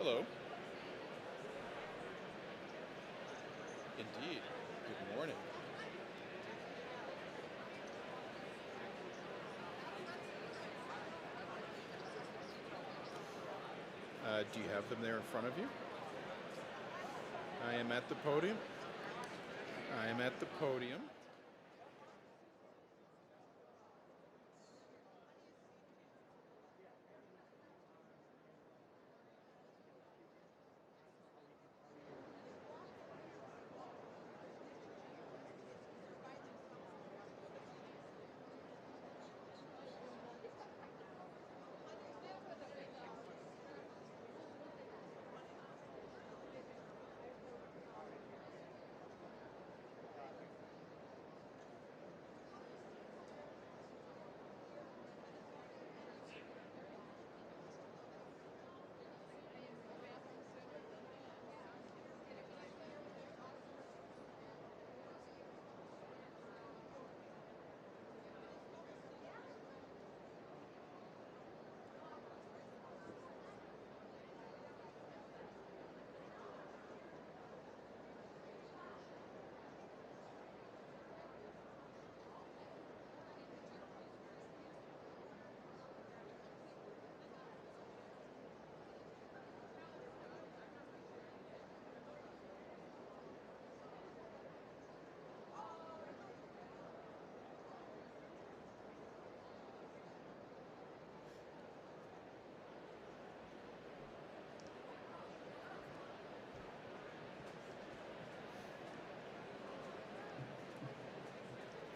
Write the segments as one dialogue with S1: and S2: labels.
S1: Hello. Indeed. Good morning. Do you have them there in front of you? I am at the podium. I am at the podium.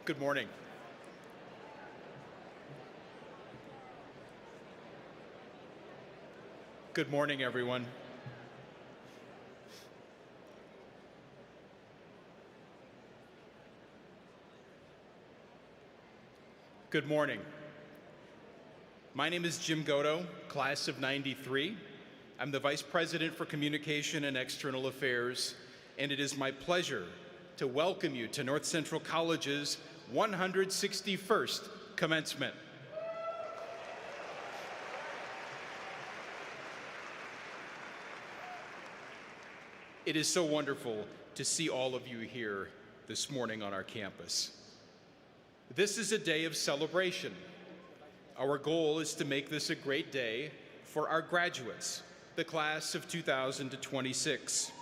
S1: Good morning. Good morning, everyone. Good morning. My name is Jim Godo, class of '93. I'm the Vice President for Communication and External Affairs, and it is my pleasure to welcome you to North Central College's 161st Commencement. It is so wonderful to see all of you here this morning on our campus. This is a day of celebration. Our goal is to make this a great day for our graduates, the class of 2026.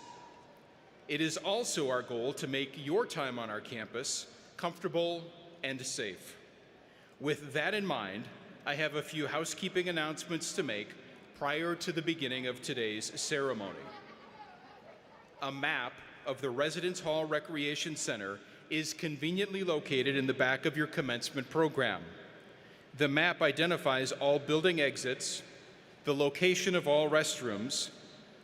S1: It is also our goal to make your time on our campus comfortable and safe. With that in mind, I have a few housekeeping announcements to make prior to the beginning of today's ceremony. A map of the Residence Hall Recreation Center is conveniently located in the back of your commencement program. The map identifies all building exits, the location of all restrooms,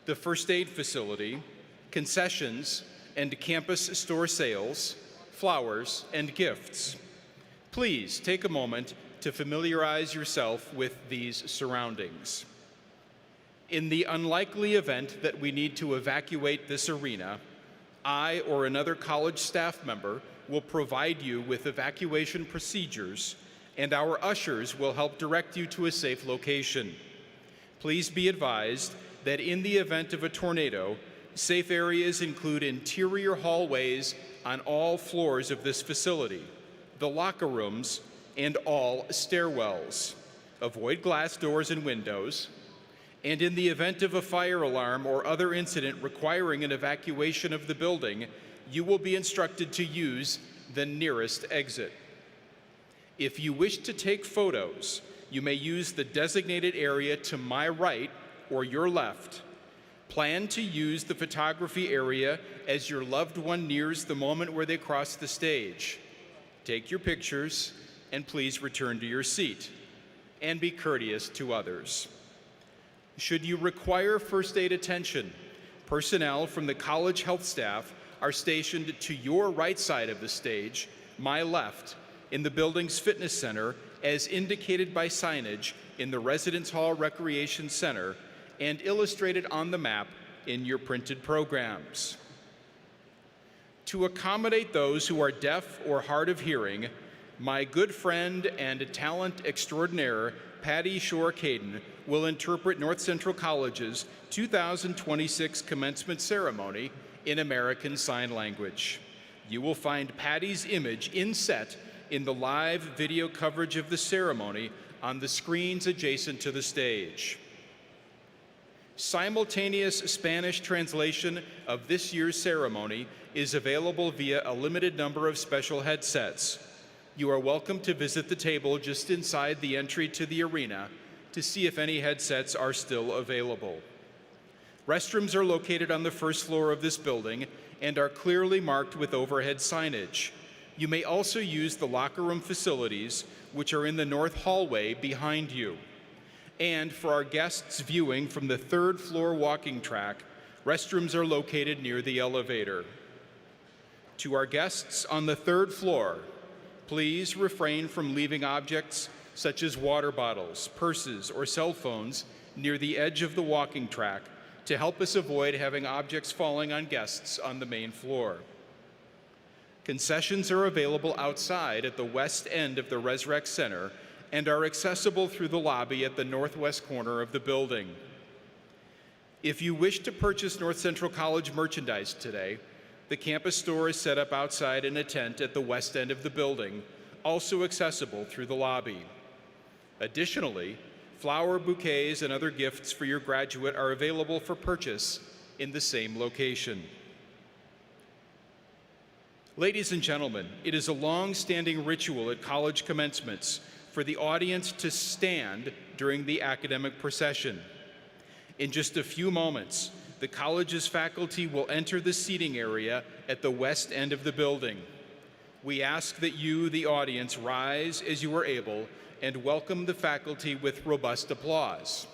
S1: the first aid facility, concessions, and campus store sales, flowers, and gifts. Please take a moment to familiarize yourself with these surroundings. In the unlikely event that we need to evacuate this arena, I or another college staff member will provide you with evacuation procedures, and our ushers will help direct you to a safe location. Please be advised that in the event of a tornado, safe areas include interior hallways on all floors of this facility, the locker rooms, and all stairwells. Avoid glass doors and windows. And in the event of a fire alarm or other incident requiring an evacuation of the building, you will be instructed to use the nearest exit. If you wish to take photos, you may use the designated area to my right or your left. Plan to use the photography area as your loved one nears the moment where they cross the stage. Take your pictures and please return to your seat. And be courteous to others. Should you require first aid attention, personnel from the college health staff are stationed to your right side of the stage, my left, in the building's fitness center as indicated by signage in the Residence Hall Recreation Center and illustrated on the map in your printed programs. To accommodate those who are deaf or hard of hearing, my good friend and talent extraordinaire, Patty Shore-Caden, will interpret North Central College's 2026 commencement ceremony in American Sign Language. You will find Patty's image inset in the live video coverage of the ceremony on the screens adjacent to the stage. Simultaneous Spanish translation of this year's ceremony is available via a limited number of special headsets. You are welcome to visit the table just inside the entry to the arena to see if any headsets are still available. Restrooms are located on the first floor of this building and are clearly marked with overhead signage. You may also use the locker room facilities, which are in the north hallway behind you. And for our guests viewing from the third floor walking track, restrooms are located near the elevator. To our guests on the third floor, please refrain from leaving objects such as water bottles, purses, or cell phones near the edge of the walking track to help us avoid having objects falling on guests on the main floor. Concessions are available outside at the west end of the Resurrect Center and are accessible through the lobby at the northwest corner of the building. If you wish to purchase North Central College merchandise today, the campus store is set up outside in a tent at the west end of the building, also accessible through the lobby. Additionally, flower bouquets and other gifts for your graduate are available for purchase in the same location. Ladies and gentlemen, it is a long-standing ritual at college commencements for the audience to stand during the academic procession. In just a few moments, the college's faculty will enter the seating area at the west end of the building. We ask that you, the audience, rise as you are able and welcome the faculty with robust applause.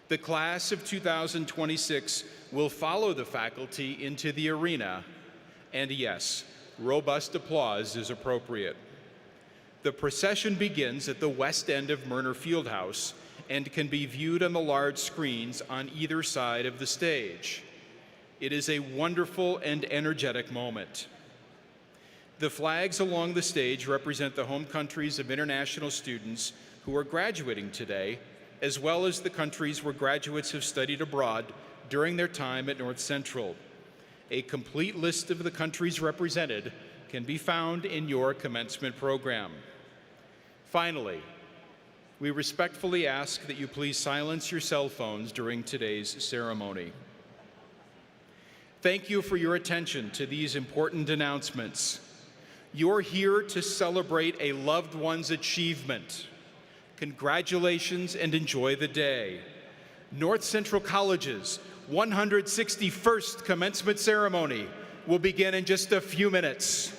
S1: The class of 2026 will follow the faculty into the arena, and yes, robust applause is appropriate. The procession begins at the west end of Murner Fieldhouse and can be viewed on the large screens on either side of the stage. It is a wonderful and energetic moment. The flags along the stage represent the home countries of international students who are graduating today, as well as the countries where graduates have studied abroad during their time at North Central. A complete list of the countries represented can be found in your commencement program. Finally, we respectfully ask that you please silence your cell phones during today's ceremony. Thank you for your attention to these important announcements. You're here to celebrate a loved one's achievement. Congratulations and enjoy the day. North Central College's 161st commencement ceremony will begin in just a few minutes.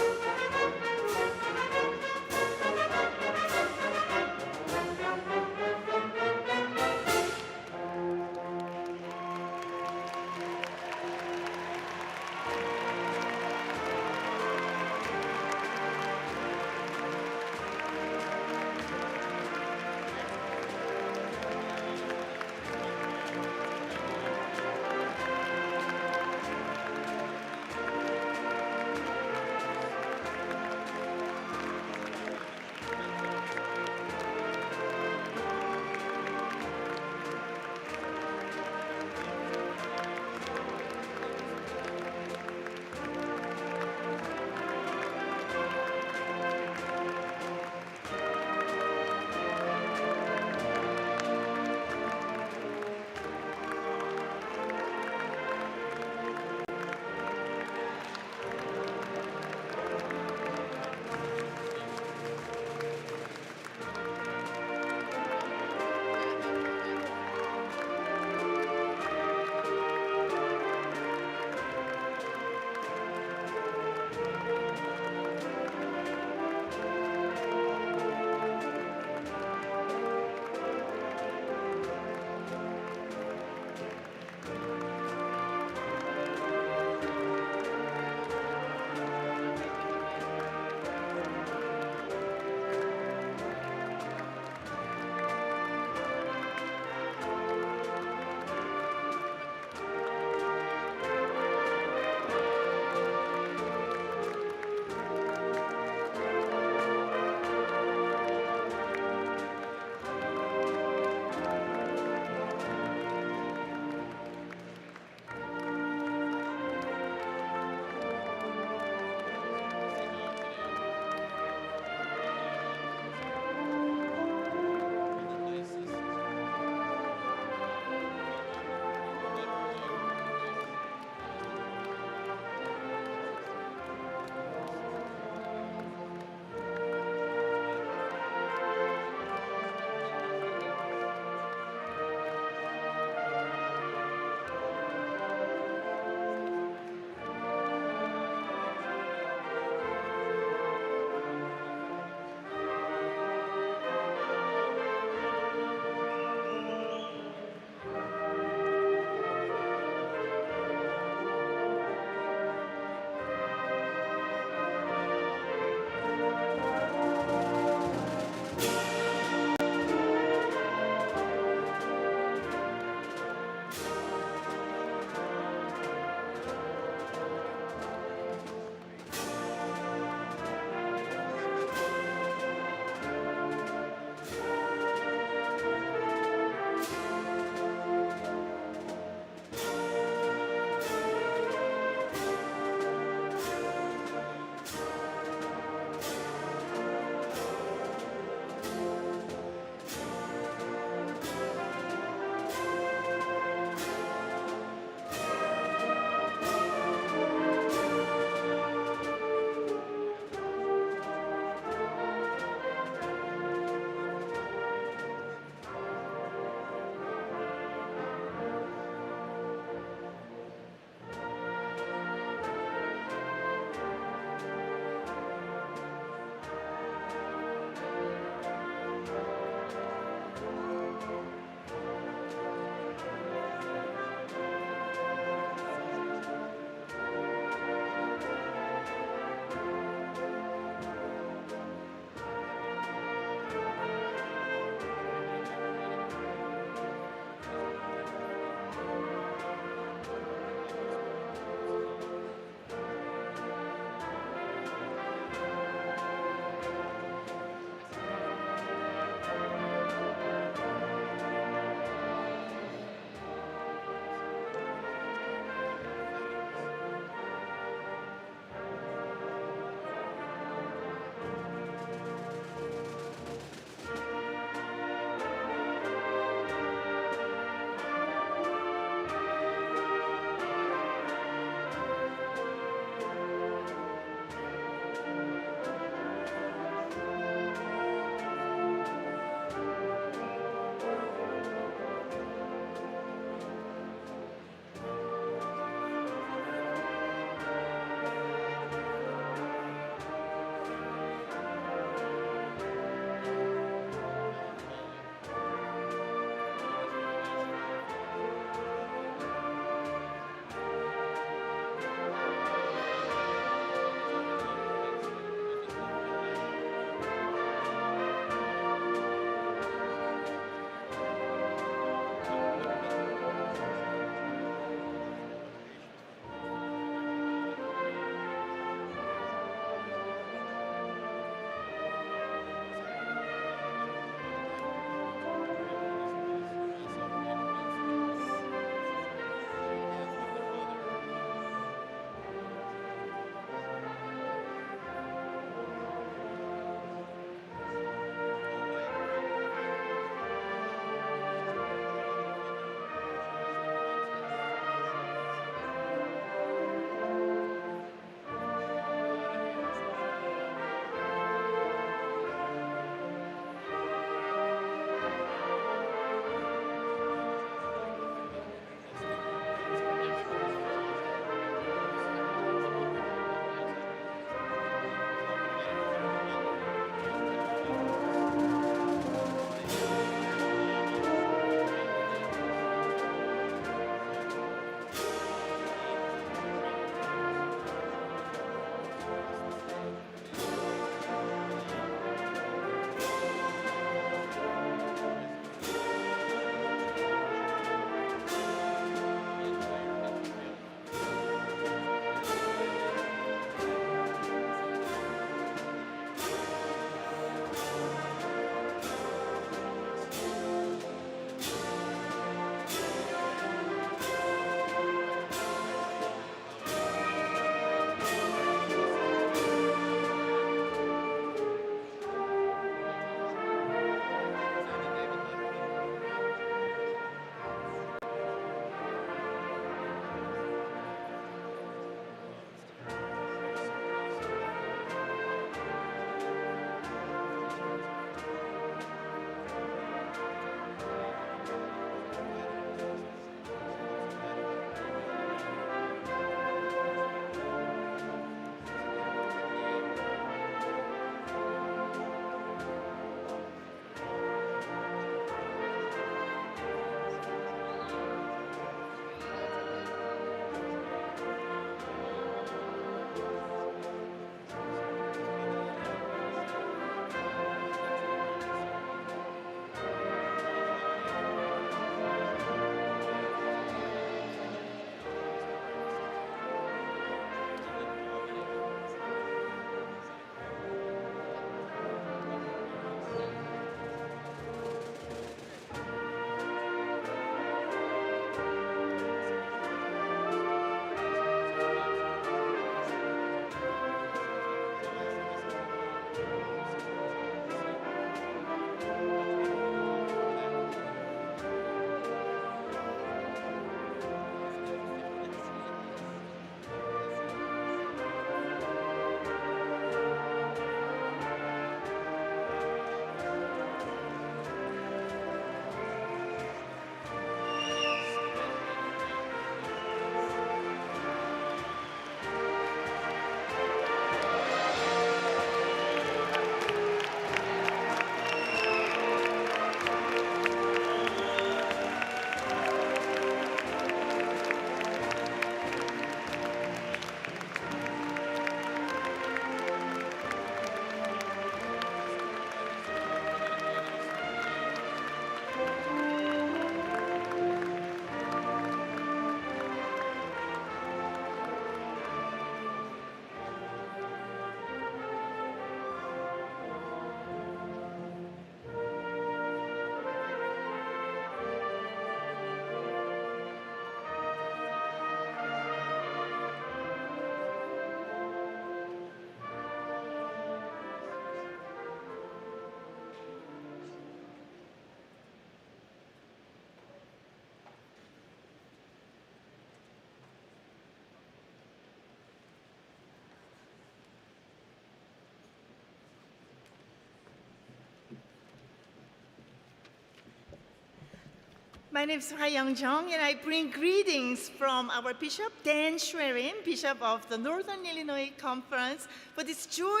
S2: My name is Hwa-Young Jung, and I bring greetings from our Bishop Dan Schwerin, Bishop of the Northern Illinois Conference, for this joy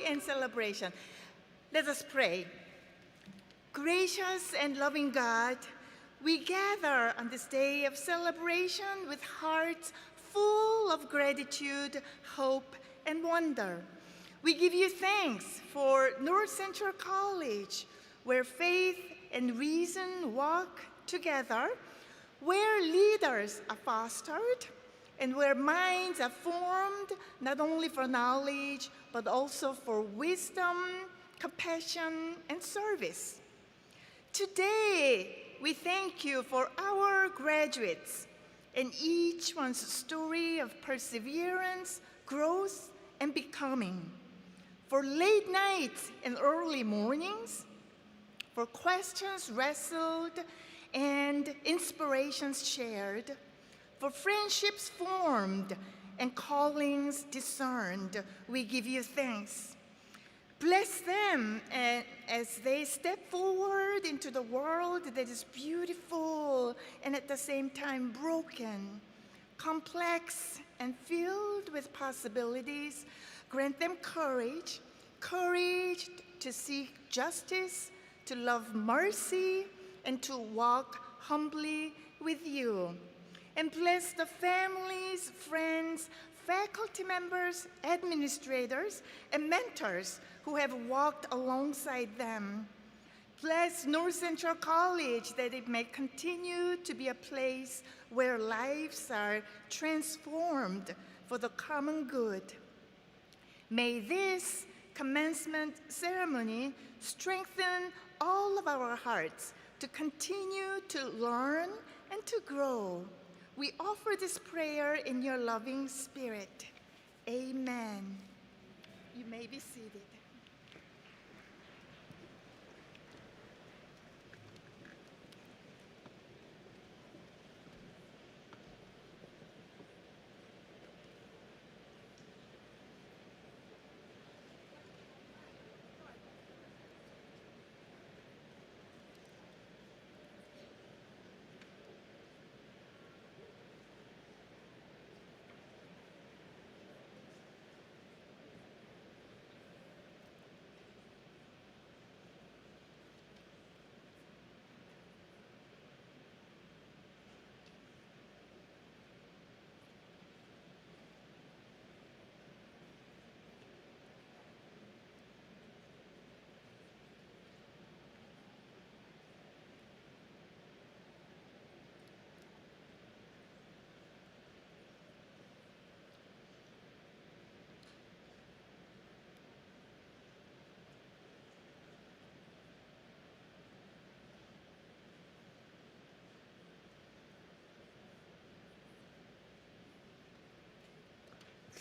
S2: and celebration. Let us pray. Gracious and loving God, we gather on this day of celebration with hearts full of gratitude, hope, and wonder. We give you thanks for North Central College, where faith and reason walk together, where leaders are fostered, and where minds are formed not only for knowledge, but also for wisdom, compassion, and service. Today, we thank you for our graduates and each one's story of perseverance, growth, and becoming. For late nights and early mornings, for questions wrestled and inspirations shared, for friendships formed and callings discerned, we give you thanks. Bless them as they step forward into the world that is beautiful and at the same time broken, complex and filled with possibilities. Grant them courage to seek justice, to love mercy, and to walk humbly with you. And bless the families, friends, faculty members, administrators, and mentors who have walked alongside them. Bless North Central College that it may continue to be a place where lives are transformed for the common good. May this commencement ceremony strengthen all of our hearts to continue to learn and to grow. We offer this prayer in your loving spirit. Amen. You may be seated.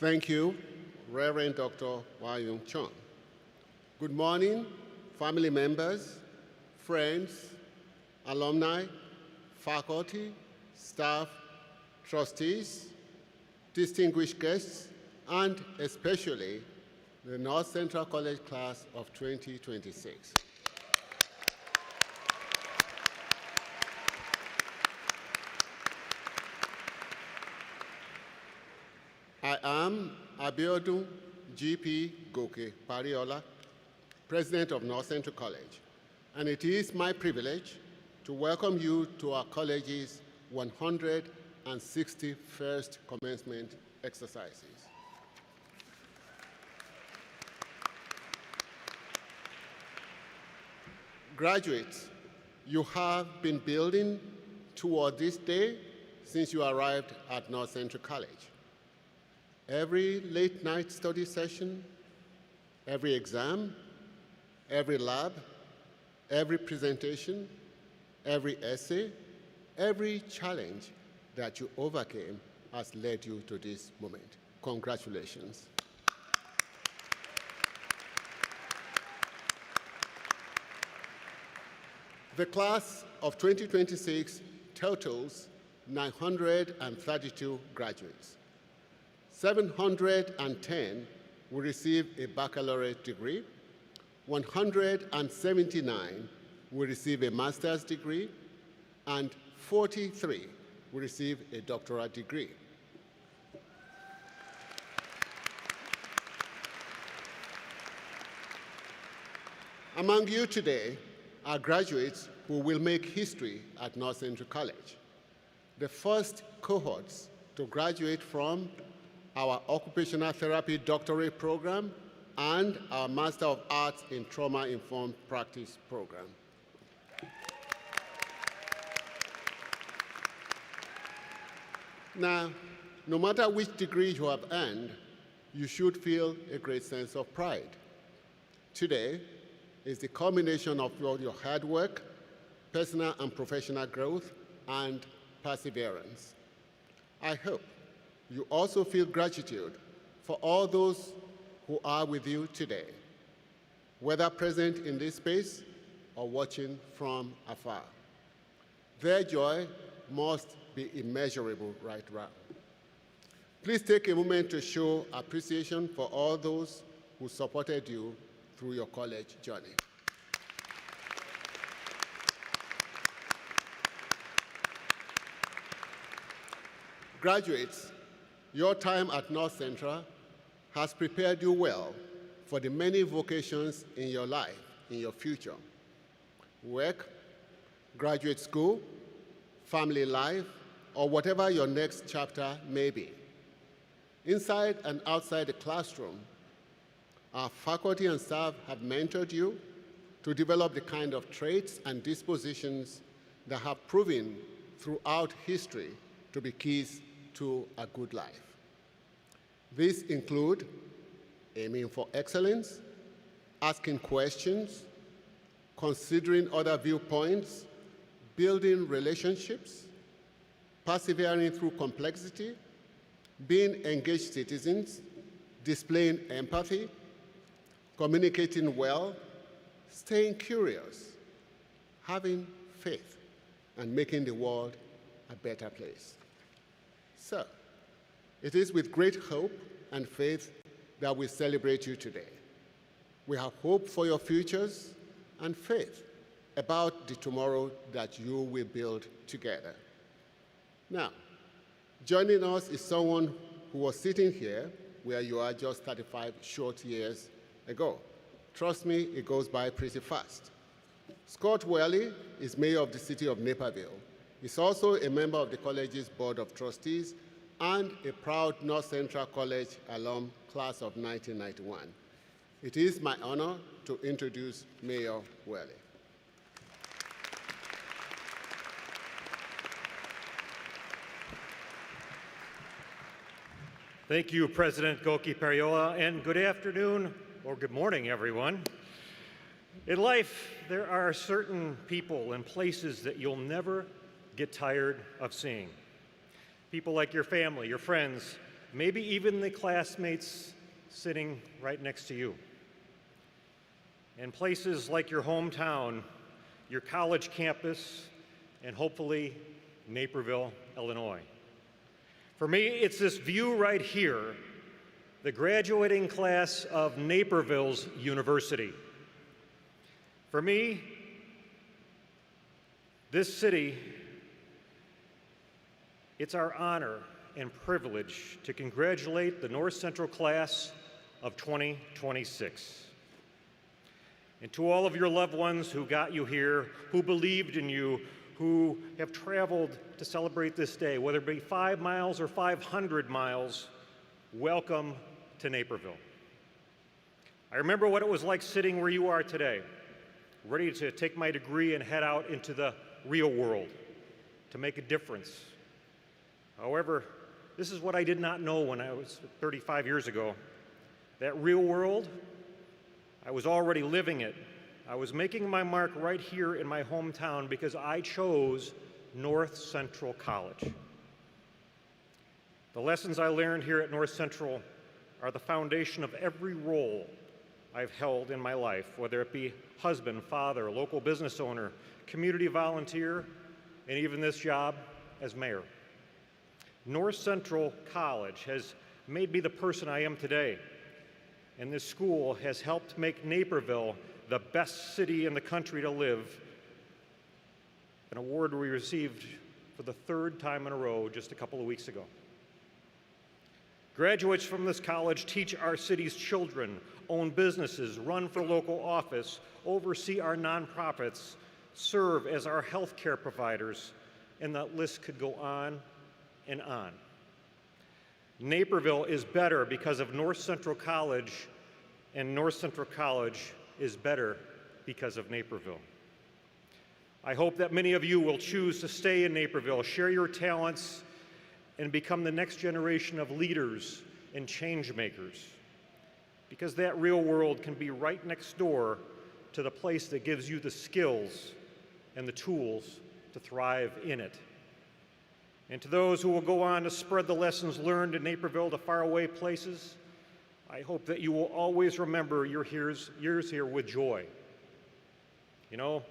S3: Thank you, Reverend Dr. Hwa-Young Jung. Good morning, family members, friends, alumni, faculty, staff, trustees, distinguished guests, and especially the North Central College class of 2026. I am Abiodun G.P. Goke Pariola, President of North Central College, and it is my privilege to welcome you to our college's 161st commencement exercises. Graduates, you have been building toward this day since you arrived at North Central College. Every late night study session, every exam, every lab, every presentation, every essay, every challenge that you overcame has led you to this moment. Congratulations. The class of 2026 totals 932 graduates. 710 will receive a baccalaureate degree, 179 will receive a master's degree, and 43 will receive a doctoral degree. Among you today are graduates who will make history at North Central College. The first cohorts to graduate from our occupational therapy doctorate program and our Master of Arts in Trauma-Informed Practice program. Now, no matter which degree you have earned, you should feel a great sense of pride. Today is the culmination of all your hard work, personal and professional growth, and perseverance. I hope you also feel gratitude for all those who are with you today, whether present in this space or watching from afar. Their joy must be immeasurable right now. Please take a moment to show appreciation for all those who supported you through your college journey. Graduates, your time at North Central has prepared you well for the many vocations in your life, in your future. Work, graduate school, family life, or whatever your next chapter may be. Inside and outside the classroom, our faculty and staff have mentored you to develop the kind of traits and dispositions that have proven throughout history to be keys to a good life. These include aiming for excellence, asking questions, considering other viewpoints, building relationships, persevering through complexity, being engaged citizens, displaying empathy, communicating well, staying curious, having faith, and making the world a better place. So, it is with great hope and faith that we celebrate you today. We have hope for your futures and faith about the tomorrow that you will build together. Now, joining us is someone who was sitting here where you are just 35 short years ago. Trust me, it goes by pretty fast. Scott Worley is mayor of the city of Naperville. He's also a member of the college's board of trustees and a proud North Central College alum, class of 1991. It is my honor to introduce Mayor Worley.
S4: Thank you, President Goki Periola, and good afternoon or good morning, everyone. In life, there are certain people and places that you'll never get tired of seeing. People like your family, your friends, maybe even the classmates sitting right next to you. And places like your hometown, your college campus, and hopefully Naperville, Illinois. For me, it's this view right here, the graduating class of Naperville's university. For me, this city, it's our honor and privilege to congratulate the North Central class of 2026. And to all of your loved ones who got you here, who believed in you, who have traveled to celebrate this day, whether it be 5 miles or 500 miles, welcome to Naperville. I remember what it was like sitting where you are today, ready to take my degree and head out into the real world to make a difference. However, this is what I did not know when I was 35 years ago. That real world, I was already living it. I was making my mark right here in my hometown because I chose North Central College. The lessons I learned here at North Central are the foundation of every role I've held in my life, whether it be husband, father, local business owner, community volunteer, and even this job as mayor. North Central College has made me the person I am today, and this school has helped make Naperville the best city in the country to live an award we received for the third time in a row just a couple of weeks ago. Graduates from this college teach our city's children, own businesses, run for local office, oversee our nonprofits, serve as our healthcare providers, and that list could go on and on. Naperville is better because of North Central College, and North Central College is better because of Naperville. I hope that many of you will choose to stay in Naperville, share your talents, and become the next generation of leaders and change makers, because that real world can be right next door to the place that gives you the skills and the tools to thrive in it. And to those who will go on to spread the lessons learned in Naperville to faraway places, I hope that you will always remember your years here with joy. You know,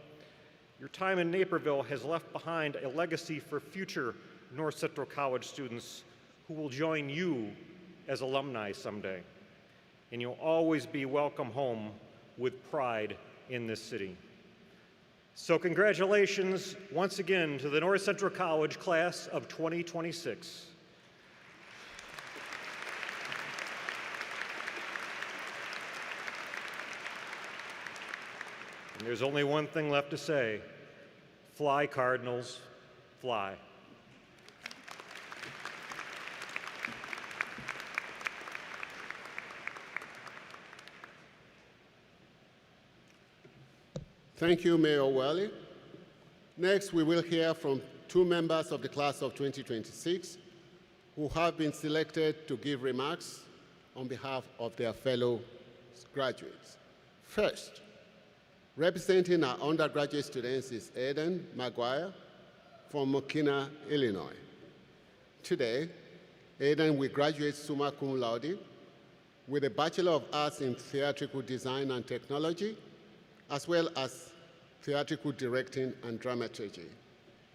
S4: your time in Naperville has left behind a legacy for future North Central College students who will join you as alumni someday. And you'll always be welcome home with pride in this city. So congratulations once again to the North Central College class of 2026. And there's only one thing left to say: fly, Cardinals, fly.
S3: Thank you, Mayor Welly. Next, we will hear from two members of the class of 2026 who have been selected to give remarks on behalf of their fellow graduates. First, representing our undergraduate students is Aidan Maguire from Mokina, Illinois. Today, Aidan will graduate summa cum laude with a Bachelor of Arts in Theatrical Design and Technology, as well as theatrical directing and dramaturgy.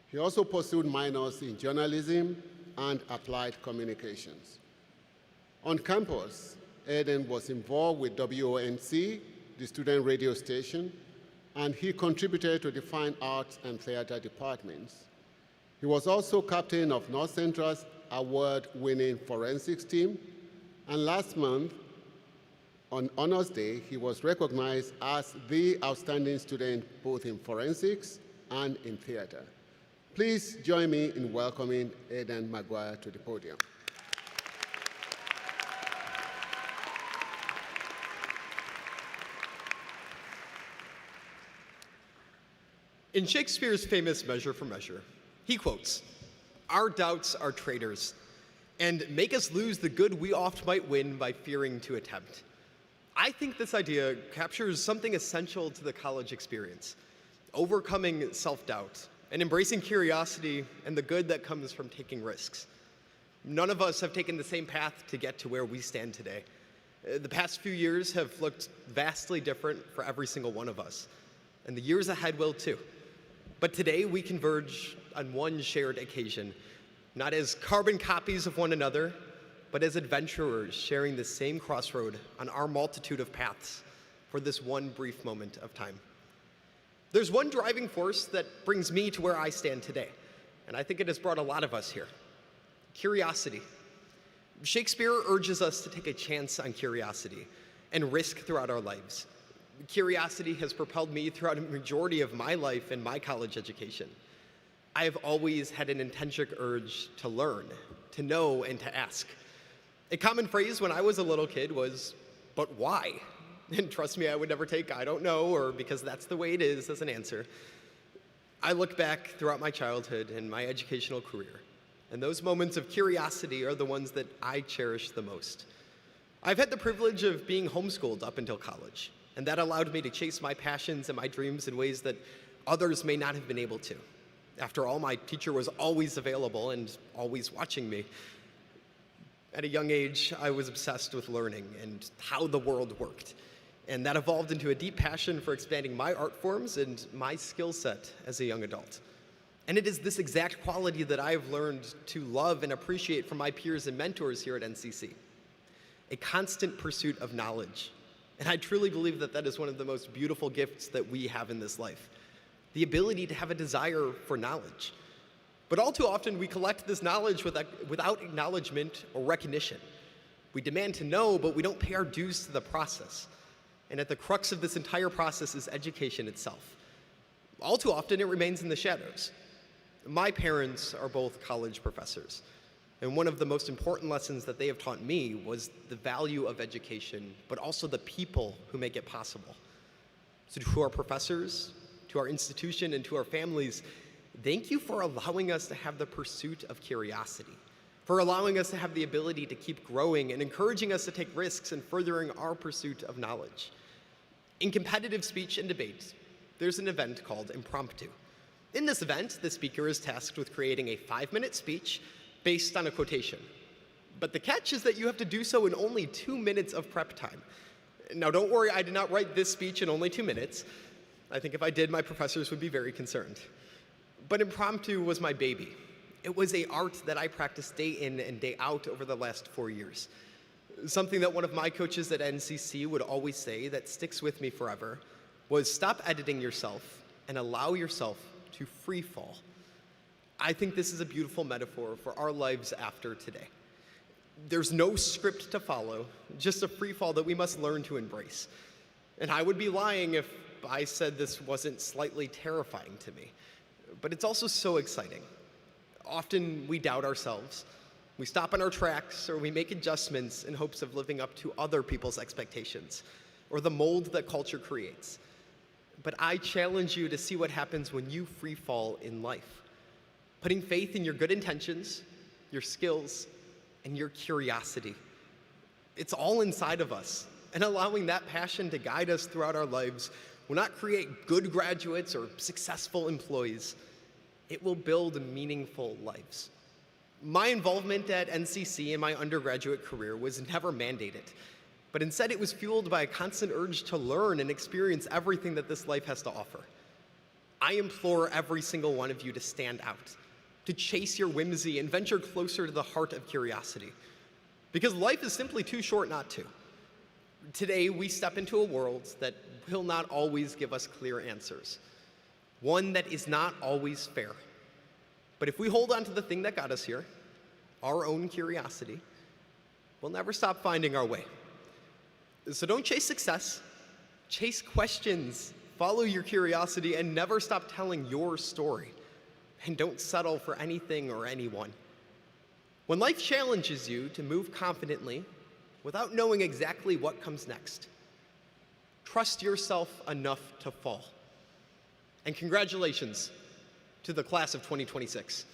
S3: He also pursued minors in journalism and applied communications. On campus, Aidan was involved with WONC, the student radio station, and he contributed to the fine arts and theater departments. He was also captain of North Central's award-winning forensics team, and last month, on Honors Day, he was recognized as the outstanding student both in forensics and in theater. Please join me in welcoming Aidan Maguire to the podium.
S5: In Shakespeare's famous Measure for Measure, he quotes, "Our doubts are traitors, and make us lose the good we oft might win by fearing to attempt." I think this idea captures something essential to the college experience: overcoming self-doubt and embracing curiosity and the good that comes from taking risks. None of us have taken the same path to get to where we stand today. The past few years have looked vastly different for every single one of us, and the years ahead will too. But today we converge on one shared occasion, not as carbon copies of one another, but as adventurers sharing the same crossroad on our multitude of paths for this one brief moment of time. There's one driving force that brings me to where I stand today, and I think it has brought a lot of us here: curiosity. Shakespeare urges us to take a chance on curiosity and risk throughout our lives. Curiosity has propelled me throughout a majority of my life and my college education. I have always had an intrinsic urge to learn, to know, and to ask. A common phrase when I was a little kid was, "But why?" And trust me, I would never take "I don't know" or "because that's the way it is" as an answer. I look back throughout my childhood and my educational career, and those moments of curiosity are the ones that I cherish the most. I've had the privilege of being homeschooled up until college, and that allowed me to chase my passions and my dreams in ways that others may not have been able to. After all, my teacher was always available and always watching me. At a young age, I was obsessed with learning and how the world worked, and that evolved into a deep passion for expanding my art forms and my skill set as a young adult. And it is this exact quality that I have learned to love and appreciate from my peers and mentors here at NCC: a constant pursuit of knowledge. And I truly believe that that is one of the most beautiful gifts that we have in this life. the ability to have a desire for knowledge. But all too often, we collect this knowledge without acknowledgement or recognition. We demand to know, but we don't pay our dues to the process. And at the crux of this entire process is education itself. All too often, it remains in the shadows. My parents are both college professors, and one of the most important lessons that they have taught me was the value of education, but also the people who make it possible. So to our professors, to our institution, and to our families, thank you for allowing us to have the pursuit of curiosity, for allowing us to have the ability to keep growing and encouraging us to take risks and furthering our pursuit of knowledge. In competitive speech and debate, there's an event called impromptu. In this event, the speaker is tasked with creating a 5-minute speech based on a quotation. But the catch is that you have to do so in only 2 minutes of prep time. Now, don't worry, I did not write this speech in only 2 minutes. I think if I did, my professors would be very concerned. But impromptu was my baby. It was an art that I practiced day in and day out over the last 4 years. Something that one of my coaches at NCC would always say that sticks with me forever was stop editing yourself and allow yourself to free fall. I think this is a beautiful metaphor for our lives after today. There's no script to follow, just a free fall that we must learn to embrace. And I would be lying if I said this wasn't slightly terrifying to me. But it's also so exciting. Often we doubt ourselves. We stop in our tracks or we make adjustments in hopes of living up to other people's expectations or the mold that culture creates. But I challenge you to see what happens when you free fall in life. Putting faith in your good intentions, your skills, and your curiosity. It's all inside of us, and allowing that passion to guide us throughout our lives will not create good graduates or successful employees. It will build meaningful lives. My involvement at NCC in my undergraduate career was never mandated, but instead it was fueled by a constant urge to learn and experience everything that this life has to offer. I implore every single one of you to stand out, to chase your whimsy and venture closer to the heart of curiosity, because life is simply too short not to. Today, we step into a world that will not always give us clear answers, one that is not always fair. But if we hold on to the thing that got us here, our own curiosity, we'll never stop finding our way. So don't chase success, chase questions, follow your curiosity, and never stop telling your story. And don't settle for anything or anyone. When life challenges you to move confidently without knowing exactly what comes next, trust yourself enough to fall. And congratulations to the class of 2026.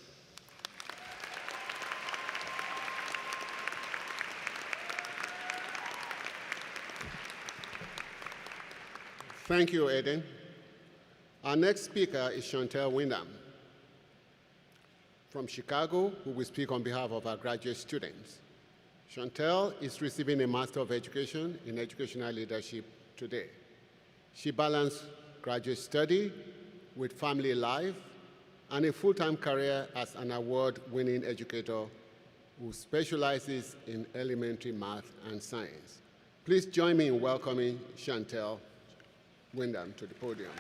S3: Thank you, Aiden. Our next speaker is Chantel Wyndham from Chicago, who will speak on behalf of our graduate students. Chantel is receiving a Master of Education in Educational Leadership today. She balanced graduate study with family life and a full-time career as an award-winning educator who specializes in elementary math and science. Please join me in welcoming Chantel Wyndham to the podium.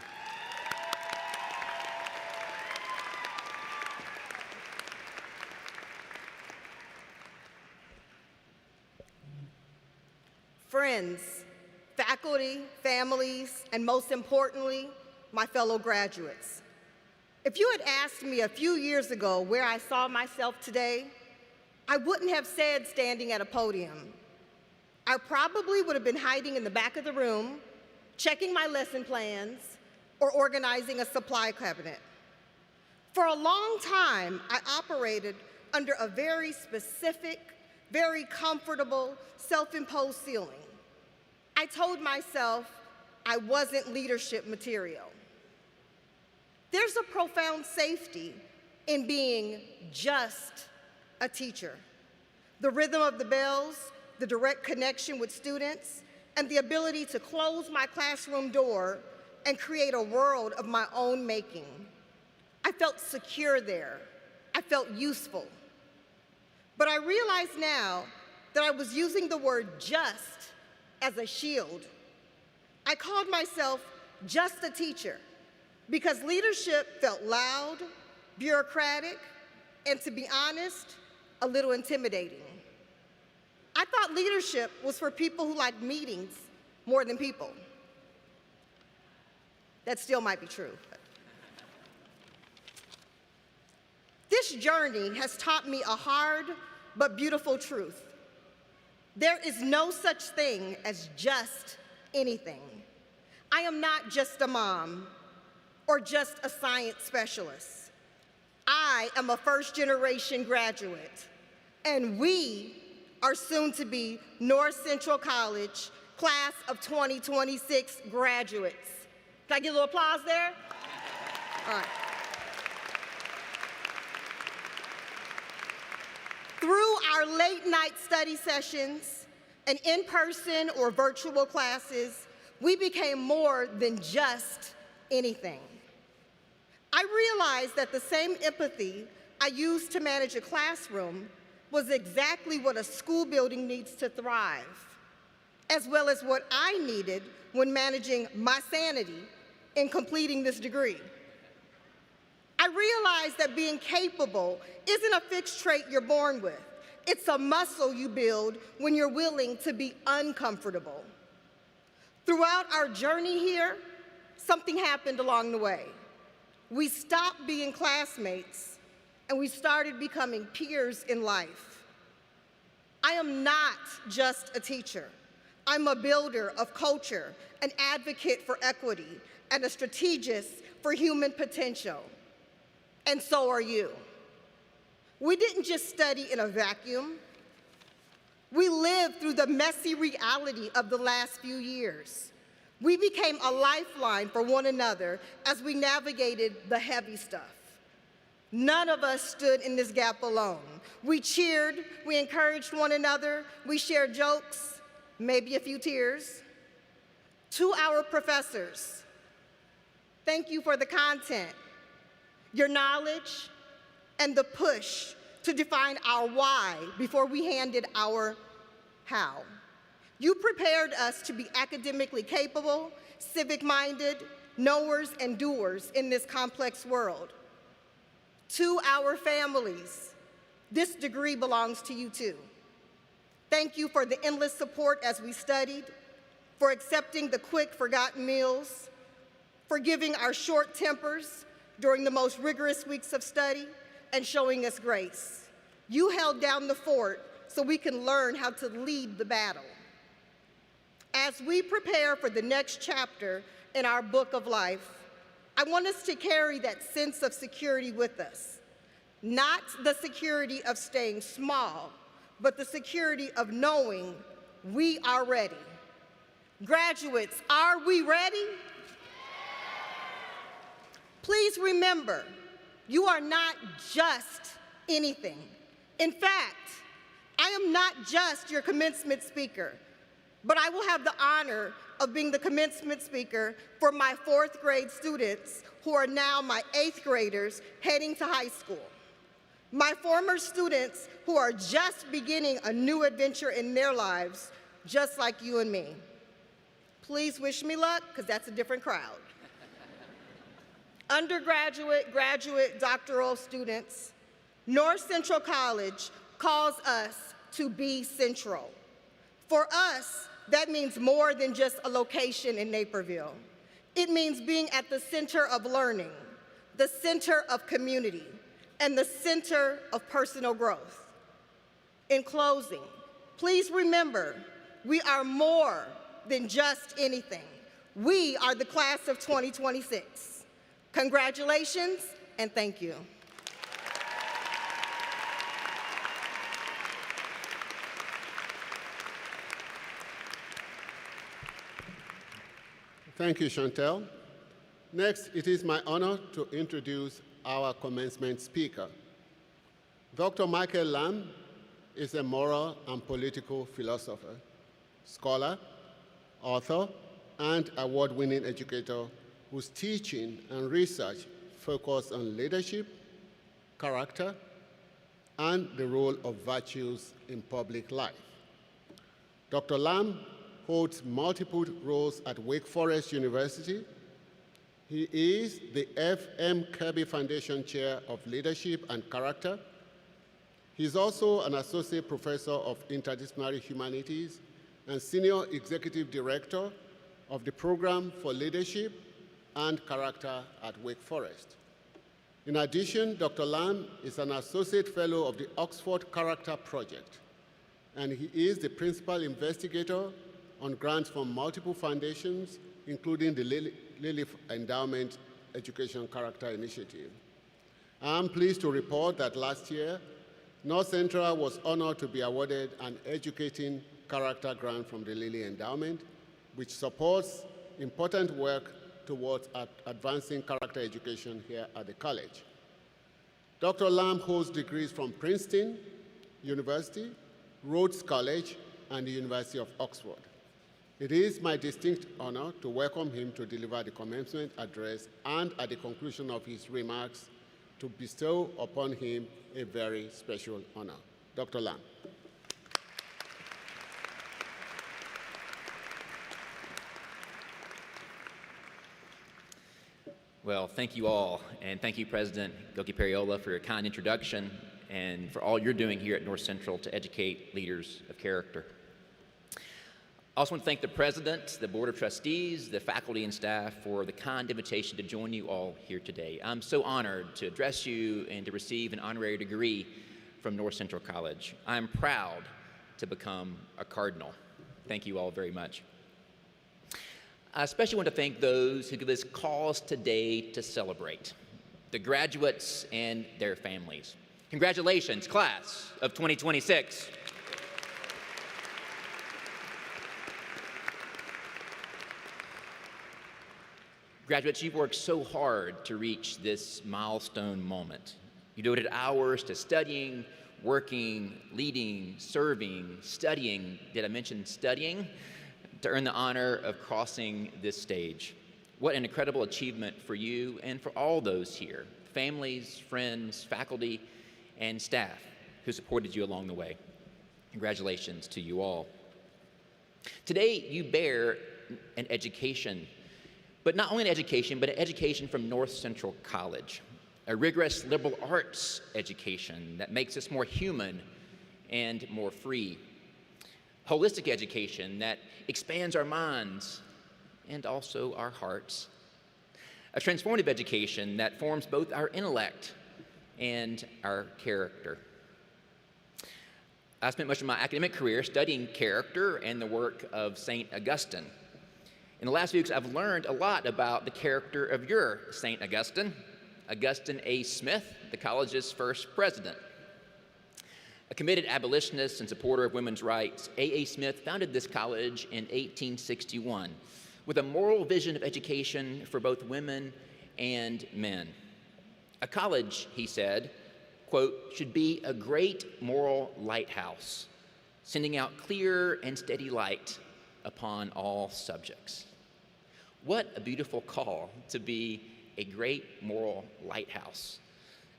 S6: Friends, faculty, families, and most importantly, my fellow graduates. If you had asked me a few years ago where I saw myself today, I wouldn't have said standing at a podium. I probably would have been hiding in the back of the room, checking my lesson plans, or organizing a supply cabinet. For a long time, I operated under a very specific, very comfortable, self-imposed ceiling. I told myself I wasn't leadership material. There's a profound safety in being just a teacher. The rhythm of the bells, the direct connection with students, and the ability to close my classroom door and create a world of my own making. I felt secure there. I felt useful. But I realize now that I was using the word just as a shield. I called myself just a teacher, because leadership felt loud, bureaucratic, and to be honest, a little intimidating. I thought leadership was for people who like meetings more than people. That still might be true. This journey has taught me a hard but beautiful truth. There is no such thing as just anything. I am not just a mom or just a science specialist. I am a first-generation graduate, and we are soon to be North Central College class of 2026 graduates. Can I get a little applause there? All right. Through our late night study sessions and in-person or virtual classes, we became more than just anything. I realized that the same empathy I used to manage a classroom was exactly what a school building needs to thrive, as well as what I needed when managing my sanity in completing this degree. I realized that being capable isn't a fixed trait you're born with. It's a muscle you build when you're willing to be uncomfortable. Throughout our journey here, something happened along the way. We stopped being classmates and we started becoming peers in life. I am not just a teacher. I'm a builder of culture, an advocate for equity, and a strategist for human potential. And so are you. We didn't just study in a vacuum. We lived through the messy reality of the last few years. We became a lifeline for one another as we navigated the heavy stuff. None of us stood in this gap alone. We cheered, we encouraged one another, we shared jokes, maybe a few tears. To our professors, thank you for the content, your knowledge, and the push to define our why before we handed our how. You prepared us to be academically capable, civic-minded, knowers and doers in this complex world. To our families, this degree belongs to you too. Thank you for the endless support as we studied, for accepting the quick, forgotten meals, for giving our short tempers during the most rigorous weeks of study, and showing us grace. You held down the fort so we can learn how to lead the battle. As we prepare for the next chapter in our book of life, I want us to carry that sense of security with us. Not the security of staying small, but the security of knowing we are ready. Graduates, are we ready? Please remember, you are not just anything. In fact, I am not just your commencement speaker, but I will have the honor of being the commencement speaker for my 4th grade students who are now my 8th graders heading to high school. My former students who are just beginning a new adventure in their lives, just like you and me. Please wish me luck, because that's a different crowd. Undergraduate, graduate, doctoral students, North Central College calls us to be central. For us, that means more than just a location in Naperville. It means being at the center of learning, the center of community, and the center of personal growth. In closing, please remember, we are more than just anything. We are the class of 2026. Congratulations, and thank you.
S3: Thank you, Chantel. Next, it is my honor to introduce our commencement speaker. Dr. Michael Lamb is a moral and political philosopher, scholar, author, and award-winning educator whose teaching and research focus on leadership, character, and the role of virtues in public life. Dr. Lamb holds multiple roles at Wake Forest University, He is the F.M. Kirby Foundation Chair of Leadership and Character. He is also an Associate Professor of Interdisciplinary Humanities and Senior Executive Director of the Program for Leadership and Character at Wake Forest. In addition, Dr. Lam is an Associate Fellow of the Oxford Character Project, and he is the Principal Investigator on grants from multiple foundations, including the Lilly Endowment Education Character Initiative. I'm pleased to report that last year, North Central was honored to be awarded an Educating Character grant from the Lilly Endowment, which supports important work towards advancing character education here at the college. Dr. Lam holds degrees from Princeton University, Rhodes College, and the University of Oxford. It is my distinct honor to welcome him to deliver the commencement address and at the conclusion of his remarks to bestow upon him a very special honor. Dr. Lam.
S7: Well, thank you all, and thank you, President Goki Periola, for your kind introduction and for all you're doing here at North Central to educate leaders of character. I also want to thank the President, the Board of Trustees, the faculty and staff for the kind invitation to join you all here today. I'm so honored to address you and to receive an honorary degree from North Central College. I'm proud to become a Cardinal. Thank you all very much. I especially want to thank those who give us cause today to celebrate, the graduates and their families. Congratulations, class of 2026. Graduates, you've worked so hard to reach this milestone moment. You devoted hours to studying, working, leading, serving, studying. Did I mention studying? To earn the honor of crossing this stage. What an incredible achievement for you and for all those here, families, friends, faculty, and staff who supported you along the way. Congratulations to you all. Today, you bear an education, but not only an education, but an education from North Central College, a rigorous liberal arts education that makes us more human and more free. Holistic education that expands our minds and also our hearts. A transformative education that forms both our intellect and our character. I spent much of my academic career studying character and the work of St. Augustine. In the last few weeks, I've learned a lot about the character of your St. Augustine, Augustine A. Smith, the college's first president. A committed abolitionist and supporter of women's rights, A.A. Smith founded this college in 1861 with a moral vision of education for both women and men. A college, he said, quote, should be a great moral lighthouse, sending out clear and steady light upon all subjects. What a beautiful call to be a great moral lighthouse,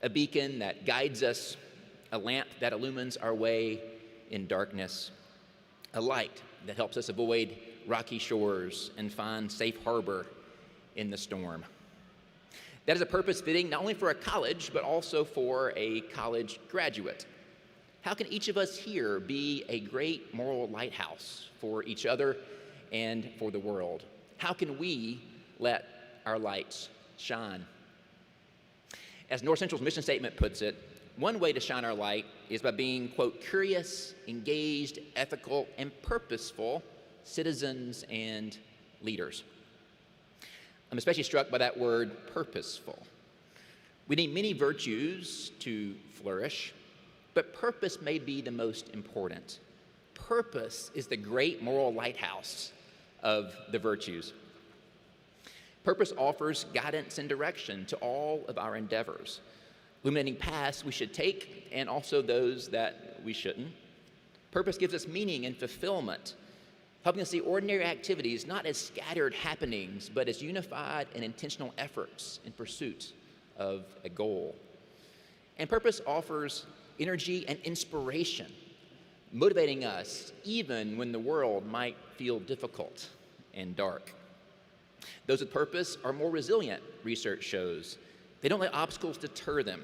S7: a beacon that guides us, a lamp that illumines our way in darkness, a light that helps us avoid rocky shores and find safe harbor in the storm. That is a purpose fitting not only for a college, but also for a college graduate. How can each of us here be a great moral lighthouse for each other and for the world? How can we let our lights shine? As North Central's mission statement puts it, one way to shine our light is by being, quote, curious, engaged, ethical, and purposeful citizens and leaders. I'm especially struck by that word, purposeful. We need many virtues to flourish, but purpose may be the most important. Purpose is the great moral lighthouse of the virtues. Purpose offers guidance and direction to all of our endeavors, illuminating paths we should take and also those that we shouldn't. Purpose gives us meaning and fulfillment, helping us see ordinary activities not as scattered happenings, but as unified and intentional efforts in pursuit of a goal. And purpose offers energy and inspiration, motivating us even when the world might feel difficult and dark. Those with purpose are more resilient, research shows. They don't let obstacles deter them.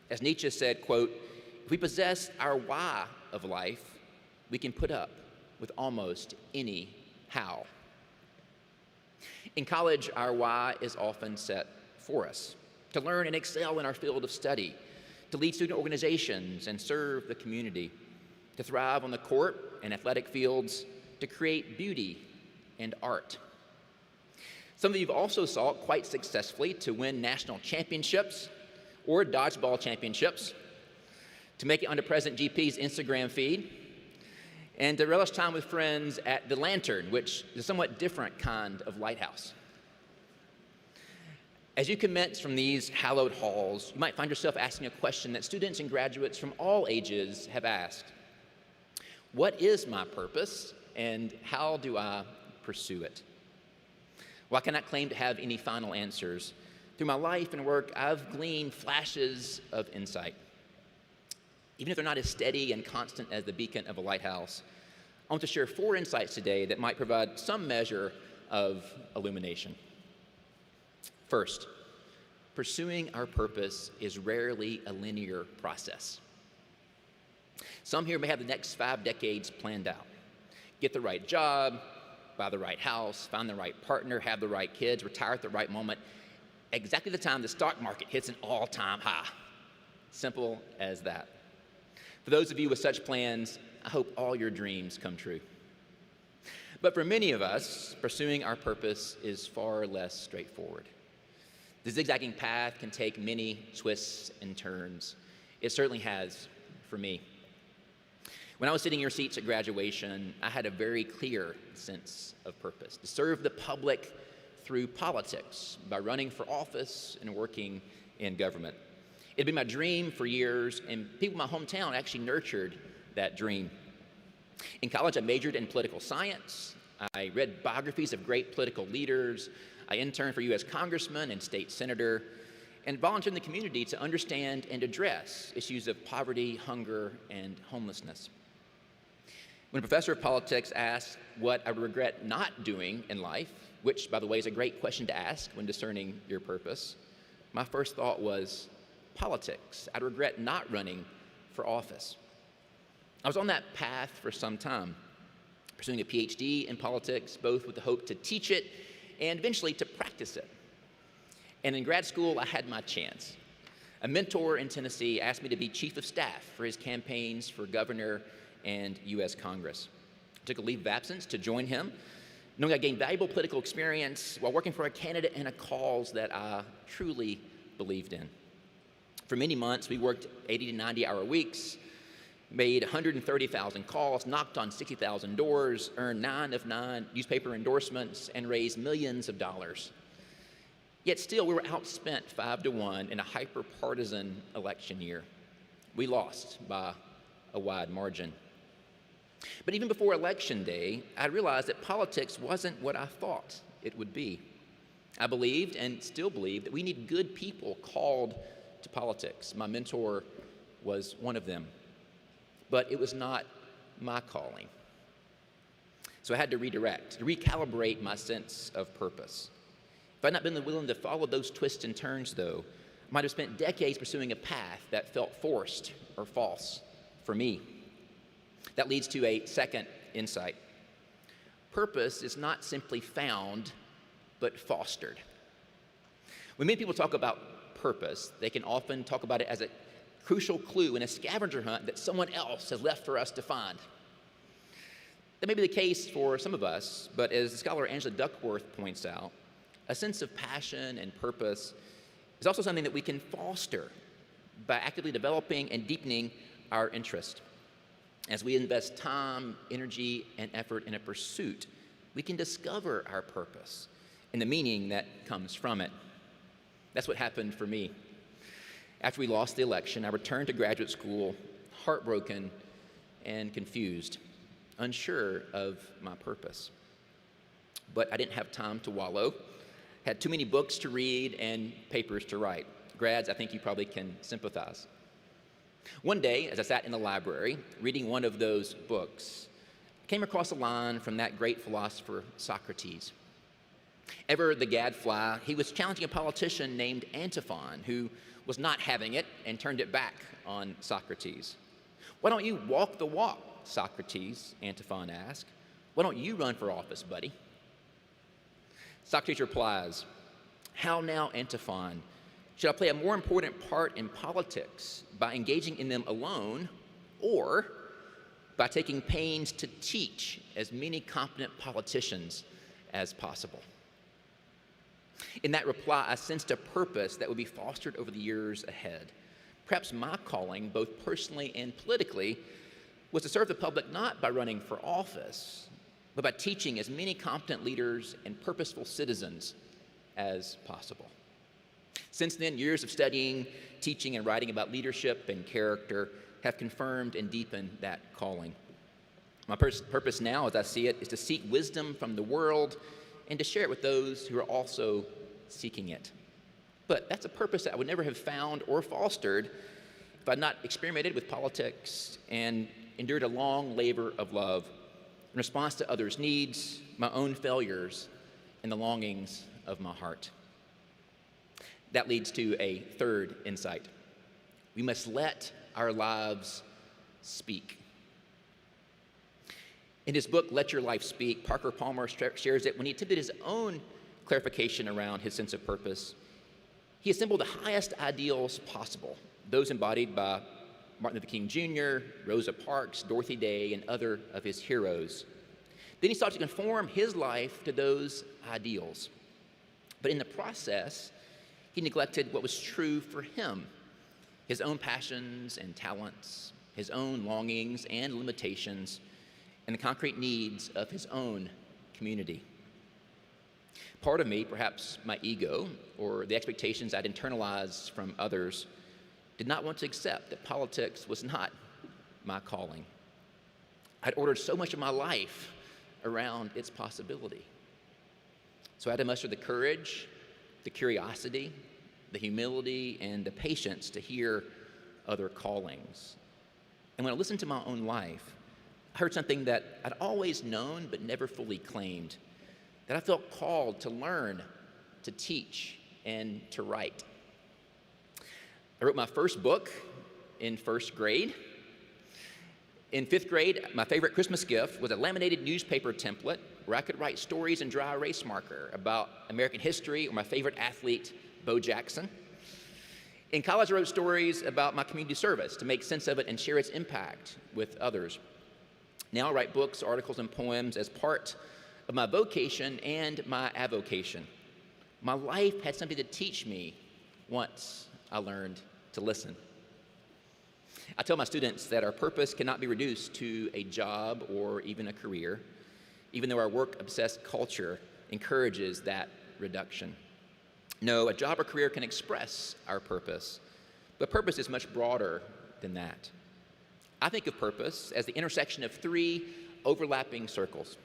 S7: As Nietzsche said, quote, "If we possess our why of life, we can put up with almost any how." In college, our why is often set for us: to learn and excel in our field of study, to lead student organizations and serve the community, to thrive on the court and athletic fields, to create beauty and art. Some of you have also sought quite successfully to win national championships or dodgeball championships, to make it onto President GP's Instagram feed, and to relish time with friends at the Lantern, which is a somewhat different kind of lighthouse. As you commence from these hallowed halls, you might find yourself asking a question that students and graduates from all ages have asked. What is my purpose, and how do I pursue it? Well, I cannot claim to have any final answers. Through my life and work, I've gleaned flashes of insight. Even if they're not as steady and constant as the beacon of a lighthouse, I want to share 4 insights today that might provide some measure of illumination. First, pursuing our purpose is rarely a linear process. Some here may have the next 5 decades planned out. Get the right job, buy the right house, find the right partner, have the right kids, retire at the right moment, exactly the time the stock market hits an all-time high. Simple as that. For those of you with such plans, I hope all your dreams come true. But for many of us, pursuing our purpose is far less straightforward. The zigzagging path can take many twists and turns. It certainly has for me. When I was sitting in your seats at graduation, I had a very clear sense of purpose: to serve the public through politics by running for office and working in government. It'd been my dream for years, and people in my hometown actually nurtured that dream. In college, I majored in political science. I read biographies of great political leaders. I interned for U.S. congressman and state senator, and volunteered in the community to understand and address issues of poverty, hunger, and homelessness. When a professor of politics asked what I would regret not doing in life, which, by the way, is a great question to ask when discerning your purpose, my first thought was politics. I'd regret not running for office. I was on that path for some time, pursuing a PhD in politics, both with the hope to teach it and eventually to practice it. And in grad school, I had my chance. A mentor in Tennessee asked me to be chief of staff for his campaigns for governor and U.S. Congress. I took a leave of absence to join him, knowing I gained valuable political experience while working for a candidate and a cause that I truly believed in. For many months, we worked 80 to 90-hour weeks, made 130,000 calls, knocked on 60,000 doors, earned 9 of 9 newspaper endorsements, and raised millions of dollars. Yet still, we were outspent 5-1 in a hyper-partisan election year. We lost by a wide margin. But even before Election Day, I realized that politics wasn't what I thought it would be. I believed, and still believe, that we need good people called to politics. My mentor was one of them. But it was not my calling. So I had to redirect, to recalibrate my sense of purpose. If I'd not been willing to follow those twists and turns, though, I might have spent decades pursuing a path that felt forced or false for me. That leads to a second insight. Purpose is not simply found, but fostered. When many people talk about purpose, they can often talk about it as a crucial clue in a scavenger hunt that someone else has left for us to find. That may be the case for some of us, but as the scholar Angela Duckworth points out, a sense of passion and purpose is also something that we can foster by actively developing and deepening our interest. As we invest time, energy, and effort in a pursuit, we can discover our purpose and the meaning that comes from it. That's what happened for me. After we lost the election, I returned to graduate school, heartbroken and confused, unsure of my purpose. But I didn't have time to wallow, had too many books to read and papers to write. Grads, I think you probably can sympathize. One day, as I sat in the library, reading one of those books, I came across a line from that great philosopher, Socrates. Ever the gadfly, he was challenging a politician named Antiphon, who was not having it and turned it back on Socrates. "Why don't you walk the walk, Socrates?" Antiphon asked. "Why don't you run for office, buddy?" Socrates replies, "How now, Antiphon? Should I play a more important part in politics by engaging in them alone, or by taking pains to teach as many competent politicians as possible?" In that reply, I sensed a purpose that would be fostered over the years ahead. Perhaps my calling, both personally and politically, was to serve the public not by running for office, but by teaching as many competent leaders and purposeful citizens as possible. Since then, years of studying, teaching, and writing about leadership and character have confirmed and deepened that calling. My purpose now, as I see it, is to seek wisdom from the world and to share it with those who are also seeking it. But that's a purpose that I would never have found or fostered if I'd not experimented with politics and endured a long labor of love in response to others' needs, my own failures, and the longings of my heart. That leads to a third insight. We must let our lives speak. In his book, Let Your Life Speak, Parker Palmer shares that when he attempted his own clarification around his sense of purpose, he assembled the highest ideals possible, those embodied by Martin Luther King Jr., Rosa Parks, Dorothy Day, and other of his heroes. Then he sought to conform his life to those ideals. But in the process, he neglected what was true for him, his own passions and talents, his own longings and limitations, and the concrete needs of his own community. Part of me, perhaps my ego or the expectations I'd internalized from others, did not want to accept that politics was not my calling. I'd ordered so much of my life around its possibility. So I had to muster the courage, the curiosity, the humility, and the patience to hear other callings. And when I listened to my own life, I heard something that I'd always known but never fully claimed, that I felt called to learn, to teach, and to write. I wrote my first book in first grade. In fifth grade, my favorite Christmas gift was a laminated newspaper template where I could write stories in dry erase marker about American history or my favorite athlete, Bo Jackson. In college, I wrote stories about my community service to make sense of it and share its impact with others. Now I write books, articles, and poems as part of my vocation and my avocation. My life had something to teach me once I learned to listen. I tell my students that our purpose cannot be reduced to a job or even a career, even though our work-obsessed culture encourages that reduction. No, a job or career can express our purpose, but purpose is much broader than that. I think of purpose as the intersection of three overlapping circles.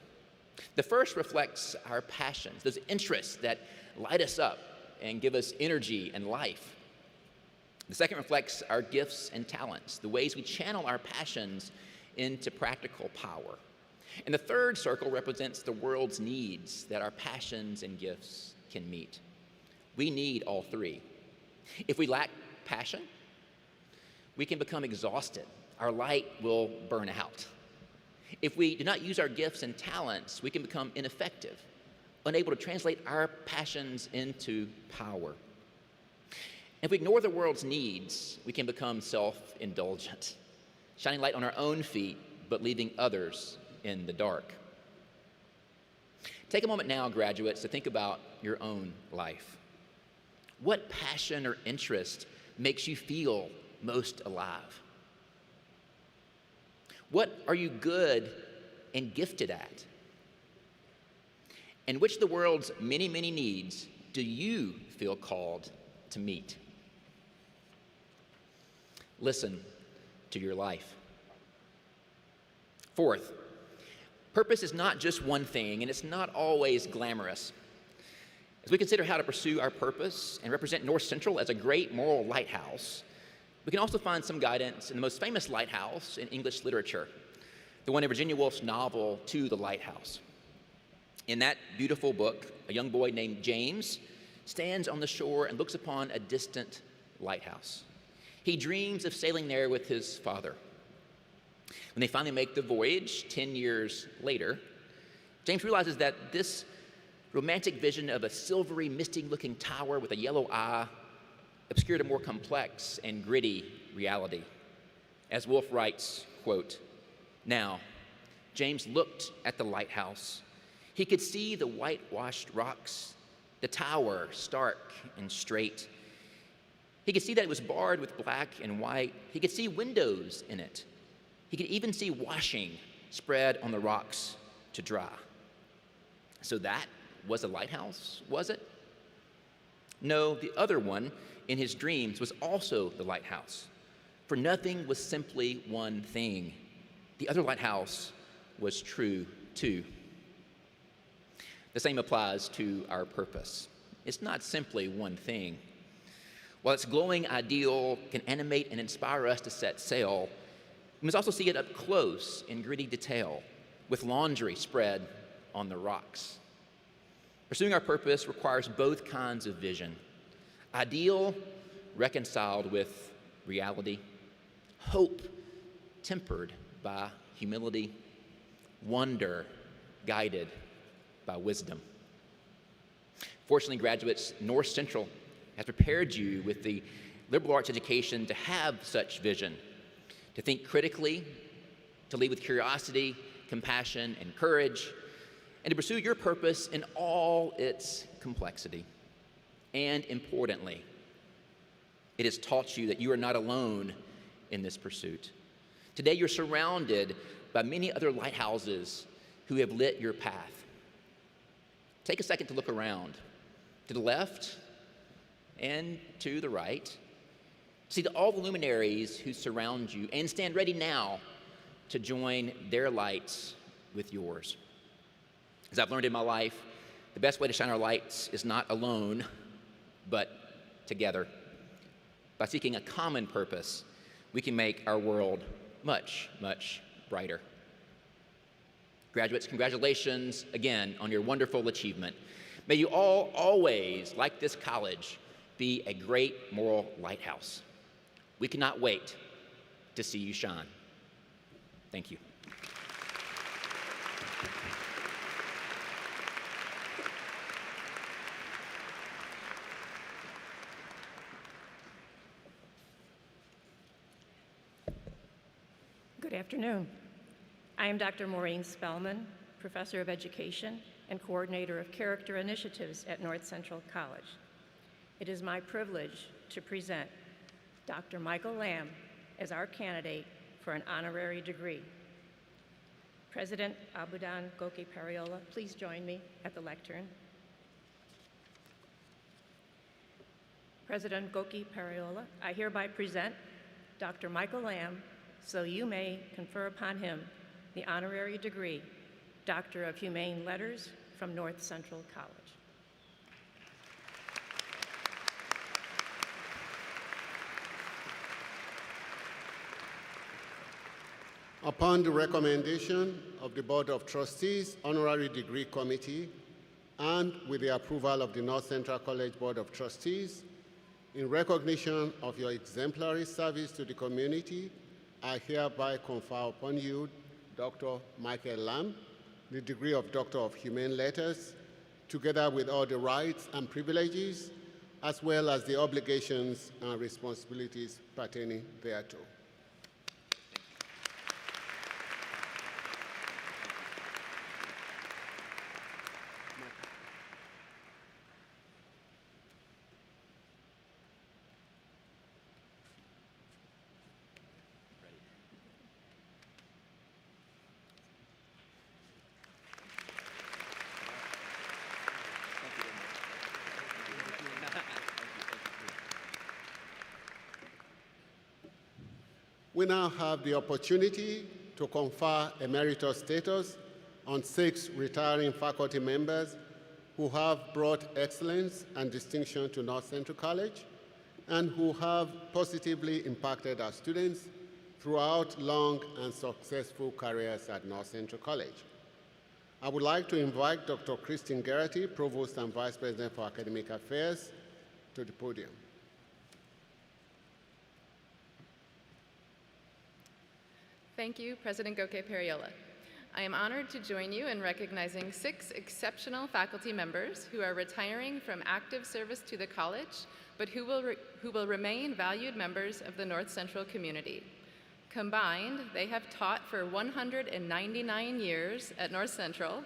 S7: The first reflects our passions, those interests that light us up and give us energy and life. The second reflects our gifts and talents, the ways we channel our passions into practical power. And the third circle represents the world's needs that our passions and gifts can meet. We need all three. If we lack passion, we can become exhausted. Our light will burn out. If we do not use our gifts and talents, we can become ineffective, unable to translate our passions into power. If we ignore the world's needs, we can become self-indulgent, shining light on our own feet, but leaving others in the dark. Take a moment now, graduates, to think about your own life. What passion or interest makes you feel most alive? What are you good and gifted at? And which of the world's many, many needs do you feel called to meet? Listen to your life. Fourth, purpose is not just one thing, and it's not always glamorous. As we consider how to pursue our purpose and represent North Central as a great moral lighthouse, we can also find some guidance in the most famous lighthouse in English literature, the one in Virginia Woolf's novel, To the Lighthouse. In that beautiful book, a young boy named James stands on the shore and looks upon a distant lighthouse. He dreams of sailing there with his father. When they finally make the voyage 10 years later, James realizes that this romantic vision of a silvery, misty-looking tower with a yellow eye obscured a more complex and gritty reality. As Wolfe writes, quote, "Now, James looked at the lighthouse. He could see the whitewashed rocks, the tower stark and straight. He could see that it was barred with black and white. He could see windows in it. He could even see washing spread on the rocks to dry." So that was a lighthouse, was it? No, the other one in his dreams was also the lighthouse. For nothing was simply one thing. The other lighthouse was true too. The same applies to our purpose. It's not simply one thing. While its glowing ideal can animate and inspire us to set sail, we must also see it up close in gritty detail, with laundry spread on the rocks. Pursuing our purpose requires both kinds of vision: ideal reconciled with reality, hope tempered by humility, wonder guided by wisdom. Fortunately, graduates, North Central has prepared you with the liberal arts education to have such vision, to think critically, to lead with curiosity, compassion, and courage, and to pursue your purpose in all its complexity. And importantly, it has taught you that you are not alone in this pursuit. Today, you're surrounded by many other lighthouses who have lit your path. Take a second to look around, to the left and to the right. See all the luminaries who surround you, and stand ready now to join their lights with yours. As I've learned in my life, the best way to shine our lights is not alone, but together. By seeking a common purpose, we can make our world much, much brighter. Graduates, congratulations again on your wonderful achievement. May you all always, like this college, be a great moral lighthouse. We cannot wait to see you shine. Thank you.
S8: Good afternoon. I am Dr. Maureen Spellman, Professor of Education and Coordinator of Character Initiatives at North Central College. It is my privilege to present Dr. Michael Lamb as our candidate for an honorary degree. President Abudan Goki Pariola, please join me at the lectern. President Goki Pariola, I hereby present Dr. Michael Lamb so you may confer upon him the honorary degree, Doctor of Humane Letters from North Central College.
S3: Upon the recommendation of the Board of Trustees Honorary Degree Committee and with the approval of the North Central College Board of Trustees, in recognition of your exemplary service to the community, I hereby confer upon you, Dr. Michael Lamb, the degree of Doctor of Humane Letters, together with all the rights and privileges, as well as the obligations and responsibilities pertaining thereto. We now have the opportunity to confer emeritus status on 6 retiring faculty members who have brought excellence and distinction to North Central College and who have positively impacted our students throughout long and successful careers at North Central College. I would like to invite Dr. Christine Garrity, Provost and Vice President for Academic Affairs, to the podium.
S9: Thank you, President Goke Periola. I am honored to join you in recognizing 6 exceptional faculty members who are retiring from active service to the college, but who will remain valued members of the North Central community. Combined, they have taught for 199 years at North Central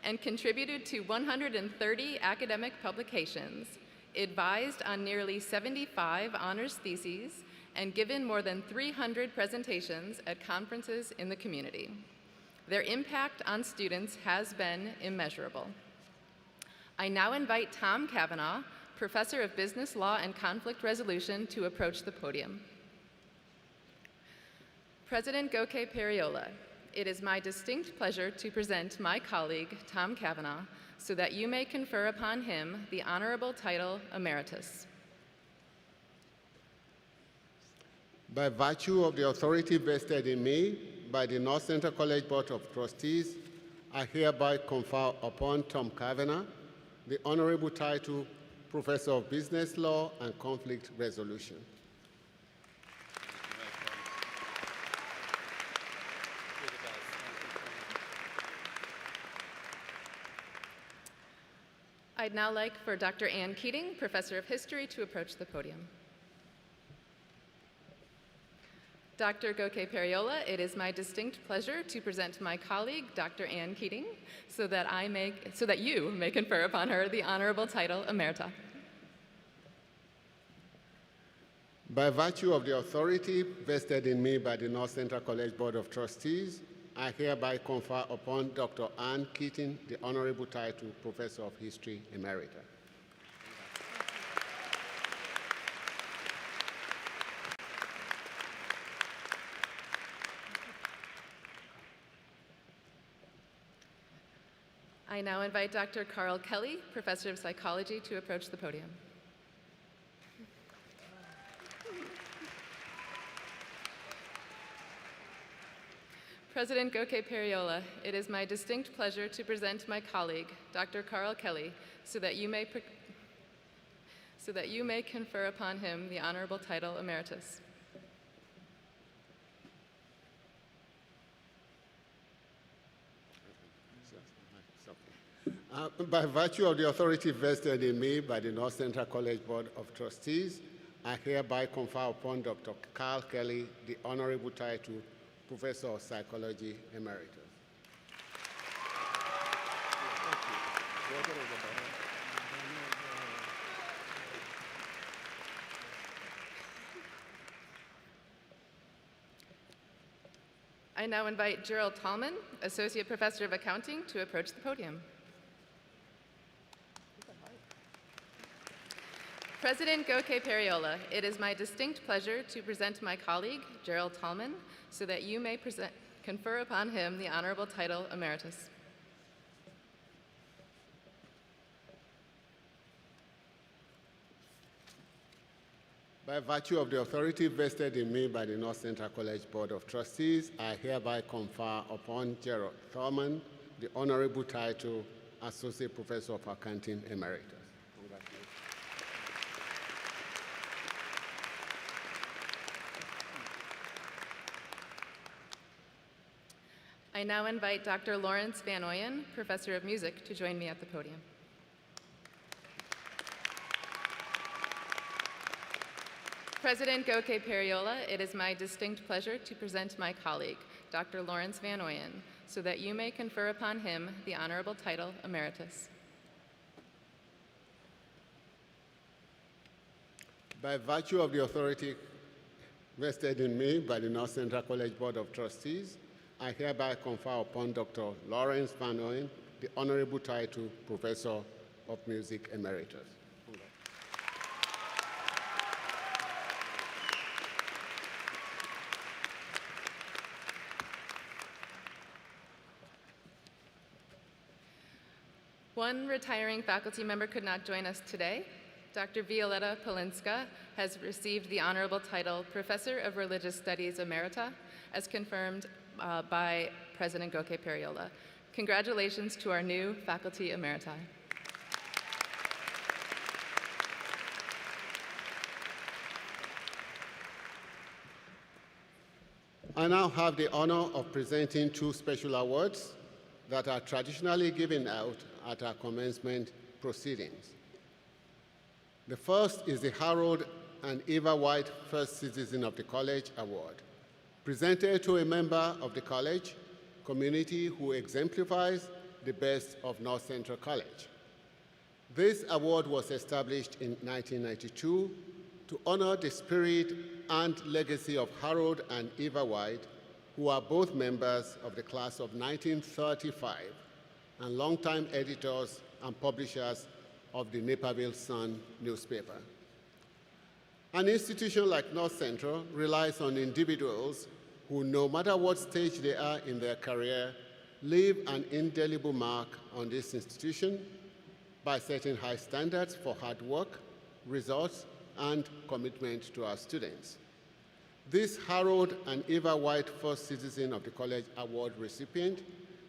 S9: and contributed to 130 academic publications, advised on nearly 75 honors theses, and given more than 300 presentations at conferences in the community. Their impact on students has been immeasurable. I now invite Tom Cavanaugh, Professor of Business Law and Conflict Resolution, to approach the podium. President Goke Periola, it is my distinct pleasure to present my colleague, Tom Cavanaugh, so that you may confer upon him the honorable title Emeritus.
S3: By virtue of the authority vested in me by the North Central College Board of Trustees, I hereby confer upon Tom Cavanaugh the honorable title Professor of Business Law and Conflict Resolution.
S9: I'd now like for Dr. Ann Keating, Professor of History, to approach the podium. Dr. Goke Periola, it is my distinct pleasure to present my colleague, Dr. Ann Keating, so that you may confer upon her the honorable title Emerita.
S3: By virtue of the authority vested in me by the North Central College Board of Trustees, I hereby confer upon Dr. Ann Keating the honorable title Professor of History Emerita.
S9: I now invite Dr. Carl Kelly, Professor of Psychology, to approach the podium. President Goke Periola, it is my distinct pleasure to present my colleague, Dr. Carl Kelly, so that you may confer upon him the honorable title Emeritus.
S3: By virtue of the authority vested in me by the North Central College Board of Trustees, I hereby confer upon Dr. Carl Kelly the honorable title Professor of Psychology Emeritus.
S9: I now invite Gerald Tallman, Associate Professor of Accounting, to approach the podium. President Goke Periola, it is my distinct pleasure to present my colleague, Gerald Tallman, so that you may confer upon him the honorable title Emeritus.
S3: By virtue of the authority vested in me by the North Central College Board of Trustees, I hereby confer upon Gerald Tallman the honorable title Associate Professor of Accounting Emeritus.
S9: I now invite Dr. Lawrence Van Oyen, Professor of Music, to join me at the podium. President Goke Periola, it is my distinct pleasure to present my colleague, Dr. Lawrence Van Oyen, so that you may confer upon him the honorable title Emeritus.
S3: By virtue of the authority vested in me by the North Central College Board of Trustees, I hereby confer upon Dr. Lawrence Van Oyen the honorable title Professor of Music Emeritus.
S9: One retiring faculty member could not join us today. Dr. Violetta Polinska has received the honorable title Professor of Religious Studies Emerita, as confirmed by President Goke Periola. Congratulations to our new faculty emeriti.
S3: I now have the honor of presenting two special awards that are traditionally given out at our commencement proceedings. The first is the Harold and Eva White First Citizen of the College Award, presented to a member of the college community who exemplifies the best of North Central College. This award was established in 1992 to honor the spirit and legacy of Harold and Eva White, who are both members of the class of 1935 and longtime editors and publishers of the Naperville Sun newspaper. An institution like North Central relies on individuals who, no matter what stage they are in their career, leave an indelible mark on this institution by setting high standards for hard work, results, and commitment to our students. This Harold and Eva White First Citizen of the College Award recipient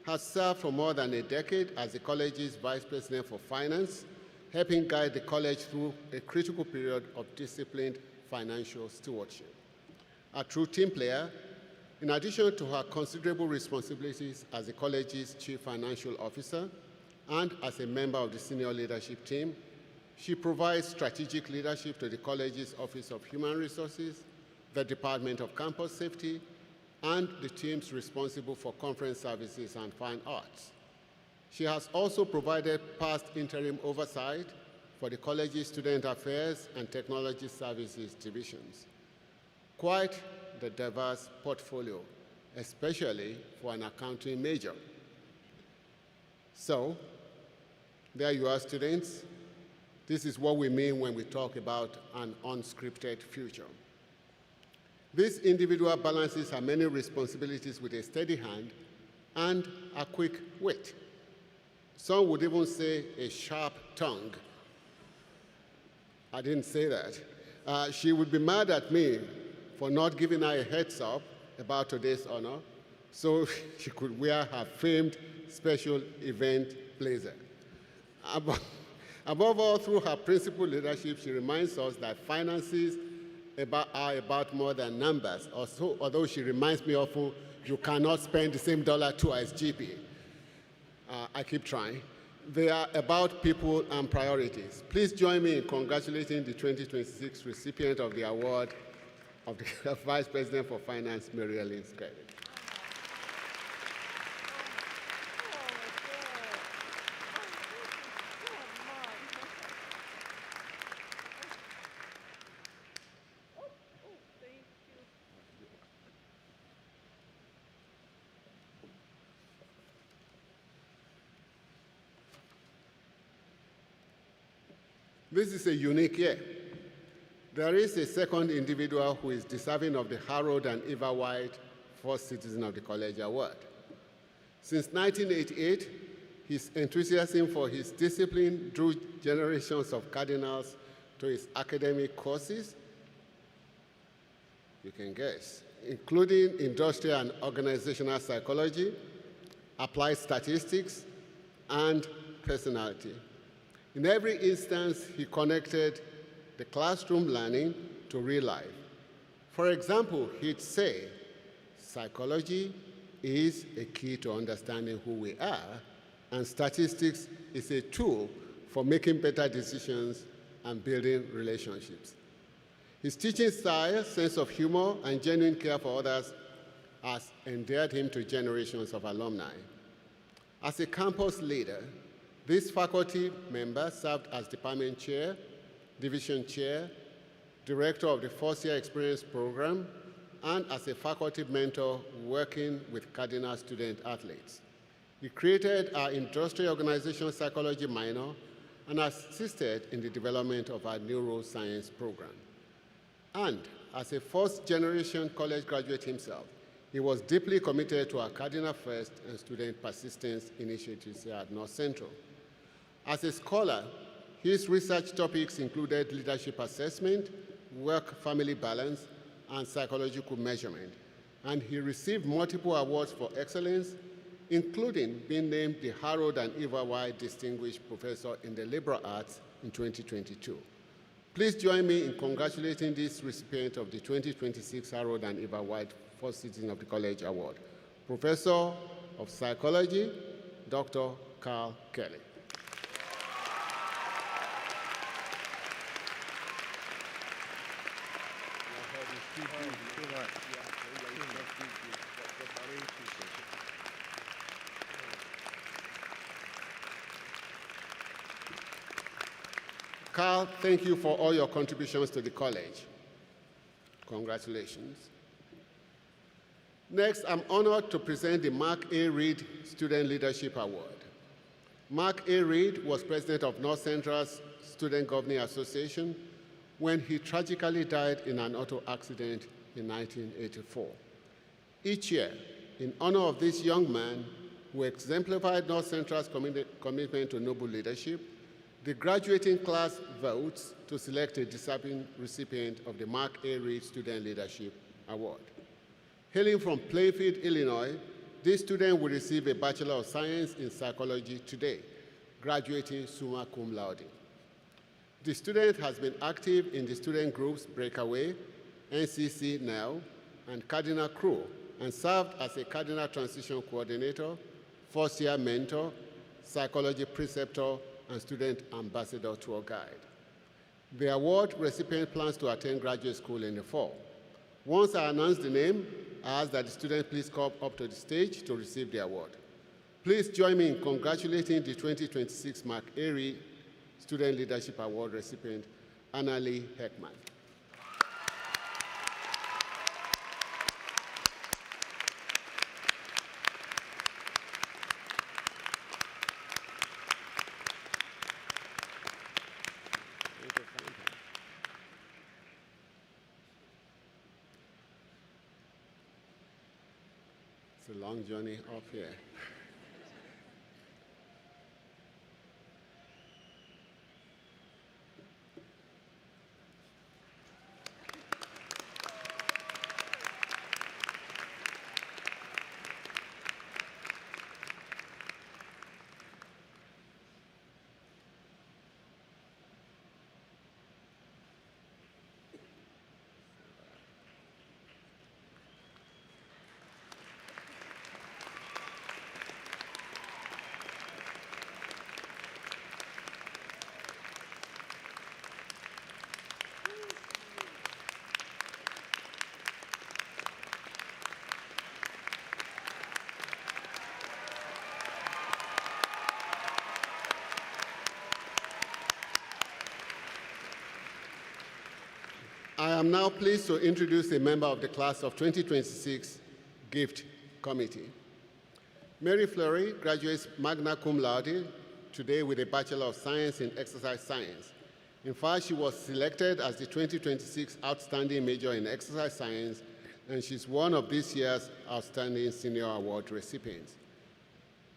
S3: has served for more than a decade as the college's Vice President for Finance, helping guide the college through a critical period of disciplined financial stewardship. A true team player, in addition to her considerable responsibilities as the college's Chief Financial Officer and as a member of the senior leadership team, she provides strategic leadership to the college's Office of Human Resources, the Department of Campus Safety, and the teams responsible for conference services and fine arts. She has also provided past interim oversight for the college's Student Affairs and Technology Services divisions. Quite the diverse portfolio, especially for an accounting major. So, there you are, students. This is what we mean when we talk about an unscripted future. This individual balances her many responsibilities with a steady hand and a quick wit. Some would even say a sharp tongue. I didn't say that. She would be mad at me for not giving her a heads up about today's honor so she could wear her famed special event blazer. Above all, through her principled leadership, she reminds us that finances are about more than numbers. Also, although she reminds me often, you cannot spend the same dollar twice, GP. I keep trying. They are about people and priorities. Please join me in congratulating the 2026 recipient of the award of the Vice President for Finance, Mary Ellen Skelly. This is a unique year. There is a second individual who is deserving of the Harold and Eva White First Citizen of the College Award. Since 1988, his enthusiasm for his discipline drew generations of cardinals to his academic courses, you can guess, including industrial and organizational psychology, applied statistics, and personality. In every instance, he connected the classroom learning to real life. For example, he'd say, psychology is a key to understanding who we are, and statistics is a tool for making better decisions and building relationships. His teaching style, sense of humor, and genuine care for others has endeared him to generations of alumni. As a campus leader, this faculty member served as department chair, division chair, director of the first-year experience program, and as a faculty mentor working with cardinal student athletes. He created our industrial organization psychology minor and assisted in the development of our neuroscience program. And as a first-generation college graduate himself, he was deeply committed to our Cardinal First and student persistence initiatives here at North Central. As a scholar, his research topics included leadership assessment, work-family balance, and psychological measurement, and he received multiple awards for excellence, including being named the Harold and Eva White Distinguished Professor in the Liberal Arts in 2022. Please join me in congratulating this recipient of the 2026 Harold and Eva White First Citizen of the College Award, Professor of Psychology, Dr. Carl Kelly. Carl, thank you for all your contributions to the college. Congratulations. Next, I'm honored to present the Mark A. Reed Student Leadership Award. Mark A. Reed was president of North Central's Student Governing Association when he tragically died in an auto accident in 1984. Each year, in honor of this young man who exemplified North Central's commitment to noble leadership, the graduating class votes to select a deserving recipient of the Mark A. Reed Student Leadership Award. Hailing from Plainfield, Illinois, this student will receive a Bachelor of Science in Psychology today, graduating summa cum laude. The student has been active in the student groups Breakaway, NCC Now, and Cardinal Crew, and served as a Cardinal Transition Coordinator, first-year mentor, psychology preceptor, and student ambassador tour guide. The award recipient plans to attend graduate school in the fall. Once I announce the name, I ask that the student please come up to the stage to receive the award. Please join me in congratulating the 2026 Mark A. Reed Student Leadership Award recipient, Annalie Heckman. It's a long journey up here. I am now pleased to introduce a member of the class of 2026 Gift Committee. Mary Fleury graduates magna cum laude today with a Bachelor of Science in Exercise Science. In fact, she was selected as the 2026 Outstanding Major in Exercise Science, and she's one of this year's Outstanding Senior Award recipients.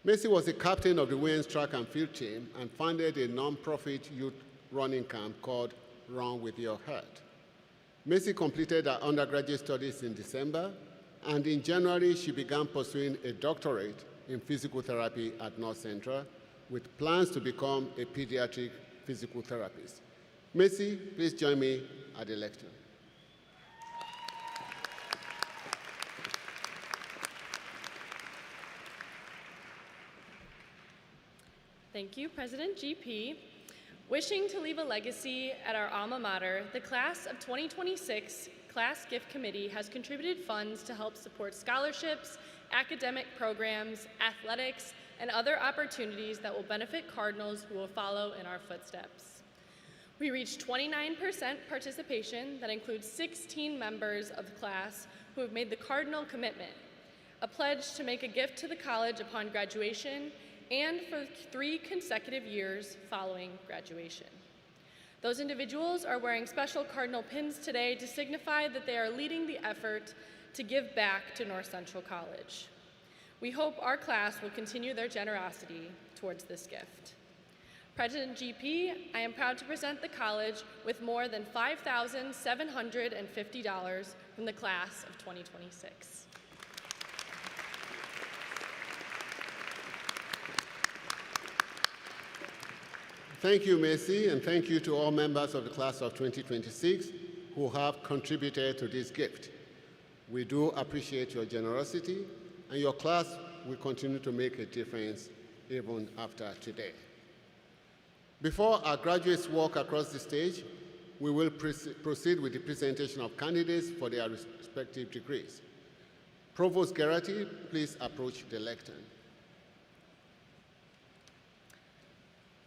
S3: Macy was the captain of the women's track and field team and founded a nonprofit youth running camp called Run With Your Heart. Macy completed her undergraduate studies in December, and in January, she began pursuing a doctorate in physical therapy at North Central with plans to become a pediatric physical therapist. Macy, please join me at the lectern.
S10: Thank you, President GP. Wishing to leave a legacy at our alma mater, the class of 2026 Class Gift Committee has contributed funds to help support scholarships, academic programs, athletics, and other opportunities that will benefit Cardinals who will follow in our footsteps. We reached 29% participation, that includes 16 members of the class who have made the Cardinal commitment, a pledge to make a gift to the college upon graduation and for 3 consecutive years following graduation. Those individuals are wearing special Cardinal pins today to signify that they are leading the effort to give back to North Central College. We hope our class will continue their generosity towards this gift. President GP, I am proud to present the college with more than $5,750 from the class of 2026.
S3: Thank you, Macy, and thank you to all members of the class of 2026 who have contributed to this gift. We do appreciate your generosity, and your class will continue to make a difference even after today. Before our graduates walk across the stage, we will proceed with the presentation of candidates for their respective degrees. Provost Gerati, please approach the lectern.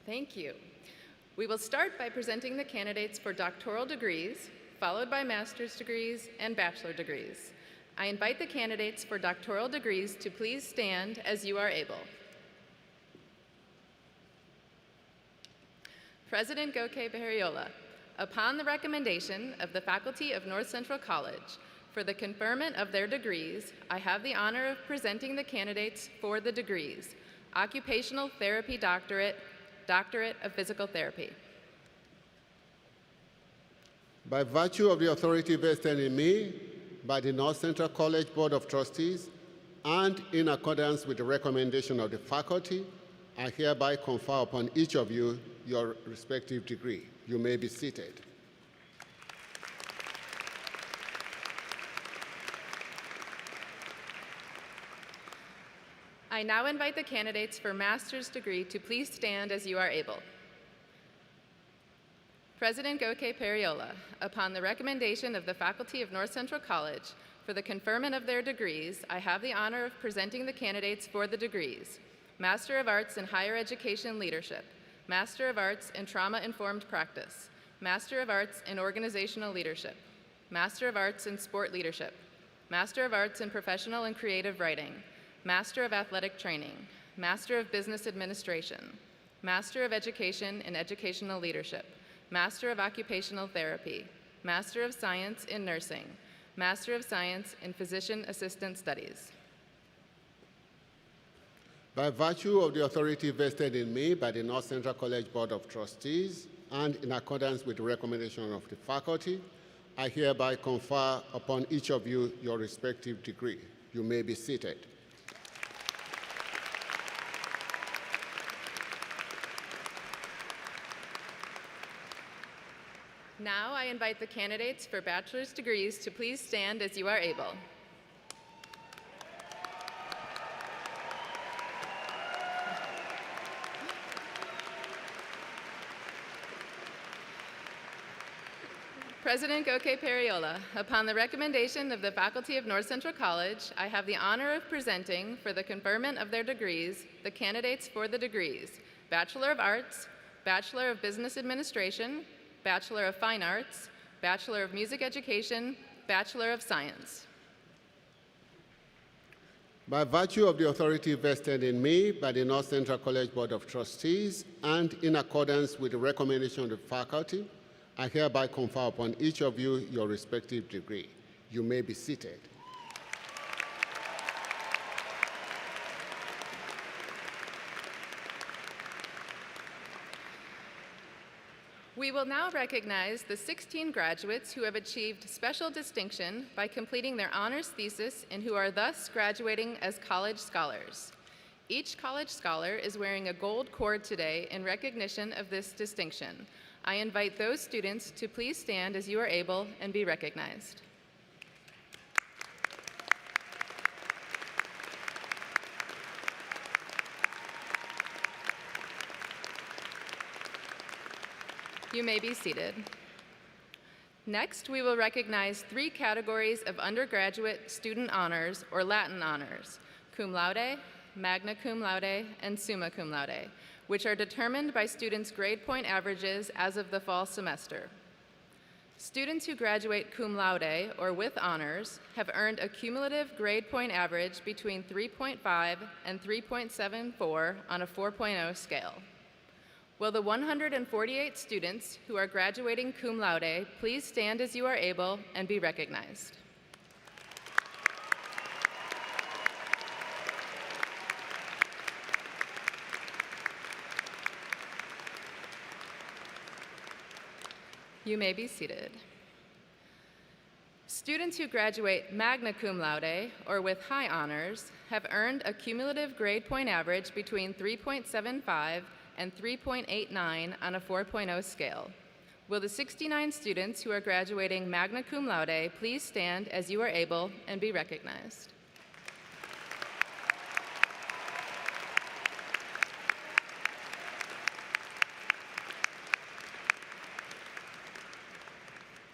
S9: Thank you. We will start by presenting the candidates for doctoral degrees, followed by master's degrees and bachelor degrees. I invite the candidates for doctoral degrees to please stand as you are able. President Goke Berriola, upon the recommendation of the faculty of North Central College for the conferment of their degrees, I have the honor of presenting the candidates for the degrees: Occupational Therapy Doctorate, Doctorate of Physical Therapy.
S3: By virtue of the authority vested in me by the North Central College Board of Trustees and in accordance with the recommendation of the faculty, I hereby confer upon each of you your respective degree. You may be seated.
S9: I now invite the candidates for master's degree to please stand as you are able. President Goke Berriola, upon the recommendation of the faculty of North Central College for the conferment of their degrees, I have the honor of presenting the candidates for the degrees: Master of Arts in Higher Education Leadership, Master of Arts in Trauma-Informed Practice, Master of Arts in Organizational Leadership, Master of Arts in Sport Leadership, Master of Arts in Professional and Creative Writing, Master of Athletic Training, Master of Business Administration, Master of Education in Educational Leadership, Master of Occupational Therapy, Master of Science in Nursing, Master of Science in Physician Assistant Studies.
S3: By virtue of the authority vested in me by the North Central College Board of Trustees and in accordance with the recommendation of the faculty, I hereby confer upon each of you your respective degree. You may be seated.
S9: Now I invite the candidates for bachelor's degrees to please stand as you are able. President Goke Berriola, upon the recommendation of the faculty of North Central College, I have the honor of presenting for the conferment of their degrees the candidates for the degrees: Bachelor of Arts, Bachelor of Business Administration, Bachelor of Fine Arts, Bachelor of Music Education, Bachelor of Science.
S3: By virtue of the authority vested in me by the North Central College Board of Trustees and in accordance with the recommendation of the faculty, I hereby confer upon each of you your respective degree. You may be seated.
S9: We will now recognize the 16 graduates who have achieved special distinction by completing their honors thesis and who are thus graduating as college scholars. Each college scholar is wearing a gold cord today in recognition of this distinction. I invite those students to please stand as you are able and be recognized. You may be seated. Next, we will recognize 3 categories of undergraduate student honors or Latin honors: cum laude, magna cum laude, and summa cum laude, which are determined by students' grade point averages as of the fall semester. Students who graduate cum laude or with honors have earned a cumulative grade point average between 3.5 and 3.74 on a 4.0 scale. Will the 148 students who are graduating cum laude please stand as you are able and be recognized? You may be seated. Students who graduate magna cum laude or with high honors have earned a cumulative grade point average between 3.75 and 3.89 on a 4.0 scale. Will the 69 students who are graduating magna cum laude please stand as you are able and be recognized?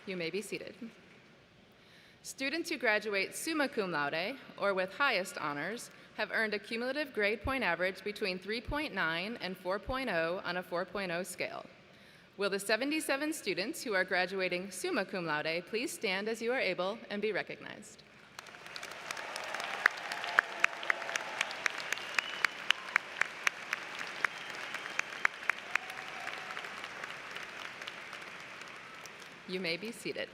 S9: You may be seated. Students who graduate summa cum laude, or with highest honors, have earned a cumulative grade point average between 3.9 and 4.0 on a 4.0 scale. Will the 77 students who are graduating summa cum laude please stand as you are able and be recognized? You may be seated.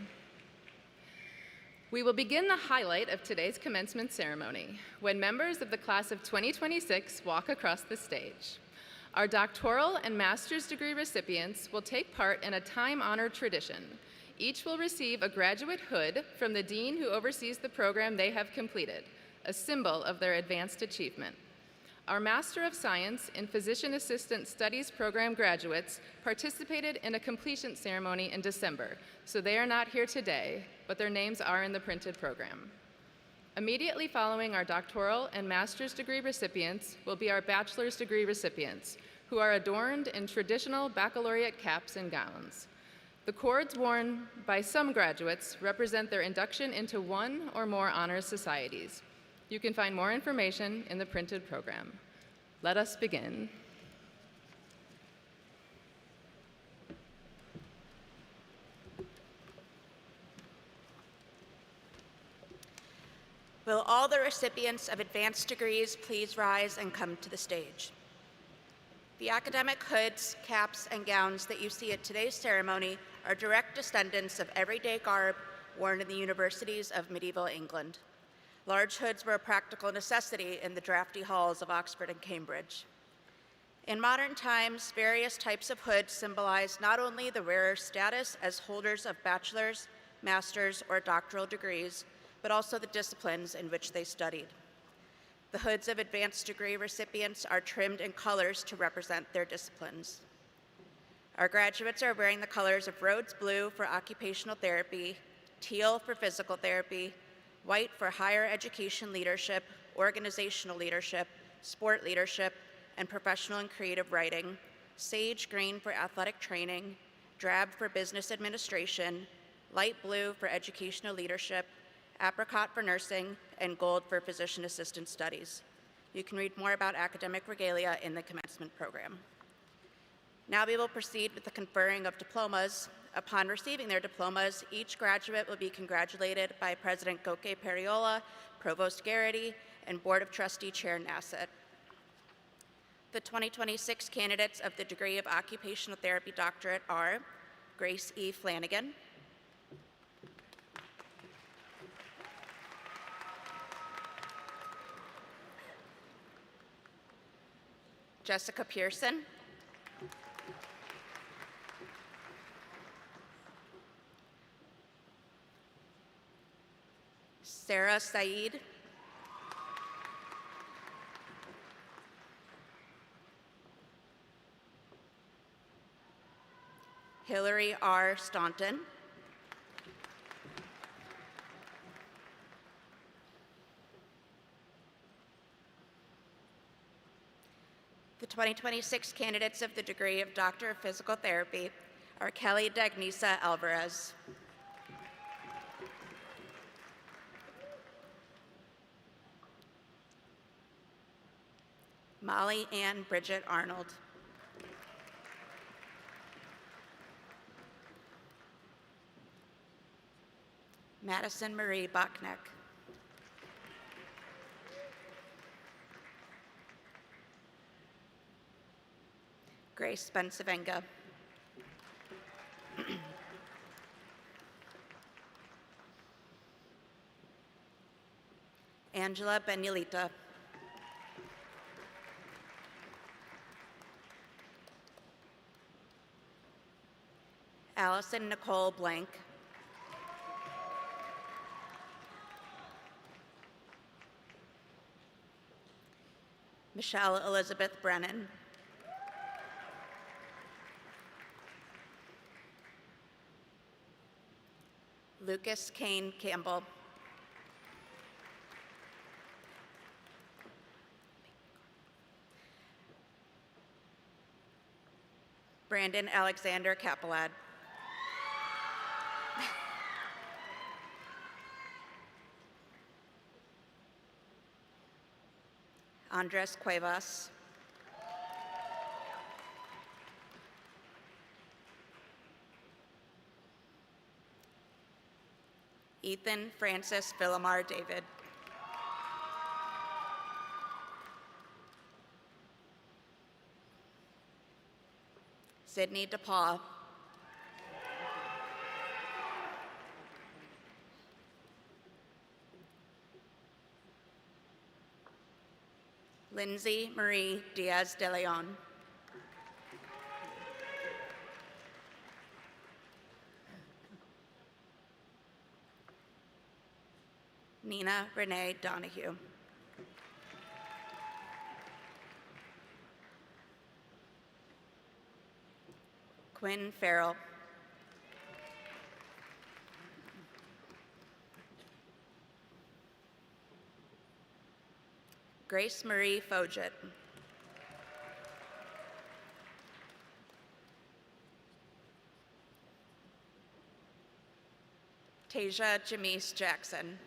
S9: We will begin the highlight of today's commencement ceremony when members of the class of 2026 walk across the stage. Our doctoral and master's degree recipients will take part in a time-honored tradition. Each will receive a graduate hood from the dean who oversees the program they have completed, a symbol of their advanced achievement. Our Master of Science in Physician Assistant Studies program graduates participated in a completion ceremony in December, so they are not here today, but their names are in the printed program. Immediately following our doctoral and master's degree recipients will be our bachelor's degree recipients, who are adorned in traditional baccalaureate caps and gowns. The cords worn by some graduates represent their induction into one or more honors societies. You can find more information in the printed program. Let us begin.
S11: Will all the recipients of advanced degrees please rise and come to the stage? The academic hoods, caps, and gowns that you see at today's ceremony are direct descendants of everyday garb worn in the universities of medieval England. Large hoods were a practical necessity in the drafty halls of Oxford and Cambridge. In modern times, various types of hoods symbolize not only the rarer status as holders of bachelor's, master's, or doctoral degrees, but also the disciplines in which they studied. The hoods of advanced degree recipients are trimmed in colors to represent their disciplines. Our graduates are wearing the colors of Rhodes Blue for occupational therapy, teal for physical therapy, white for higher education leadership, organizational leadership, sport leadership, and professional and creative writing, sage green for athletic training, drab for business administration, light blue for educational leadership, apricot for nursing, and gold for physician assistant studies. You can read more about academic regalia in the commencement program. Now we will proceed with the conferring of diplomas. Upon receiving their diplomas, each graduate will be congratulated by President Goke Periola, Provost Garrity, and Board of Trustee Chair Nassett. The 2026 candidates of the degree of Occupational Therapy Doctorate are Grace E. Flanagan, Jessica Pearson, Sarah Saeed, Hillary R. Staunton, the 2026 candidates of the degree of Doctor of Physical Therapy are Kelly Dagnisa Alvarez, Molly Ann Bridget Arnold, Madison Marie Bachneck, Grace Bensavenga, Angela Benilita, Allison Nicole Blank, Michelle Elizabeth Brennan, Lucas Kane Campbell. Brandon Alexander Capelad. Andres Cuevas. Ethan Francis Villamar David. Sydney DePaul. Lindsay Marie Diaz de Leon. Nina Renee Donahue. Quinn Farrell. Grace Marie Foget. Tasia Jamise Jackson.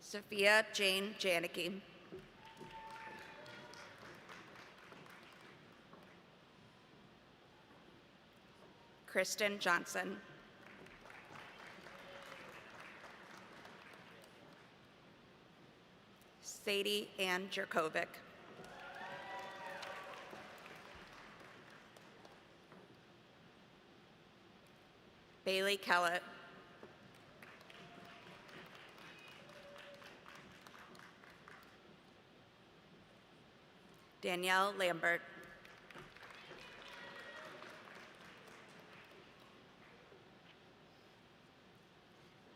S11: Sophia Jane Janicki. Kristen Johnson. Sadie Ann Jerkovic. Bailey Kellett. Danielle Lambert.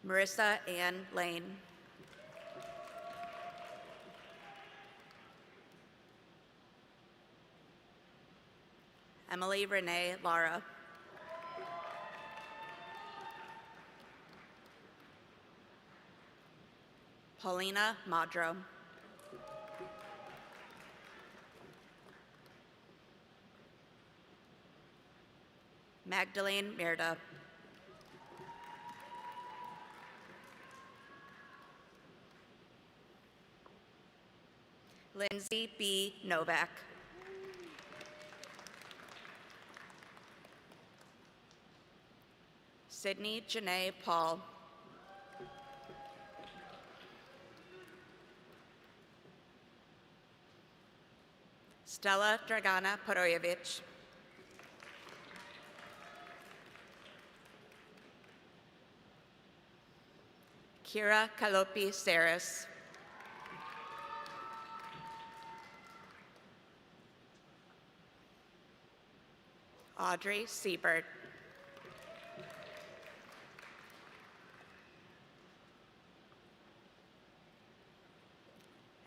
S11: Marissa Ann Lane. Emily Renee Lara. Paulina Madro. Magdalene Merda. Lindsay B. Novak. Sydney Janae Paul. Stella Dragana Porojevic. Kira Kalopi Saris. Audrey Siebert.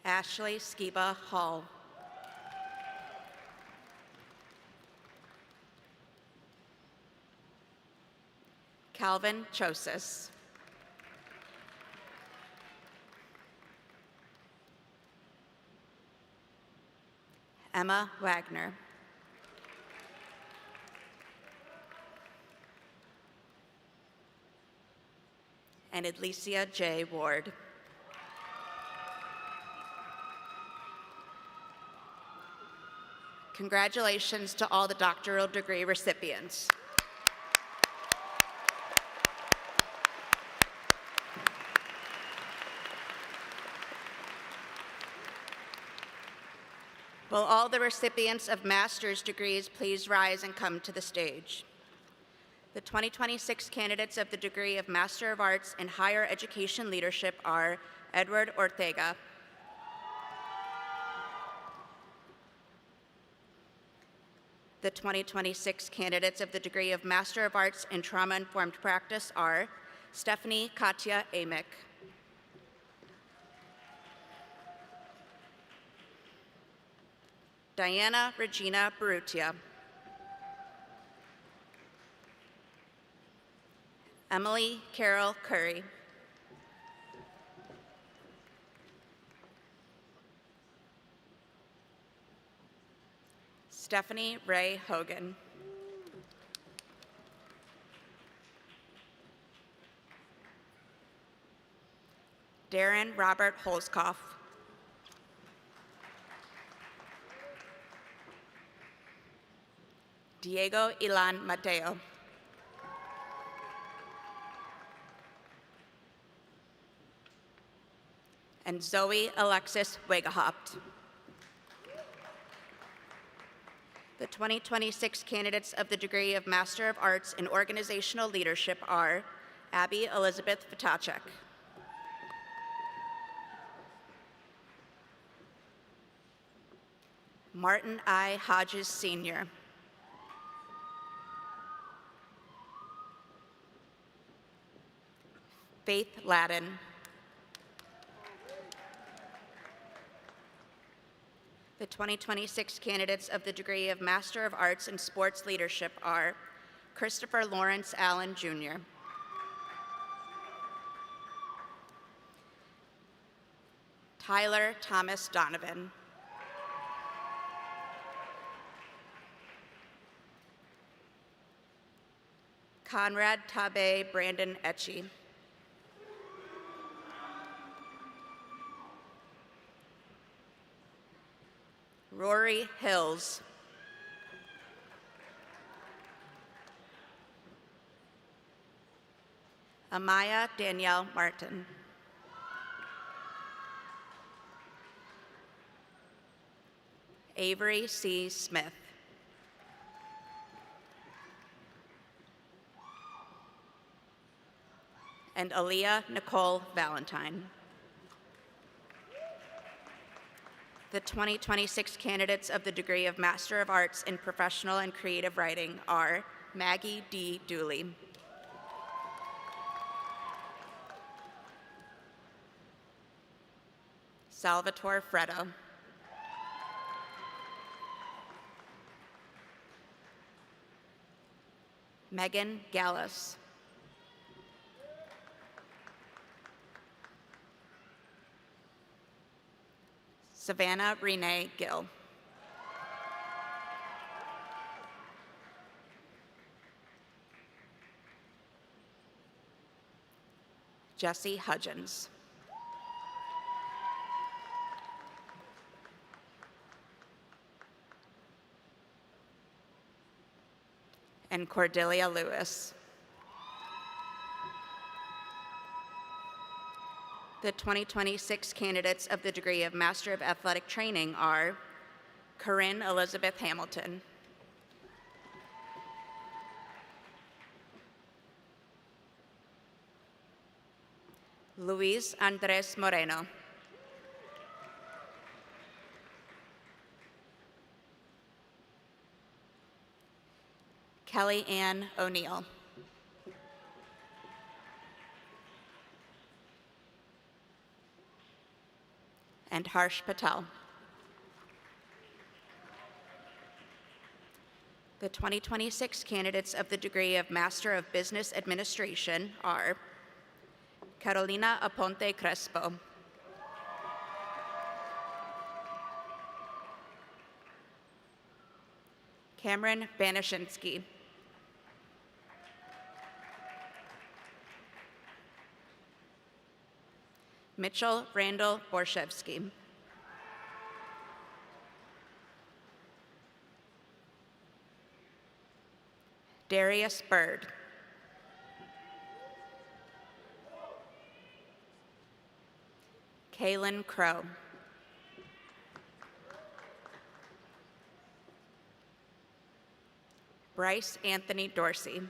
S11: Ashley Skiba Hall. Calvin Chosis. Emma Wagner. And Adlicia J. Ward. Congratulations to all the doctoral degree recipients. Will all the recipients of master's degrees please rise and come to the stage? The 2026 candidates of the degree of Master of Arts in Higher Education Leadership are Edward Ortega, the 2026 candidates of the degree of Master of Arts in Trauma-Informed Practice are Stephanie Katya Amick, Diana Regina Barrutia. Emily Carol Curry. Stephanie Ray Hogan. Darren Robert Holzkopf. Diego Ilan Mateo. And Zoe Alexis Wegehapt. The 2026 candidates of the degree of Master of Arts in Organizational Leadership are Abby Elizabeth Vitacek, Martin I. Hodges Sr., Faith Ladden, the 2026 candidates of the degree of Master of Arts in Sports Leadership are Christopher Lawrence Allen, Jr., Tyler Thomas Donovan, Conrad Tabe Brandon Etchie, Rory Hills, Amaya Danielle Martin, Avery C. Smith, and Aaliyah Nicole Valentine. The 2026 candidates of the degree of Master of Arts in Professional and Creative Writing are Maggie D. Dooley, Salvatore Freddo, Megan Gallus, Savannah Renee Gill, Jesse Hudgens, and Cordelia Lewis. The 2026 candidates of the degree of Master of Athletic Training are Corinne Elizabeth Hamilton, Luis Andres Moreno, Kelly Ann O'Neill, and Harsh Patel. The 2026 candidates of the degree of Master of Business Administration are Carolina Aponte Crespo, Cameron Banishinsky, Mitchell Randall Borshevsky, Darius Bird, Kaylin Crow, Bryce Anthony Dorsey,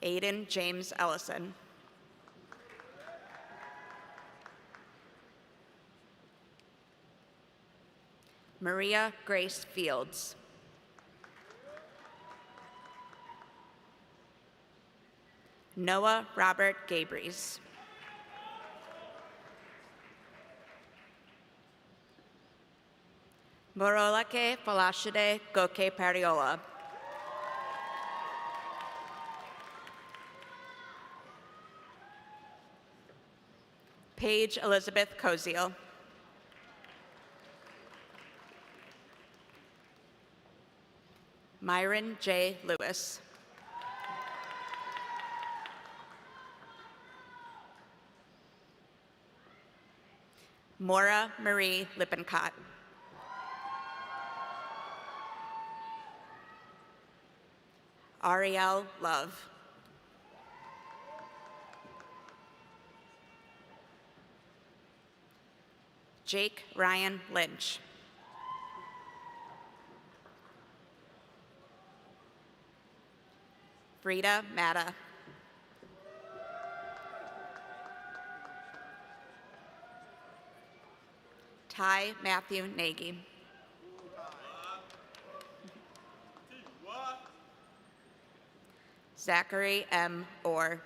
S11: Aiden James Ellison, Maria Grace Fields, Noah Robert Gabries, Morolake Falashide Goke Pariola. Paige Elizabeth Koziel. Myron J. Lewis. Maura Marie Lippincott. Ariel Love. Jake Ryan Lynch. Frida Matta. Ty Matthew Nagy. Zachary M. Orr.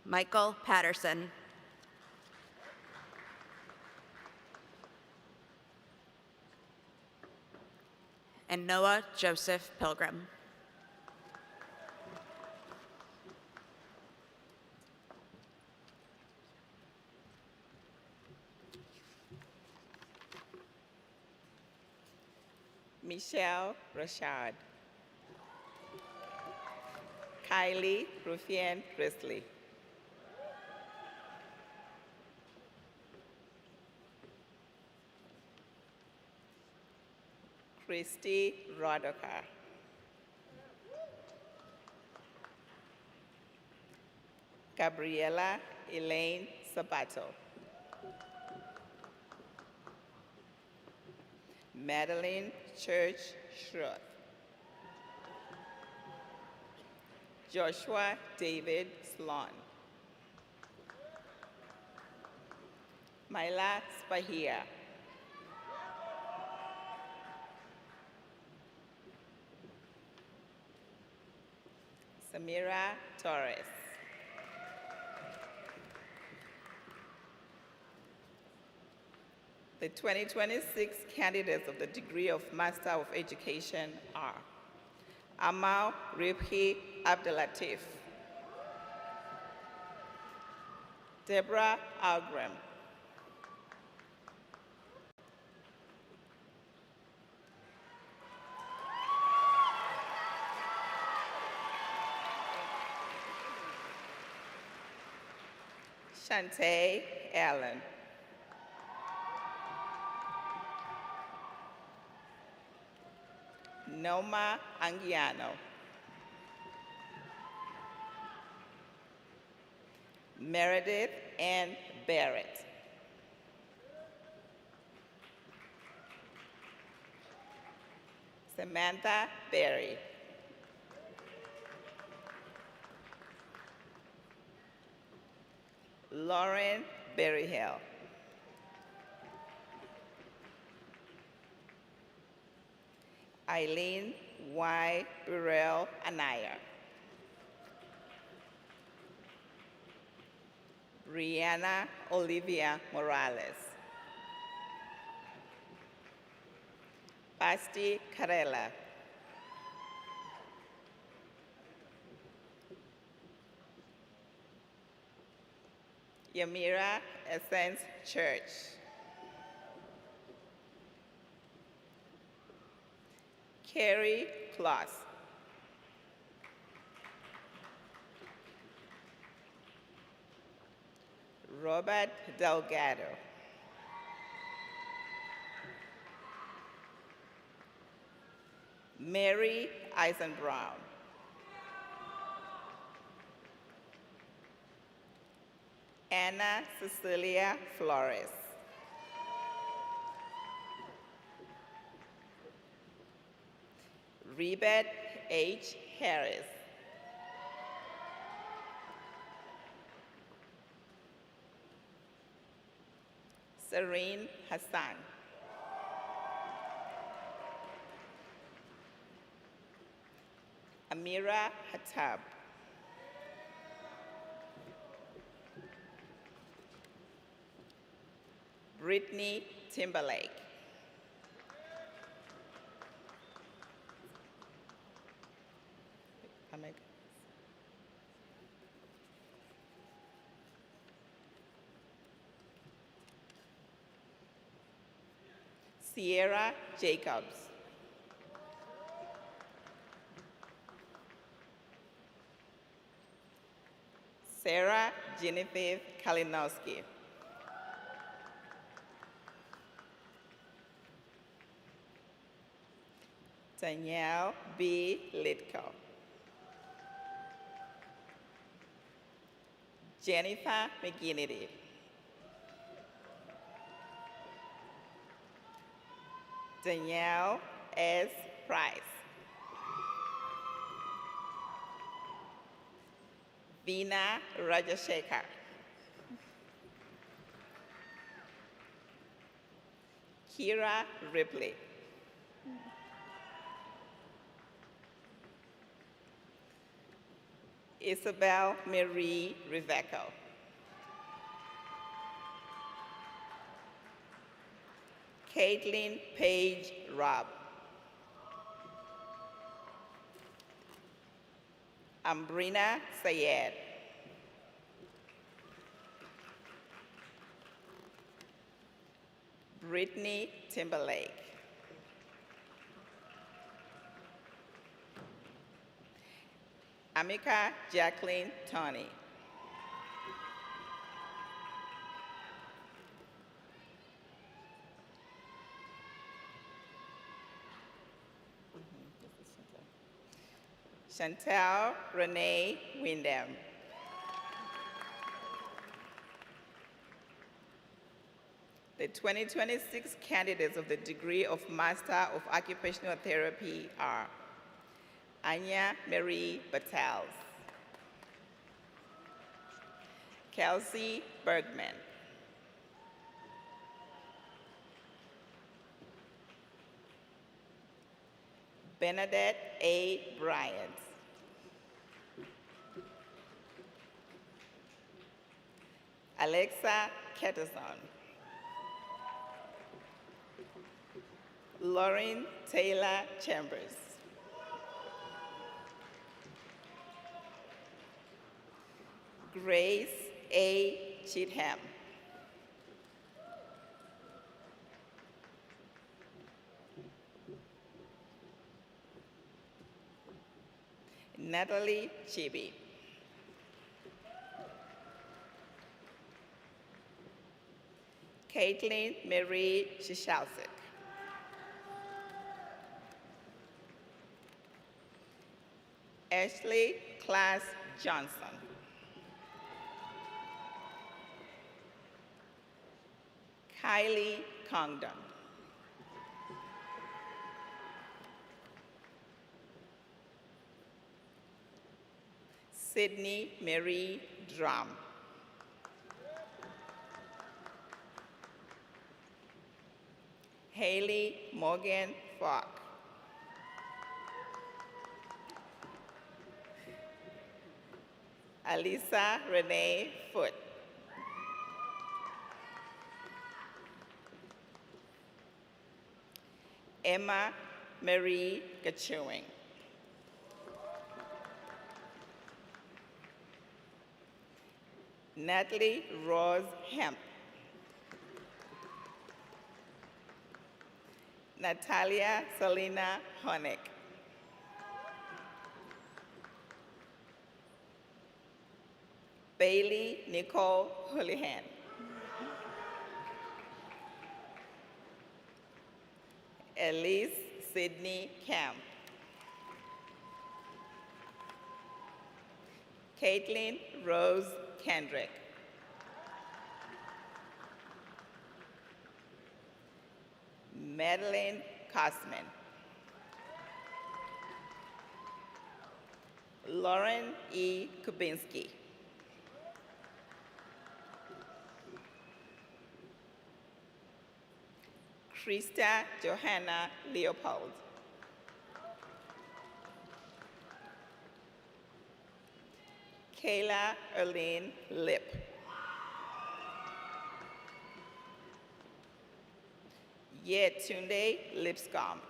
S11: Michael Patterson. And Noah Joseph Pilgrim.
S12: Michelle Rashad. Kylie Rufian Presley. Christy Rodoka. Gabriela Elaine Sabato. Madeline Church Schroth. Joshua David Sloan. Myla Spahia. Samira Torres. The 2026 candidates of the degree of Master of Education are Amal Ribhi Abdelatif, Deborah Algram, Shantae Allen, Noma Anguiano, Meredith Ann Barrett, Samantha Berry, Lauren Berryhill, Eileen Y. Burrell Anaya, Brianna Olivia Morales, Basti Carella, Yamira Essence Church, Carrie Kloss, Robert Delgado, Mary Eisenbrown, Anna Cecilia Flores, Rebet H. Harris, Serene Hassan, Amira Hattab, Brittany Timberlake. Sierra Jacobs. Sarah Genevieve Kalinowski. Danielle B. Litko. Jennifer McGinnity. Danielle S. Price. Veena Rajashekar. Kira Ripley. Isabel Marie Riveco. Caitlin Page Robb. Ambrina Sayed. Brittany Timberlake. Amika Jacqueline Tony. Chantal Renee Windham. The 2026 candidates of the degree of Master of Occupational Therapy are Anya Marie Battels, Kelsey Bergman, Bernadette A. Bryant, Alexa Ketterson, Lauren Taylor Chambers, Grace A. Cheatham, Natalie Chibi, Caitlin Marie Shishalsik, Ashley Class Johnson, Kylie Congdon, Sydney Marie Drum, Haley Morgan Falk, Alisa Renee Foote, Emma Marie Gachewing, Natalie Rose Hemp, Natalia Selena Honig, Bailey Nicole Houlihan, Elise Sydney Camp, Caitlin Rose Kendrick, Madeline Kosman, Lauren E. Kubinski, Krista Johanna Leopold, Kayla Erlene Lip, Yetunde Lipscomb.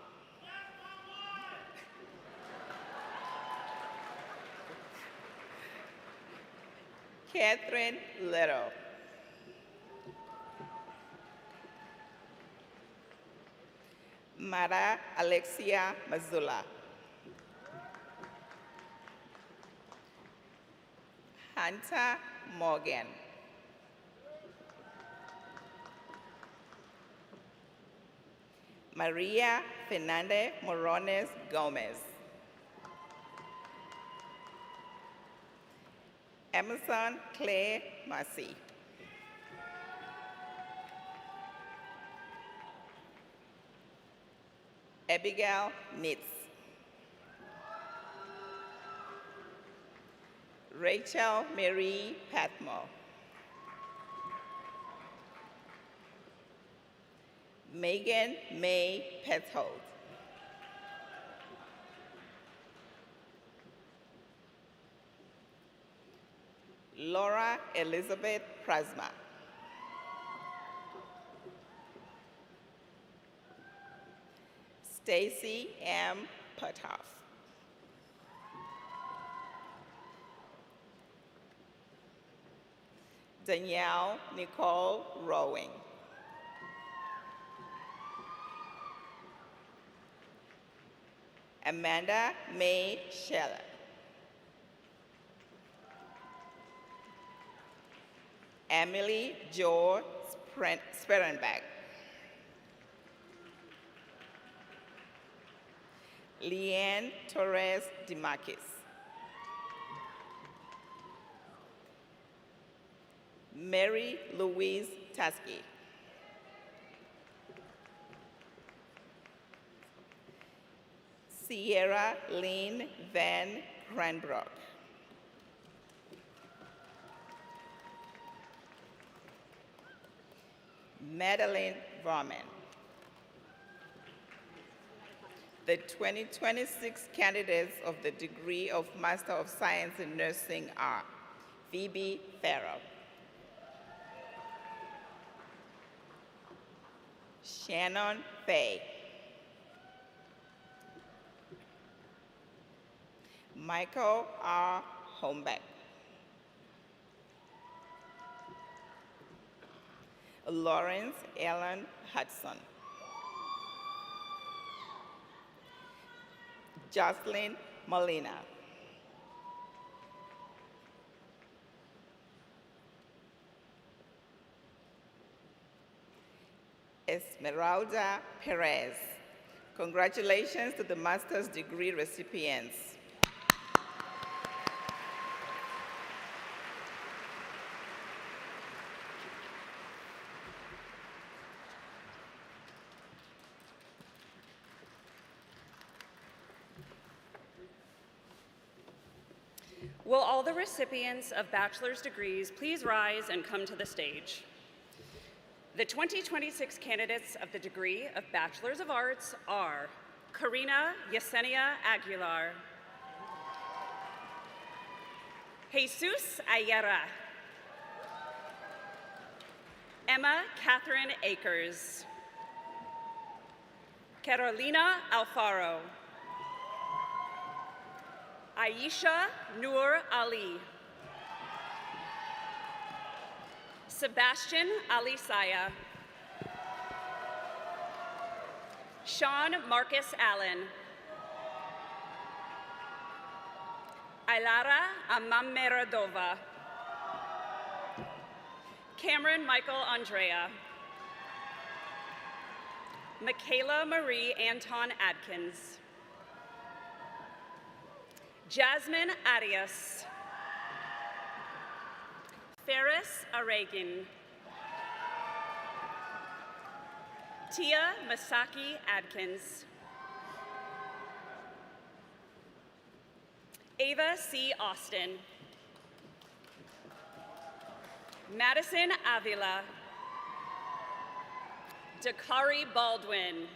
S12: Catherine Little. Mara Alexia Mazula. Hunter Morgan. Maria Fernandez Morones Gomez. Emerson Clay Massey. Abigail Nitz. Rachel Marie Patmore. Megan May Pethold. Laura Elizabeth Prasma. Stacy M. Puthoff. Danielle Nicole Rowing. Amanda May Scheller. Emily Jo Sperenbeck. Leanne Torres DeMarquis. Mary Louise Taskey. Sierra Lynn Van Cranbrook. Madeline Varman. The 2026 candidates of the degree of Master of Science in Nursing are Phoebe Farrell, Shannon Fay, Michael R. Holmbeck, Lawrence Allen Hudson, Jocelyn Molina, Esmeralda Perez. Congratulations to the master's degree recipients.
S13: Will all the recipients of bachelor's degrees please rise and come to the stage? The 2026 candidates of the degree of Bachelor's of Arts are Karina Yesenia Aguilar, Jesus Ayera, Emma Catherine Akers, Carolina Alfaro, Aisha Noor Ali, Sebastian Alisaya, Sean Marcus Allen, Ailara Amameradova, Cameron Michael Andrea, Michaela Marie Anton Adkins, Jasmine Arias, Ferris Aragan, Tia Masaki Adkins, Ava C. Austin, Madison Avila, Dakari Baldwin,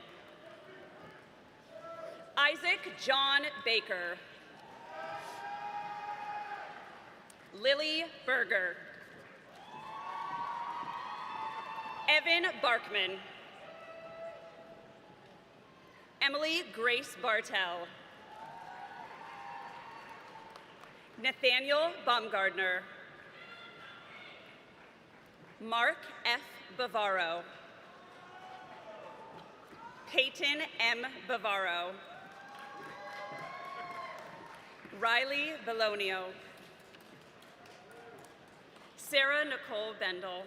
S13: Isaac John Baker, Lily Berger, Evan Barkman, Emily Grace Bartel. Nathaniel Baumgardner. Mark F. Bavaro. Peyton M. Bavaro. Riley Belonio. Sarah Nicole Bendel.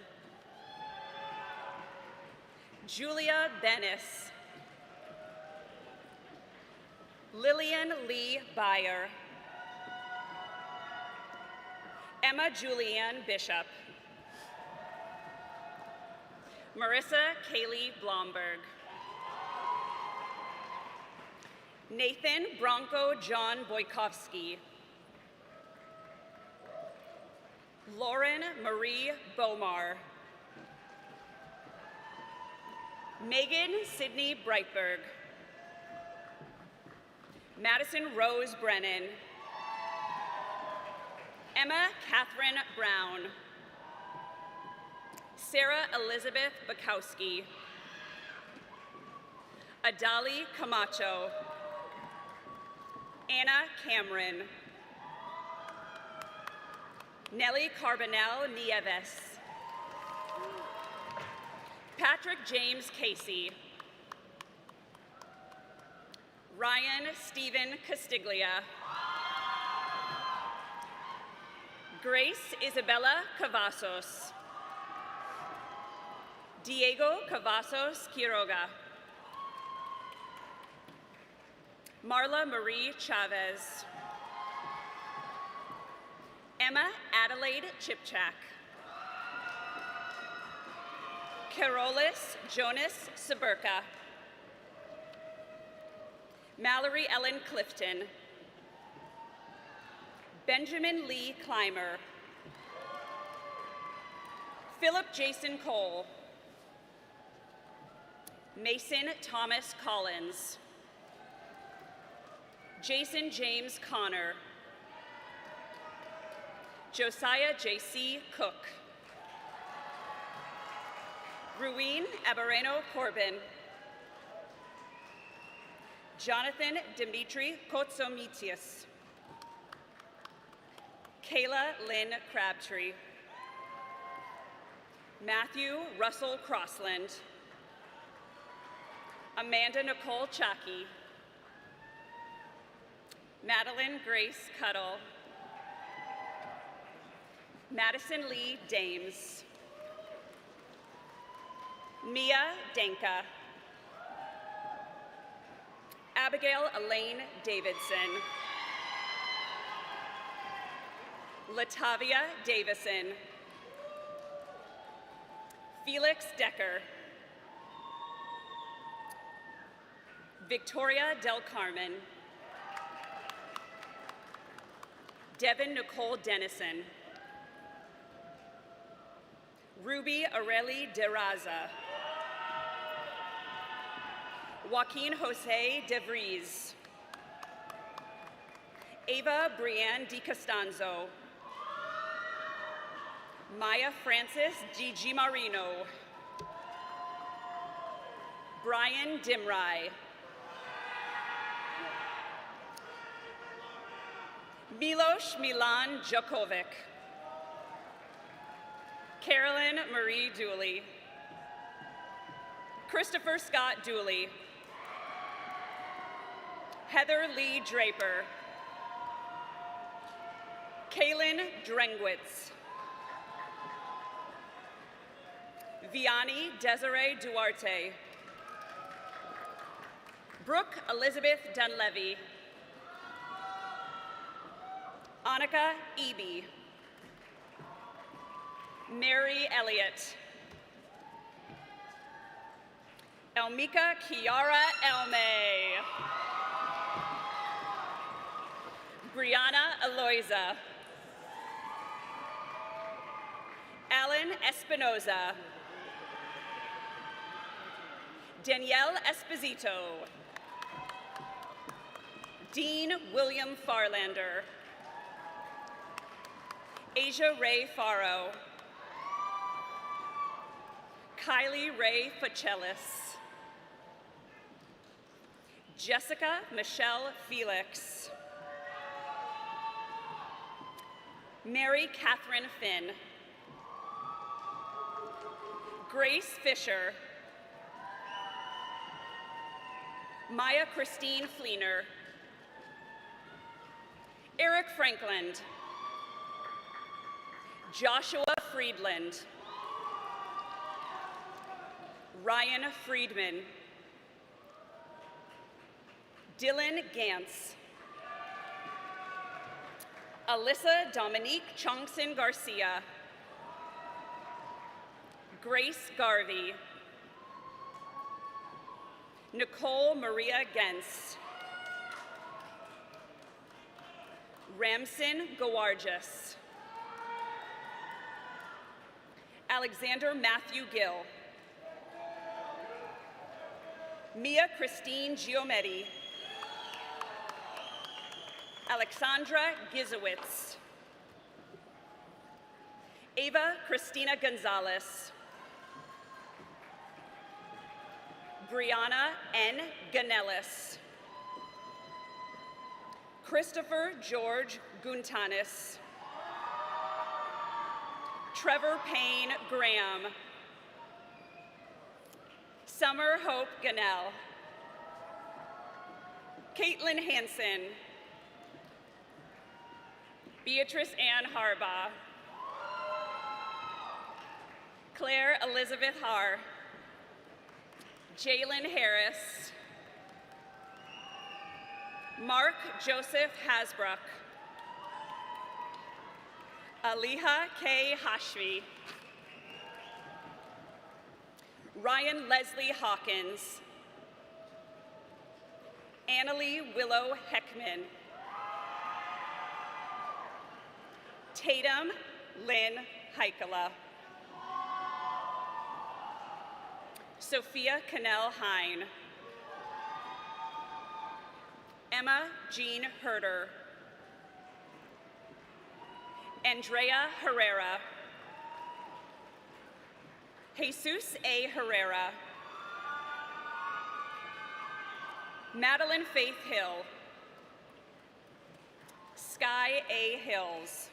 S13: Julia Bennis. Lillian Lee Byer. Emma Julianne Bishop. Marissa Kaylee Blomberg. Nathan Bronco John Boykowski. Lauren Marie Bomar. Megan Sydney Brightberg. Madison Rose Brennan. Emma Catherine Brown. Sarah Elizabeth Bukowski. Adali Camacho. Anna Cameron. Nellie Carbonell Nieves. Patrick James Casey. Ryan Stephen Castiglia. Grace Isabella Cavazos. Diego Cavazos Quiroga. Marla Marie Chavez. Emma Adelaide Chipchak. Carolis Jonas Saberka. Mallory Ellen Clifton. Benjamin Lee Clymer. Philip Jason Cole. Mason Thomas Collins. Jason James Connor. Josiah J.C. Cook. Ruin Abareno Corbin. Jonathan Dimitri Kotsomitius. Kayla Lynn Crabtree. Matthew Russell Crossland. Amanda Nicole Chaki. Madeline Grace Cuddle. Madison Lee Dames. Mia Danka. Abigail Elaine Davidson. Latavia Davison. Felix Decker. Victoria Del Carmen. Devin Nicole Dennison. Ruby Areli De Raza. Joaquin Jose De Vries. Ava Brianne Di Costanzo. Maya Francis Di Marino. Brian Dimrai. Milos Milan Djokovic. Carolyn Marie Dooley. Christopher Scott Dooley. Heather Lee Draper. Kaylin Drengwitz. Vianney Desiree Duarte. Brooke Elizabeth Dunlevy. Annika Eby. Mary Elliott. Elmika Kiara Elmay. Brianna Eloisa. Alan Espinoza. Danielle Esposito. Dean William Farlander. Asia Ray Faro. Kylie Ray Facellis. Jessica Michelle Felix. Mary Catherine Finn. Grace Fisher. Maya Christine Fleener. Eric Frankland. Joshua Friedland. Ryan Friedman. Dylan Gantz. Alyssa Dominique Chongson Garcia. Grace Garvey. Nicole Maria Gens. Ramson Gawarjas. Alexander Matthew Gill. Mia Christine Giometti. Alexandra Gizowitz. Ava Christina Gonzalez. Brianna N. Ganelis. Christopher George Guntanis. Trevor Payne Graham. Summer Hope Ganell. Caitlin Hansen. Beatrice Ann Harbaugh. Claire Elizabeth Har. Jalen Harris. Mark Joseph Hasbrook. Aliha K. Hashmi. Ryan Leslie Hawkins. Annalie Willow Heckman. Tatum Lynn Heikala. Sophia Cannell Hine. Emma Jean Herder. Andrea Herrera. Jesus A. Herrera. Madeline Faith Hill. Sky A. Hills.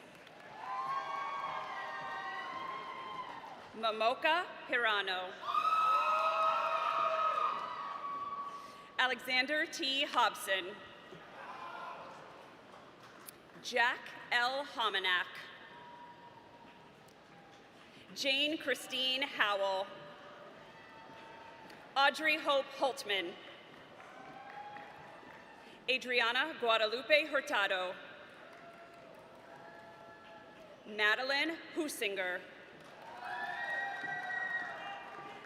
S13: Momoka Hirano. Alexander T. Hobson. Jack L. Hominack. Jane Christine Howell. Audrey Hope Holtman. Adriana Guadalupe Hurtado. Madeline Husinger.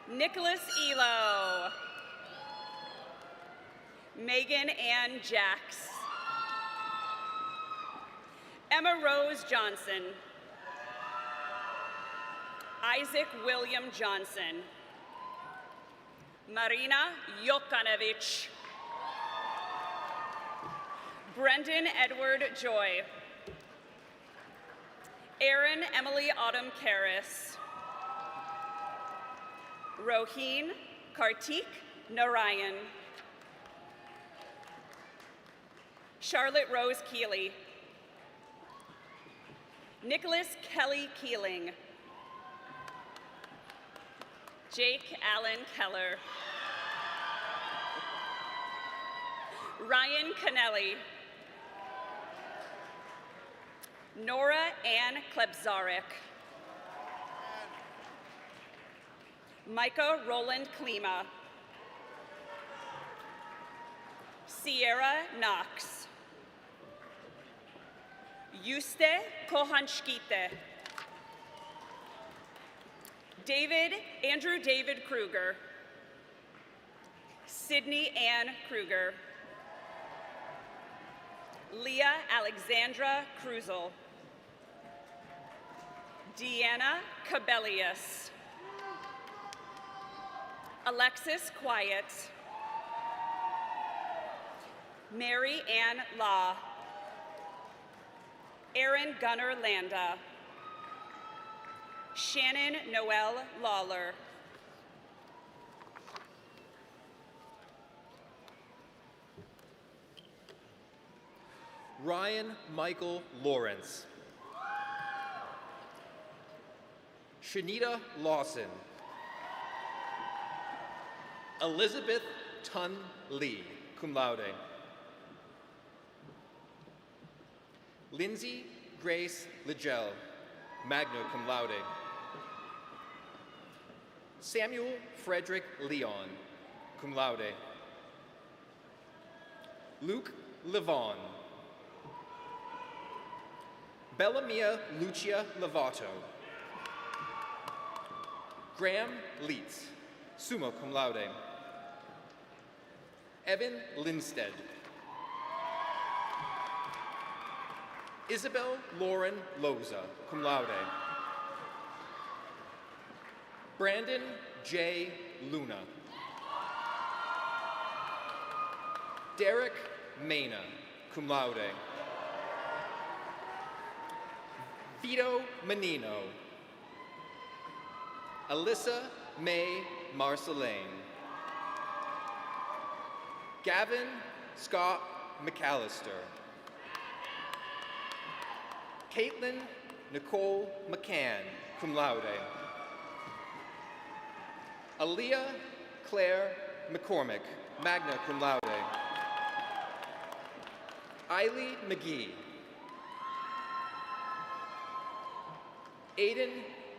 S13: Nicholas Elo. Megan Ann Jacks. Emma Rose Johnson. Isaac William Johnson. Marina Jokanovich. Brendan Edward Joy. Erin Emily Autumn Karras. Roheen Kartik Narayan. Charlotte Rose Keeley. Nicholas Kelly Keeling. Jake Allen Keller. Ryan Kennelly. Nora Ann Klebzarek. Micah Roland Klima. Sierra Knox. Yuste Kohanshkite. Andrew David Kruger. Sydney Ann Kruger. Leah Alexandra Cruzel. Deanna Cabellius. Alexis Quiet. Mary Ann Law. Aaron Gunnar Landa. Shannon Noel Lawler.
S14: Ryan Michael Lawrence. Shanita Lawson. Elizabeth Tun Lee, cum laude. Lindsay Grace Ligel, magna cum laude. Samuel Frederick Leon, cum laude. Luke Levon. Bellamia Lucia Lovato. Graham Leitz, summa cum laude. Evan Lindstead. Isabel Lauren Loza, cum laude. Brandon J. Luna. Derek Mena, cum laude. Vito Menino. Alyssa May Marcelane. Gavin Scott McAllister. Caitlin Nicole McCann, cum laude. Aaliyah Claire McCormick, magna cum laude. Eiley McGee. Aiden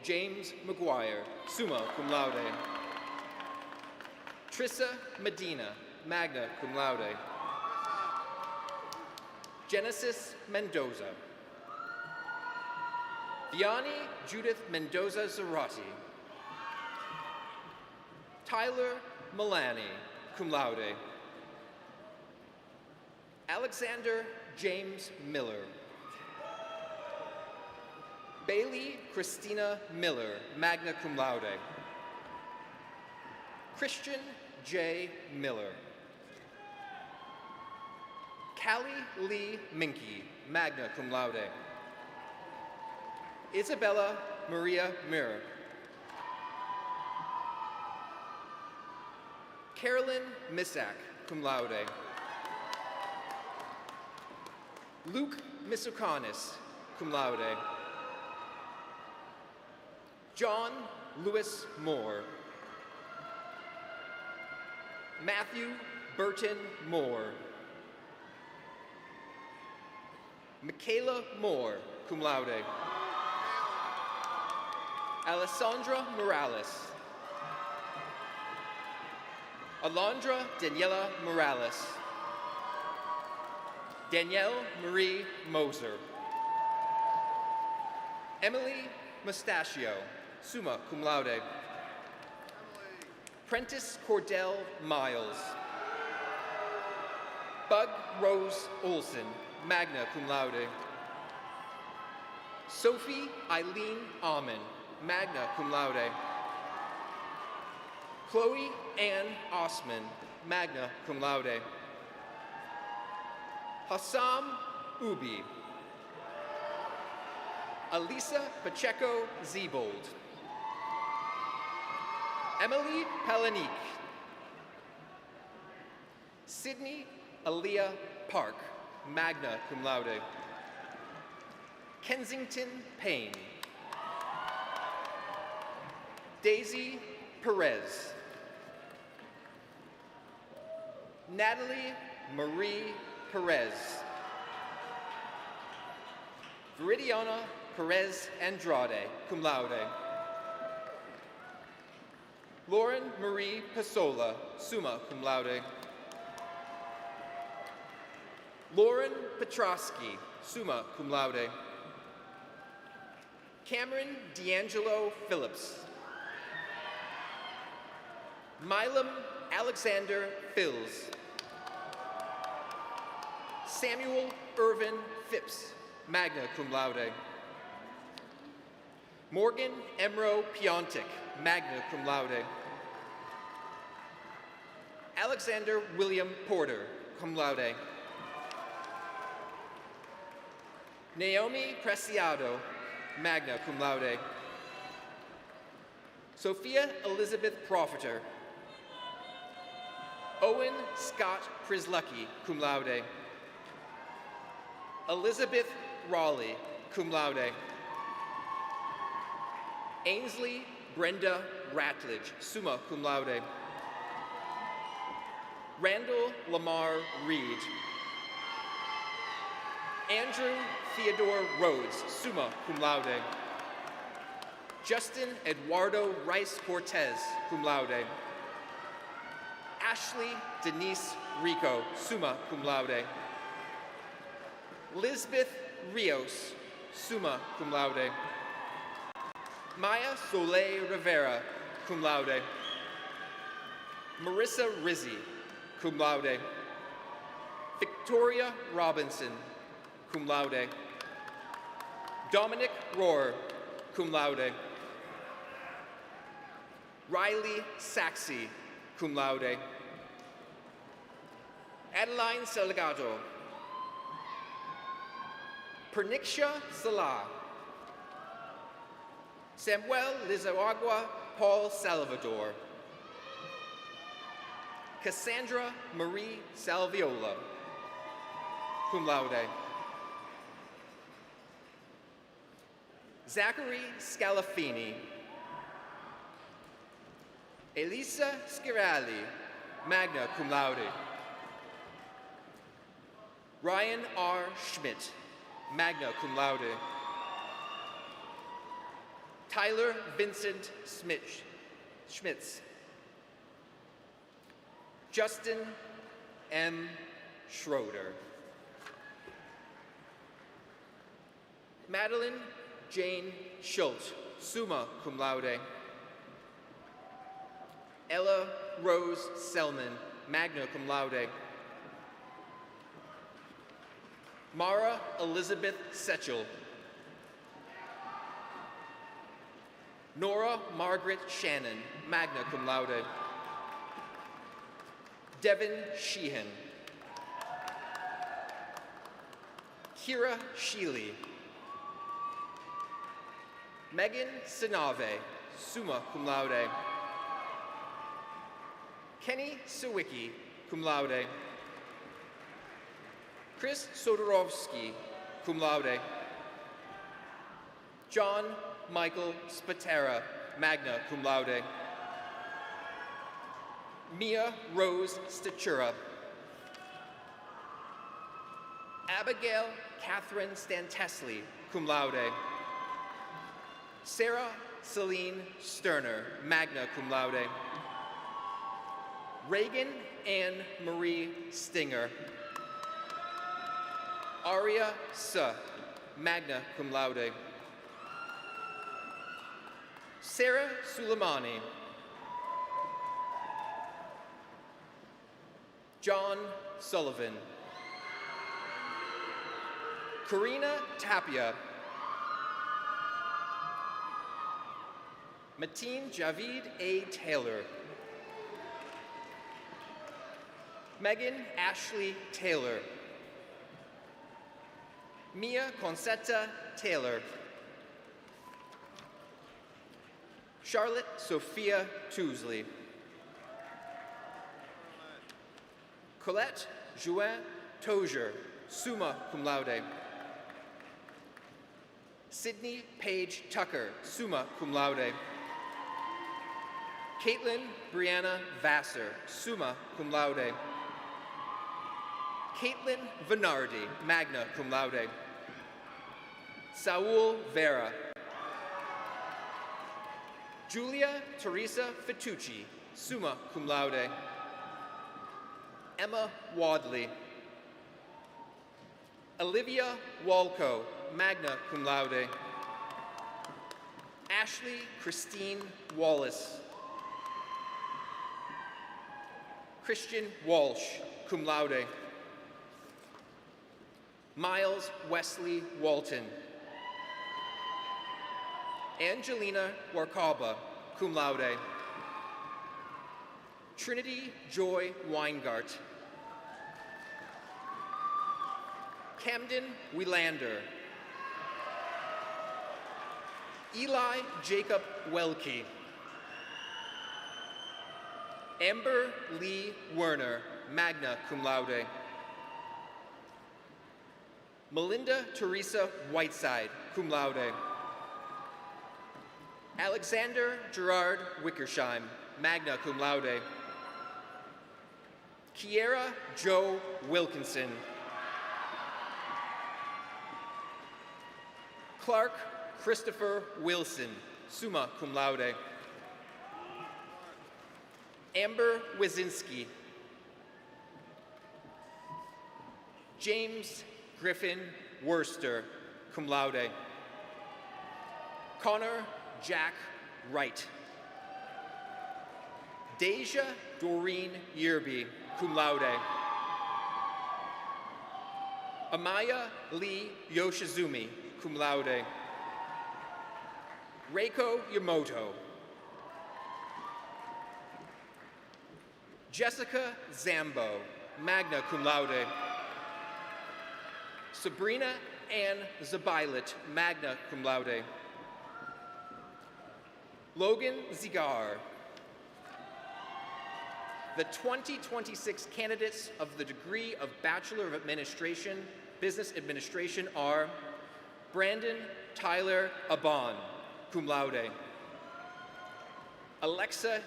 S14: James McGuire, summa cum laude. Trissa Medina, magna cum laude. Genesis Mendoza. Vianney Judith Mendoza Zarati. Tyler Milani, cum laude. Alexander James Miller. Bailey Christina Miller, magna cum laude. Christian J. Miller. Callie Lee Minky, magna cum laude. Isabella Maria Mir. Carolyn Misak, cum laude. Luke Misukanis, cum laude. John Lewis Moore. Matthew Burton Moore. Michaela Moore, cum laude. Alessandra Morales. Alondra Daniela Morales. Danielle Marie Moser. Emily Mustachio, summa cum laude. Prentice Cordell Miles. Bug Rose Olson, magna cum laude. Sophie Eileen Amon, magna cum laude. Chloe Ann Osman, magna cum laude. Hassam Ubi. Alisa Pacheco Zebold. Emily Palanik. Sydney Aaliyah Park, magna cum laude. Kensington Payne. Daisy Perez. Natalie Marie Perez. Viridiana Perez Andrade, cum laude. Lauren Marie Pasola, summa cum laude. Lauren Petrosky, summa cum laude. Cameron D'Angelo Phillips. Milam Alexander Fills. Samuel Irvin Phipps, magna cum laude. Morgan Emro Piontek, magna cum laude. Alexander William Porter, cum laude. Naomi Preciado, magna cum laude. Sophia Elizabeth Profiter. Owen Scott Prislucky, cum laude. Elizabeth Raleigh, cum laude. Ainsley Brenda Ratledge, summa cum laude. Randall Lamar Reed. Andrew Theodore Rhodes, summa cum laude. Justin Eduardo Rice Cortez, cum laude. Ashley Denise Rico, summa cum laude. Lisbeth Rios, summa cum laude. Maya Soleil Rivera, cum laude. Marissa Rizzi, cum laude. Victoria Robinson, cum laude. Dominic Rohr, cum laude. Riley Saxey, cum laude. Adeline Salgado. Pernicia Salah. Samuel Lizaragua Paul Salvador. Cassandra Marie Salviola, cum laude. Zachary Scalafini. Elisa Schirali, magna cum laude. Ryan R. Schmidt, magna cum laude. Tyler Vincent Schmitz. Justin M. Schroeder. Madeline Jane Schultz, summa cum laude. Ella Rose Selman, magna cum laude. Mara Elizabeth Setchell. Nora Margaret Shannon, magna cum laude. Devin Sheehan. Kira Sheely. Megan Sinave, summa cum laude. Kenny Sawicki, cum laude. Chris Sodorovsky, cum laude. John Michael Spatera, magna cum laude. Mia Rose Statura. Abigail Catherine Stantesli, cum laude. Sarah Celine Sterner, magna cum laude. Reagan Ann Marie Stinger. Aria Suh, magna cum laude. Sarah Suleimani. John Sullivan. Karina Tapia. Mateen Javid A. Taylor. Megan Ashley Taylor. Mia Concetta Taylor. Charlotte Sophia Tousley. Colette Jouin Tozier, summa cum laude. Sydney Paige Tucker, summa cum laude. Caitlin Brianna Vassar, summa cum laude. Caitlin Venardi, magna cum laude. Saul Vera. Julia Teresa Fitucci, summa cum laude. Emma Wadley. Olivia Walco, magna cum laude. Ashley Christine Wallace. Christian Walsh, cum laude. Miles Wesley Walton. Angelina Warkaba, cum laude. Trinity Joy Weingart. Camden Wielander. Eli Jacob Welke. Amber Lee Werner, magna cum laude. Melinda Teresa Whiteside, cum laude. Alexander Gerard Wickersheim, magna cum laude. Kiera Joe Wilkinson. Clark Christopher Wilson, summa cum laude. Amber Wazinski. James Griffin Worcester, cum laude. Connor Jack Wright. Deja Doreen Yerby, cum laude. Amaya Lee Yoshizumi, cum laude. Reiko Yamoto. Jessica Zambo, magna cum laude. Sabrina Ann Zabilat, magna cum laude. Logan Zigar. The 2026 candidates of the degree of Bachelor of Administration, Business Administration are Brandon Tyler Abon, cum laude. Alexa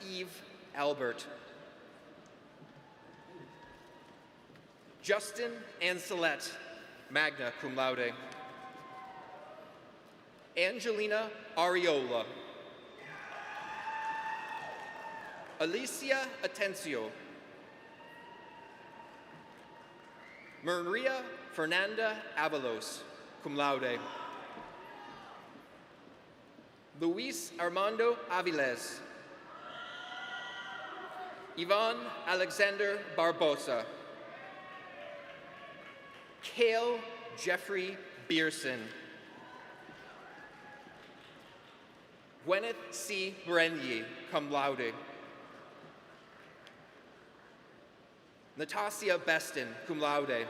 S14: Eve Albert. Justin Ancelette, magna cum laude. Angelina Ariola. Alicia Atencio. Maria Fernanda Avalos, cum laude. Luis Armando Aviles. Ivan Alexander Barbosa. Cale Jeffrey Beerson. Gwyneth C. Berenier, cum laude. Natasia Beston, cum laude.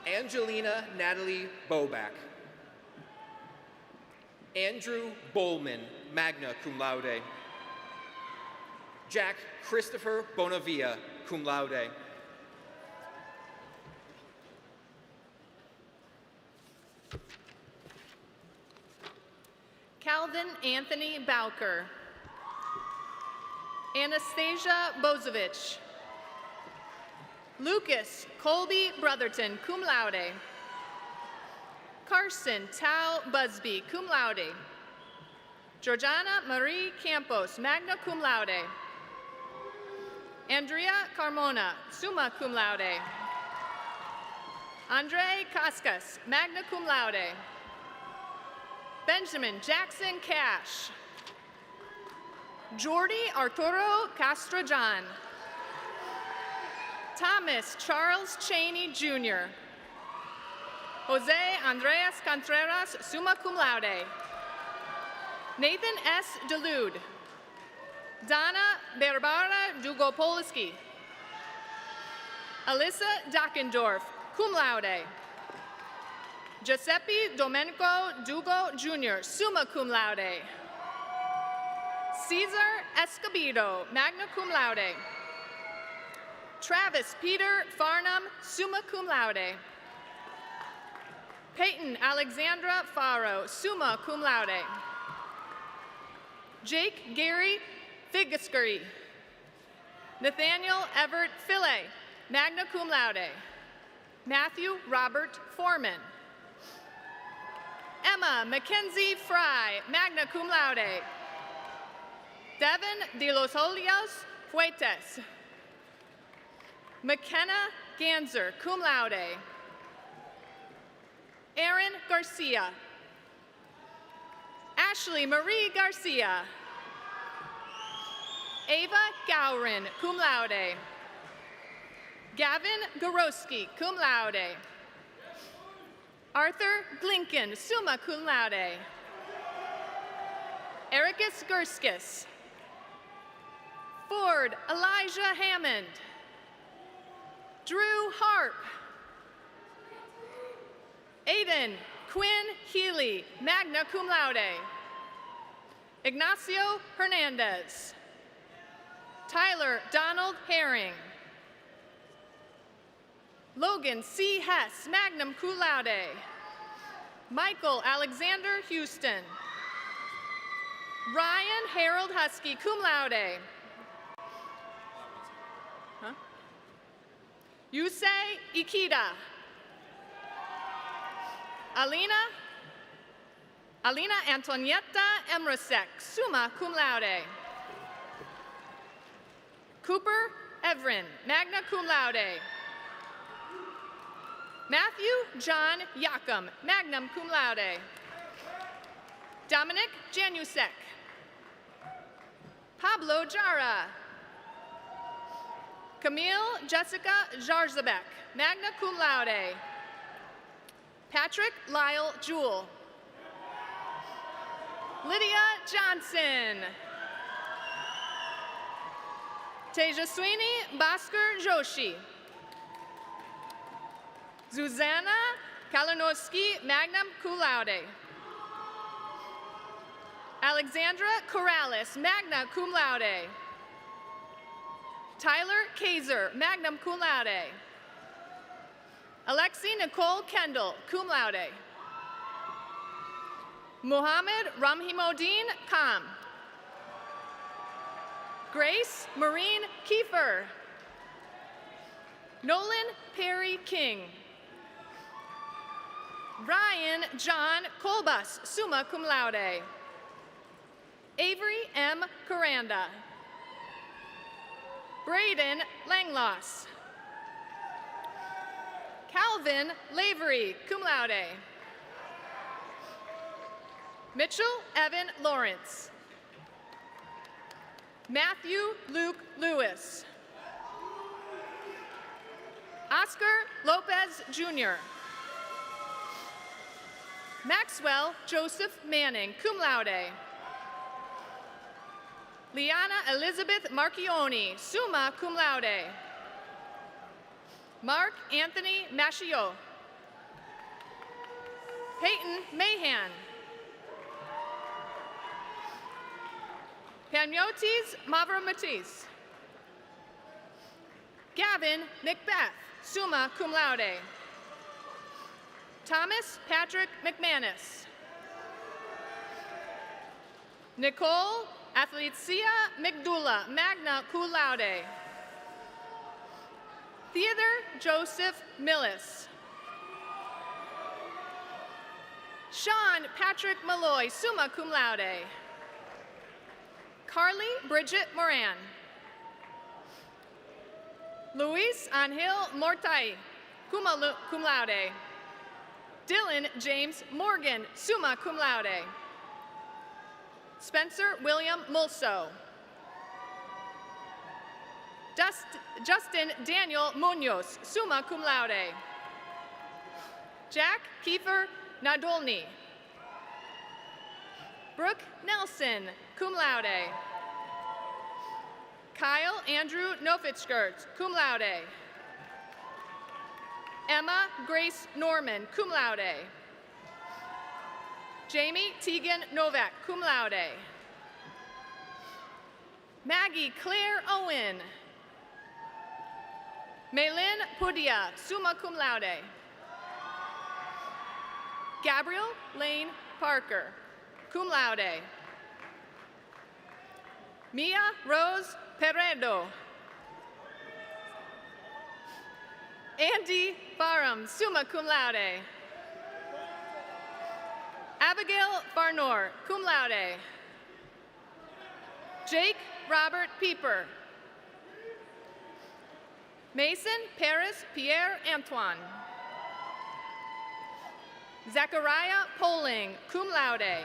S14: Angelina Natalie Boback. Andrew Bowman, magna cum laude. Jack Christopher Bonavia, cum laude.
S9: Calvin Anthony Bowker. Anastasia Bozovich. Lucas Colby Brotherton, cum laude. Carson Tao Busby, cum laude. Georgiana Marie Campos, magna cum laude. Andrea Carmona, summa cum laude. Andre Cascas, magna cum laude. Benjamin Jackson Cash. Jordi Arturo Castrojan. Thomas Charles Cheney, Jr. Jose Andreas Contreras, summa cum laude. Nathan S. Delude. Donna Barbara Dugopolski. Alyssa Dockendorf, cum laude. Giuseppe Domenico Dugo, Jr., summa cum laude. Cesar Escobedo, magna cum laude. Travis Peter Farnham, summa cum laude. Peyton Alexandra Faro, summa cum laude. Jake Gary Figascuri. Nathaniel Everett Fille, magna cum laude. Matthew Robert Foreman. Emma Mackenzie Fry, magna cum laude. Devin de los Olios Fuentes. McKenna Ganser, cum laude. Aaron Garcia. Ashley Marie Garcia. Ava Gowrin, cum laude. Gavin Gorowski, cum laude. Arthur Glinken, summa cum laude. Ericus Gerskis. Ford Elijah Hammond. Drew Harp. Aiden Quinn Healy, magna cum laude. Ignacio Hernandez. Tyler Donald Herring.
S10: Logan C. Hess, magna cum laude. Michael Alexander Houston. Ryan Harold Husky, cum laude. Yusei Ikeda. Alina Antonietta Emrasek, summa cum laude. Cooper Evren, magna cum laude. Matthew John Yakum, magna cum laude. Dominic Janusek. Pablo Jara. Camille Jessica Jarzabek, magna cum laude. Patrick Lyle Jewell. Lydia Johnson. Tejaswini Bhaskar Joshi. Zuzana Kalinowski, magna cum laude. Alexandra Corrales, magna cum laude. Tyler Kaiser, magna cum laude. Alexi Nicole Kendall, cum laude. Muhammad Ramhimodin Khan. Grace Marine Kiefer. Nolan Perry King. Ryan John Colbus, summa cum laude. Avery M. Coranda. Braden Langloss. Calvin Lavery, cum laude. Mitchell Evan Lawrence. Matthew Luke Lewis. Oscar Lopez Jr. Maxwell Joseph Manning, cum laude. Liana Elizabeth Marchioni, summa cum laude. Mark Anthony Machio. Peyton Mahan. Panyotis Mavramatis. Gavin Macbeth, summa cum laude. Thomas Patrick McManus. Nicole Athletia McDula, magna cum laude. Theodore Joseph Millis. Sean Patrick Malloy, summa cum laude. Carly Bridget Moran. Luis Angel Mortai, cum laude. Dylan James Morgan, summa cum laude. Spencer William Mulso. Justin Daniel Munoz, summa cum laude. Jack Kiefer Nadolny. Brooke Nelson, cum laude. Kyle Andrew Nofitskert, cum laude. Emma Grace Norman, cum laude. Jamie Tegan Novak, cum laude. Maggie Claire Owen. Maylin Pudia, summa cum laude. Gabriel Lane Parker, cum laude. Mia Rose Peredo. Andy Barham, summa cum laude. Abigail Barnor, cum laude. Jake Robert Pieper. Mason Paris Pierre Antoine. Zachariah Poling, cum laude.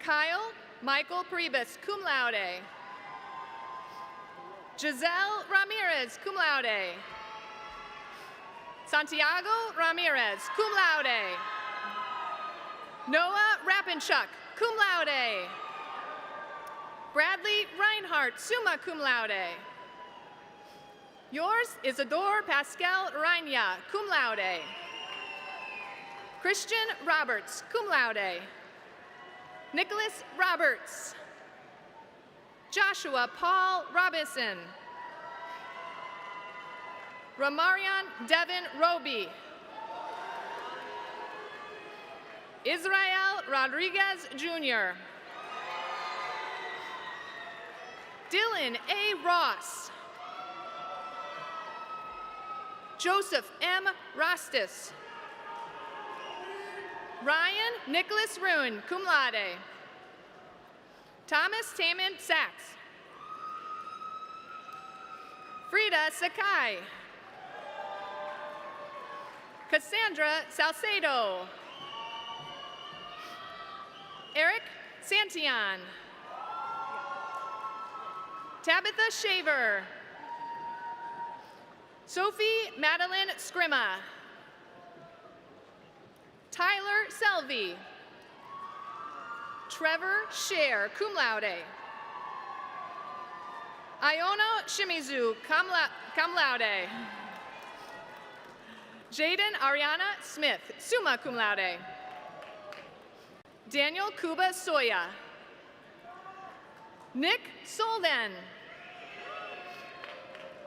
S10: Kyle Michael Priebus, cum laude. Giselle Ramirez, cum laude. Santiago Ramirez, cum laude. Noah Rapinchuk, cum laude. Bradley Reinhardt, summa cum laude. Yours, Isidore Pascal Reinia, cum laude. Christian Roberts, cum laude. Nicholas Roberts. Joshua Paul Robinson.
S9: Ramarian Devin Roby. Israel Rodriguez Jr. Dylan A. Ross. Joseph M. Rastis. Ryan Nicholas Ruin, cum laude. Thomas Taman Sachs. Frida Sakai. Cassandra Salcedo. Eric Santillan. Tabitha Shaver. Sophie Madeline Scrimma. Tyler Selvey. Trevor Scher, cum laude. Iona Shimizu, cum laude. Jaden Ariana Smith, summa cum laude. Daniel Kuba Soya. Nick Solden.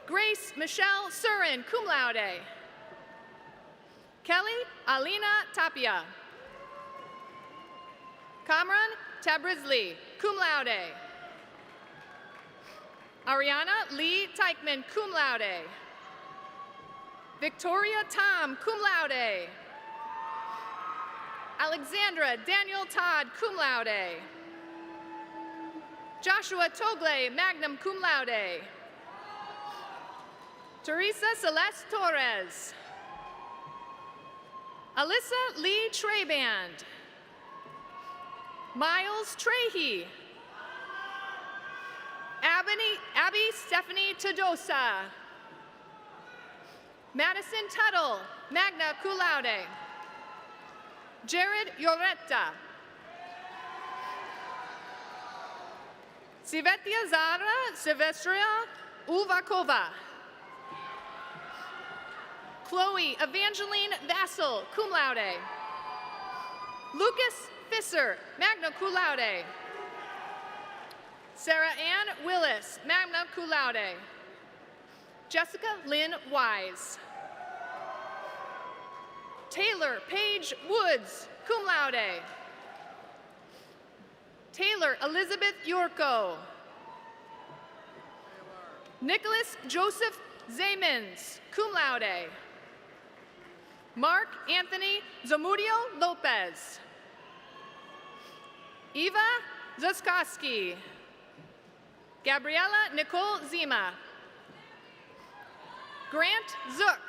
S9: Grace Michelle Surin, cum laude. Kelly Alina Tapia. Kamran Tabrizli, cum laude. Ariana Lee Teichman, cum laude. Victoria Tom, cum laude. Alexandra Daniel Todd, cum laude. Joshua Togle, magna cum laude. Teresa Celeste Torres. Alyssa Lee Treband. Miles Trahey. Abby Stephanie Todosa. Madison Tuttle, magna cum laude. Jared Yoretta. Sivetia Zara Silvestria Uvakova. Chloe Evangeline Vassal, cum laude. Lucas Fisser, magna cum laude. Sarah Ann Willis, magna cum laude. Jessica Lynn Wise. Taylor Paige Woods, cum laude. Taylor Elizabeth Yorko. Nicholas Joseph Zamins, cum laude. Mark Anthony Zamudio Lopez. Eva Zuskowski. Gabriella Nicole Zima. Grant Zook.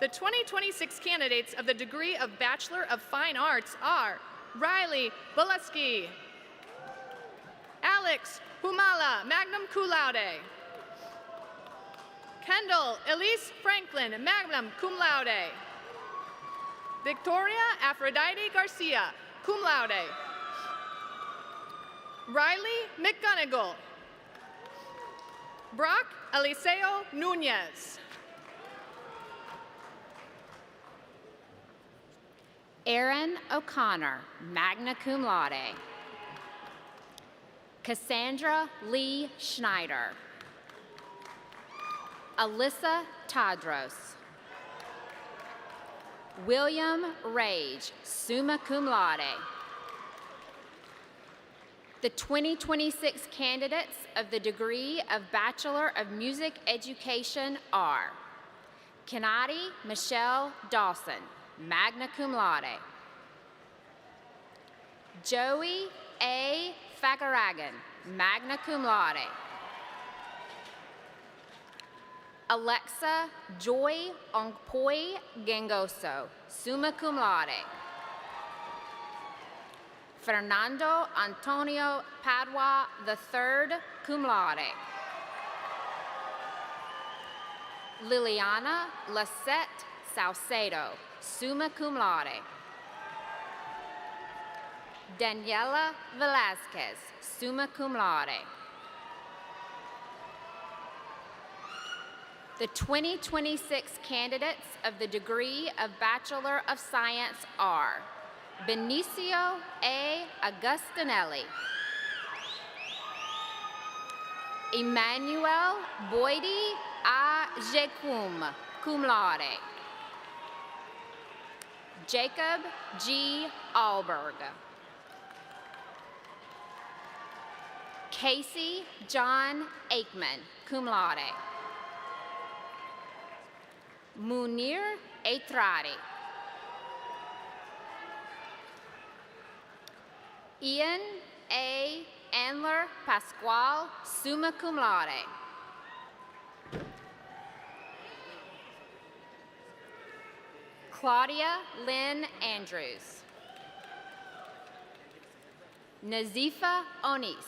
S9: The 2026 candidates of the degree of Bachelor of Fine Arts are Riley Boleski. Alex Humala, magna cum laude. Kendall Elise Franklin, magna cum laude. Victoria Aphrodite Garcia, cum laude. Riley McGonigal. Brock Eliseo Nunez.
S15: Aaron O'Connor, magna cum laude. Cassandra Lee Schneider. Alyssa Tadros. William Rage, summa cum laude. The 2026 candidates of the degree of Bachelor of Music Education are Kennedy Michelle Dawson, magna cum laude. Joey A. Fagaragan, magna cum laude. Alexa Joy Ongpoi Gangoso, summa cum laude. Fernando Antonio Padua III, cum laude. Liliana Lisette Salcedo, summa cum laude. Daniela Velasquez, summa cum laude. The 2026 candidates of the degree of Bachelor of Science are Benicio A. Agustinelli, Emmanuel Boydie Ajecum, cum laude. Jacob G. Alberg. Casey John Aikman, cum laude. Munir Eitradi. Ian A. Andler Pasquale, summa cum laude. Claudia Lynn Andrews. Nazifa Onis.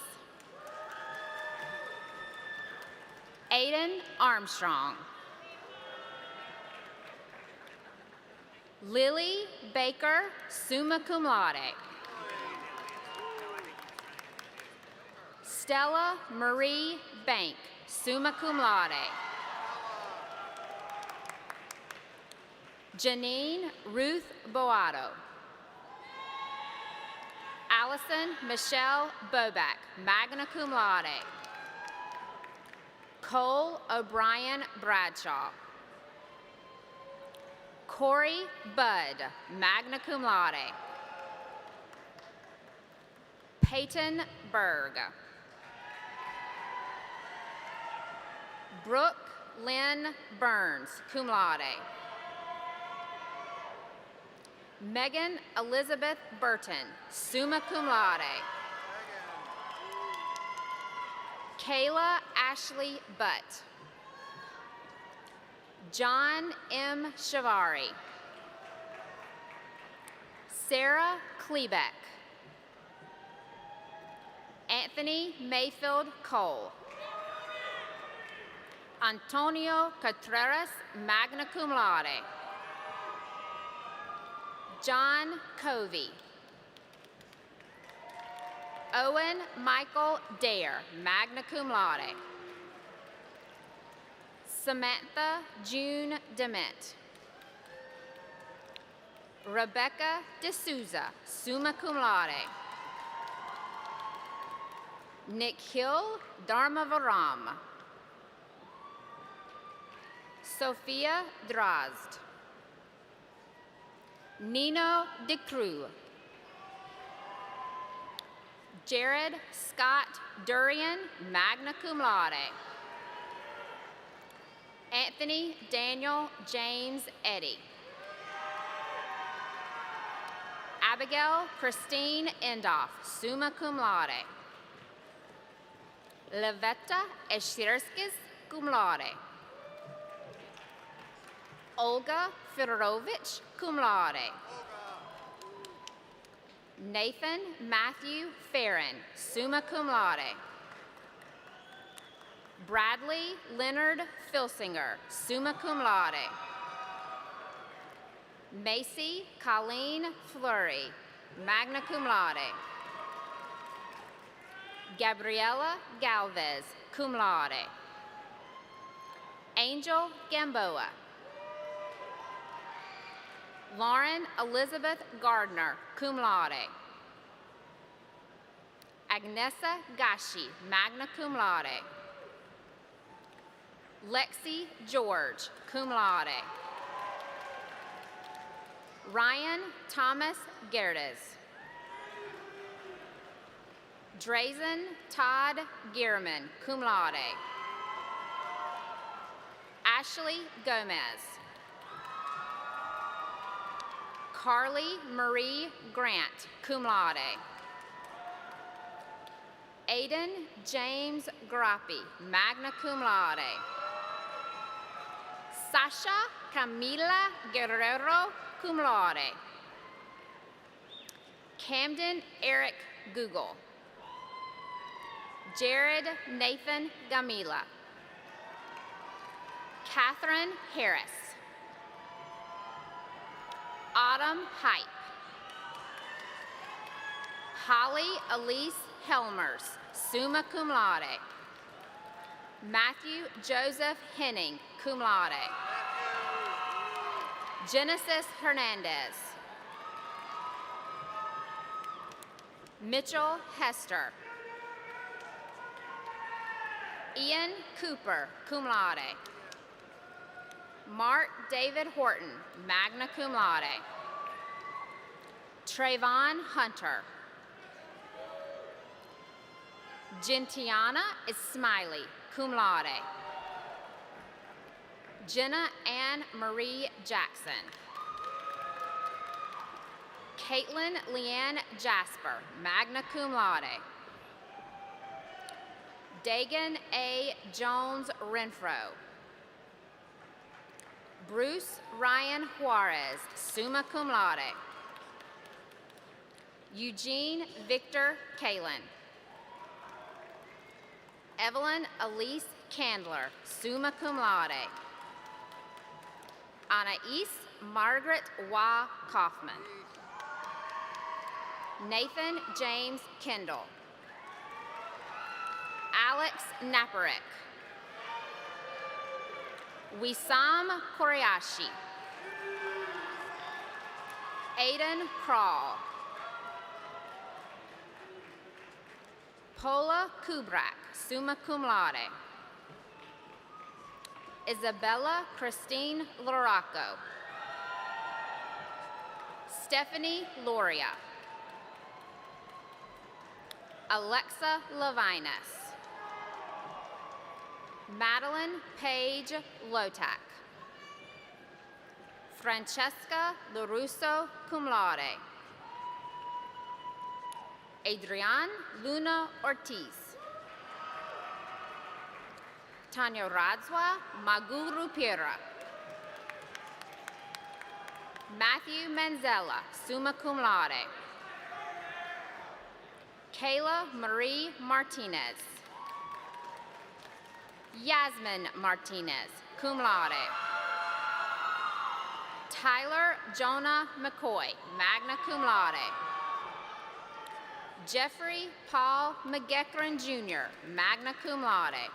S15: Aiden Armstrong. Lily Baker, summa cum laude. Stella Marie Bank, summa cum laude. Janine Ruth Boato. Allison Michelle Boback, magna cum laude. Cole O'Brien Bradshaw. Corey Budd, magna cum laude. Peyton Berg. Brooke Lynn Burns, cum laude. Megan Elizabeth Burton, summa cum laude. Kayla Ashley Butt. John M. Shavari. Sarah Klebeck. Anthony Mayfield Cole. Antonio Contreras, magna cum laude. John Covey. Owen Michael Dare, magna cum laude. Samantha June Dement. Rebecca D'Souza, summa cum laude. Nick Hill, Dharmavaram. Sophia Drozd. Nino DeCruz. Jared Scott Durian, magna cum laude. Anthony Daniel James Eddy. Abigail Christine Endoff, summa cum laude. Levetta Eshirskis, cum laude. Olga Fedorovich, cum laude. Nathan Matthew Farron, summa cum laude. Bradley Leonard Filsinger, summa cum laude. Macy Colleen Fleury, magna cum laude. Gabriela Galvez, cum laude. Angel Gamboa. Lauren Elizabeth Gardner, cum laude. Agnesa Gashi, magna cum laude. Lexi George, cum laude. Ryan Thomas Gerdes. Drazen Todd Gearman, cum laude. Ashley Gomez. Carly Marie Grant, cum laude. Aiden James Grappi, magna cum laude. Sasha Camila Guerrero, cum laude. Camden Eric Google. Jared Nathan Gamila. Catherine Harris. Autumn Hype. Holly Elise Helmers, summa cum laude. Matthew Joseph Henning, cum laude. Genesis Hernandez. Mitchell Hester. Ian Cooper, cum laude. Mark David Horton, magna cum laude. Trayvon Hunter. Gentiana Ismaili, cum laude. Jenna Ann Marie Jackson. Caitlin Leanne Jasper, magna cum laude. Dagan A. Jones Renfro. Bruce Ryan Juarez, summa cum laude. Eugene Victor Kalin. Evelyn Elise Candler, summa cum laude. Anais Margaret Wah Kaufman. Nathan James Kendall. Alex Naparek. Wissam Koreyashi. Aiden Crawl. Paula Kubrak, summa cum laude. Isabella Christine Loraco. Stephanie Loria. Alexa Levinus. Madeline Page Lotak. Francesca Lorusso, cum laude. Adrienne Luna Ortiz. Tanya Radzwa Maguru Pira. Matthew Manzella, summa cum laude. Kayla Marie Martinez. Yasmin Martinez, cum laude. Tyler Jonah McCoy, magna cum laude. Jeffrey Paul McGeckran Jr., magna cum laude.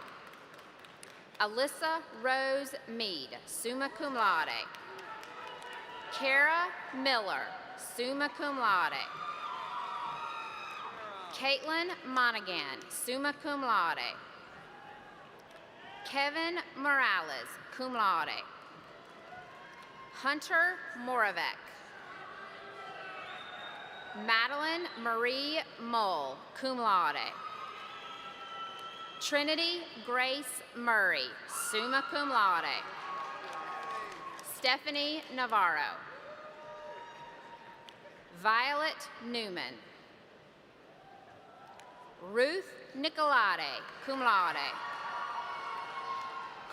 S15: Alyssa Rose Mead, summa cum laude. Kara Miller, summa cum laude. Caitlin Monaghan, summa cum laude. Kevin Morales, cum laude. Hunter Moravec. Madeline Marie Mole, cum laude. Trinity Grace Murray, summa cum laude. Stephanie Navarro. Violet Newman. Ruth Nicolade, cum laude.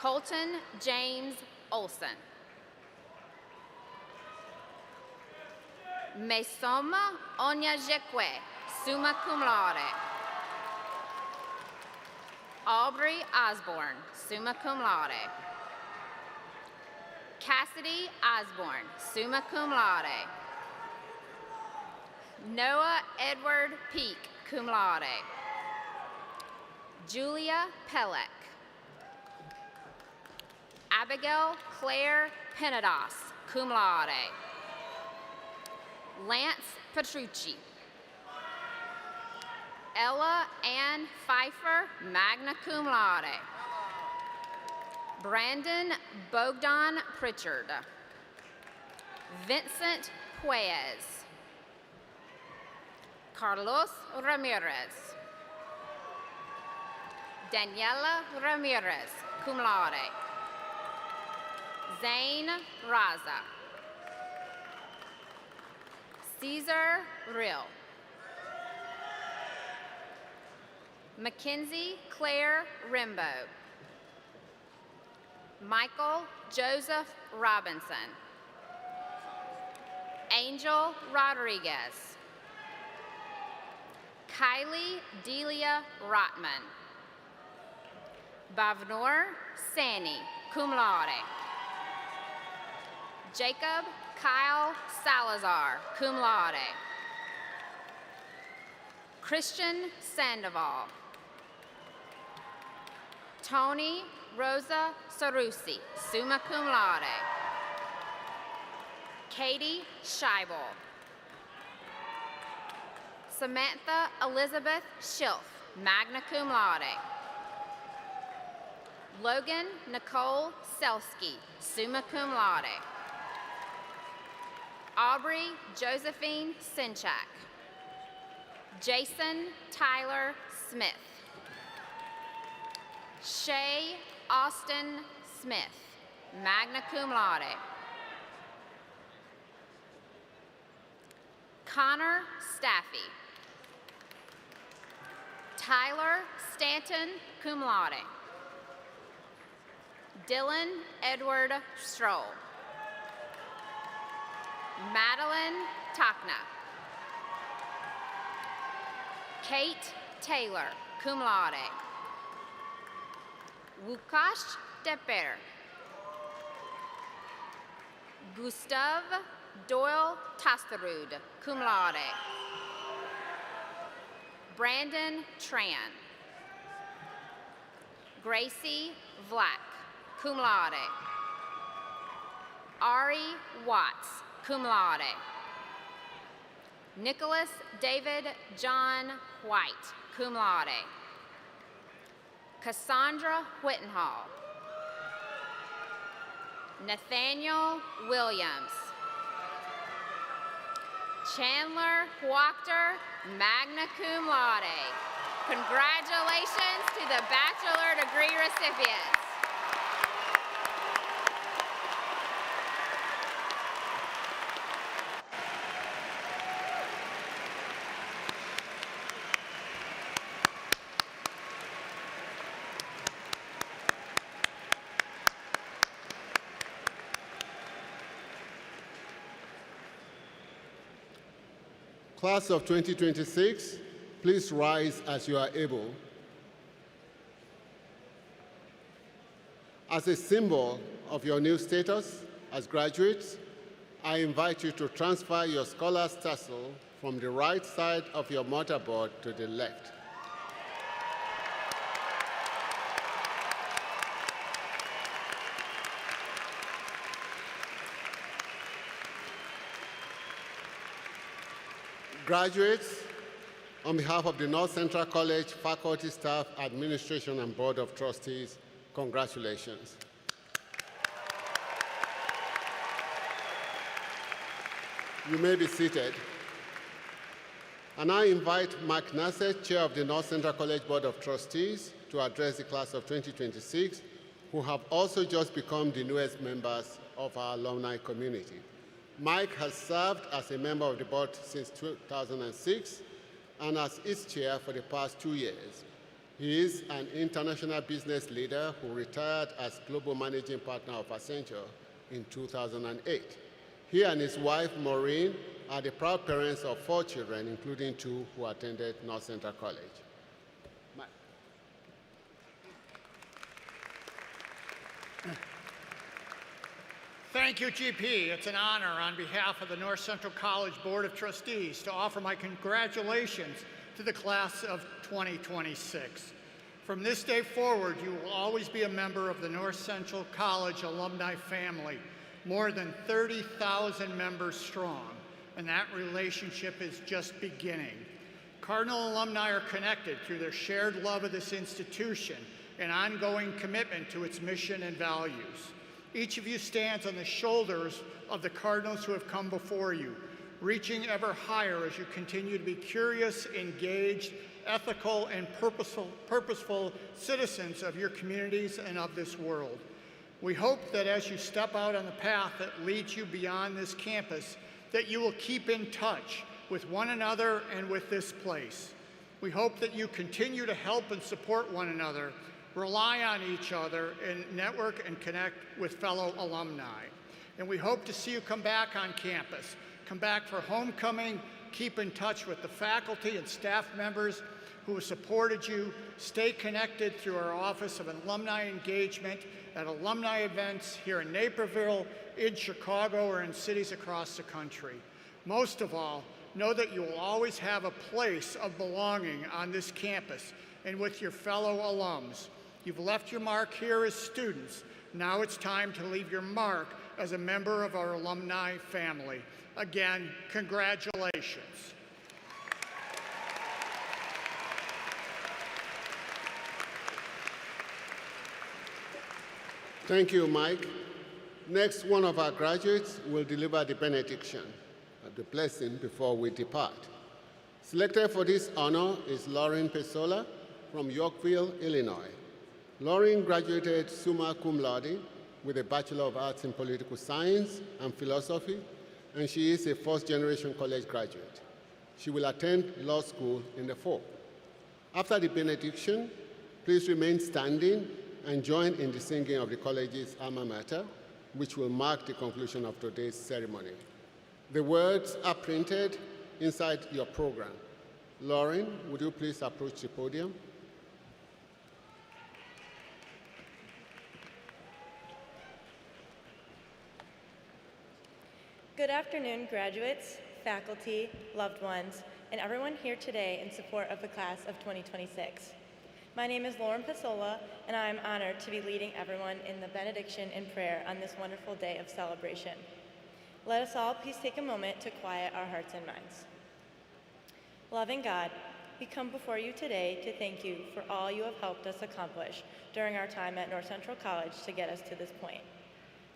S15: Colton James Olson. Mesoma Onyajekwe, summa cum laude. Aubrey Osborne, summa cum laude. Cassidy Osborne, summa cum laude. Noah Edward Peak, cum laude. Julia Pelek. Abigail Claire Penados, cum laude. Lance Petrucci. Ella Ann Pfeiffer, magna cum laude. Brandon Bogdan Pritchard. Vincent Puez. Carlos Ramirez. Daniela Ramirez, cum laude. Zane Raza. Caesar Rill. Mackenzie Claire Rimbo. Michael Joseph Robinson. Angel Rodriguez. Kylie Delia Rotman. Bavnor Sani, cum laude. Jacob Kyle Salazar, cum laude. Christian Sandoval. Tony Rosa Sarusi, summa cum laude. Katie Scheibel. Samantha Elizabeth Schilf, magna cum laude. Logan Nicole Selsky, summa cum laude. Aubrey Josephine Sinchak. Jason Tyler Smith. Shay Austin Smith, magna cum laude. Connor Staffy. Tyler Stanton, cum laude. Dylan Edward Stroll. Madeline Takna. Kate Taylor, cum laude. Wukash Deper. Gustav Doyle Tasterud, cum laude. Brandon Tran. Gracie Vlack, cum laude. Ari Watts, cum laude. Nicholas David John White, cum laude. Cassandra Whittenhall. Nathaniel Williams. Chandler Wachter, magna cum laude. Congratulations to the bachelor degree recipients.
S3: Class of 2026, please rise as you are able. As a symbol of your new status as graduates, I invite you to transfer your scholar's tassel from the right side of your mortarboard to the left. Graduates, on behalf of the North Central College faculty, staff, administration, and board of trustees, congratulations. You may be seated. And I invite Mark Nassett, chair of the North Central College Board of Trustees, to address the class of 2026, who have also just become the newest members of our alumni community. Mike has served as a member of the board since 2006 and as its chair for the past 2 years. He is an international business leader who retired as global managing partner of Accenture in 2008. He and his wife, Maureen, are the proud parents of 4 children, including 2 who attended North Central College. Mike.
S16: Thank you, GP. It's an honor on behalf of the North Central College Board of Trustees to offer my congratulations to the class of 2026. From this day forward, you will always be a member of the North Central College alumni family, more than 30,000 members strong, and that relationship is just beginning. Cardinal alumni are connected through their shared love of this institution and ongoing commitment to its mission and values. Each of you stands on the shoulders of the Cardinals who have come before you, reaching ever higher as you continue to be curious, engaged, ethical, and purposeful citizens of your communities and of this world. We hope that as you step out on the path that leads you beyond this campus, that you will keep in touch with one another and with this place. We hope that you continue to help and support one another, rely on each other, and network and connect with fellow alumni. And we hope to see you come back on campus, come back for homecoming, keep in touch with the faculty and staff members who have supported you, stay connected through our Office of Alumni Engagement at alumni events here in Naperville, in Chicago, or in cities across the country. Most of all, know that you will always have a place of belonging on this campus and with your fellow alums. You've left your mark here as students. Now it's time to leave your mark as a member of our alumni family. Again, congratulations.
S3: Thank you, Mike. Next, one of our graduates will deliver the benediction, the blessing before we depart. Selected for this honor is Lauren Pesola from Yorkville, Illinois. Lauren graduated summa cum laude with a Bachelor of Arts in Political Science and Philosophy, and she is a first-generation college graduate. She will attend law school in the fall. After the benediction, please remain standing and join in the singing of the college's alma mater, which will mark the conclusion of today's ceremony. The words are printed inside your program. Lauren, would you please approach the podium?
S17: Good afternoon, graduates, faculty, loved ones, and everyone here today in support of the class of 2026. My name is Lauren Pesola, and I am honored to be leading everyone in the benediction and prayer on this wonderful day of celebration. Let us all please take a moment to quiet our hearts and minds. Loving God, we come before you today to thank you for all you have helped us accomplish during our time at North Central College to get us to this point.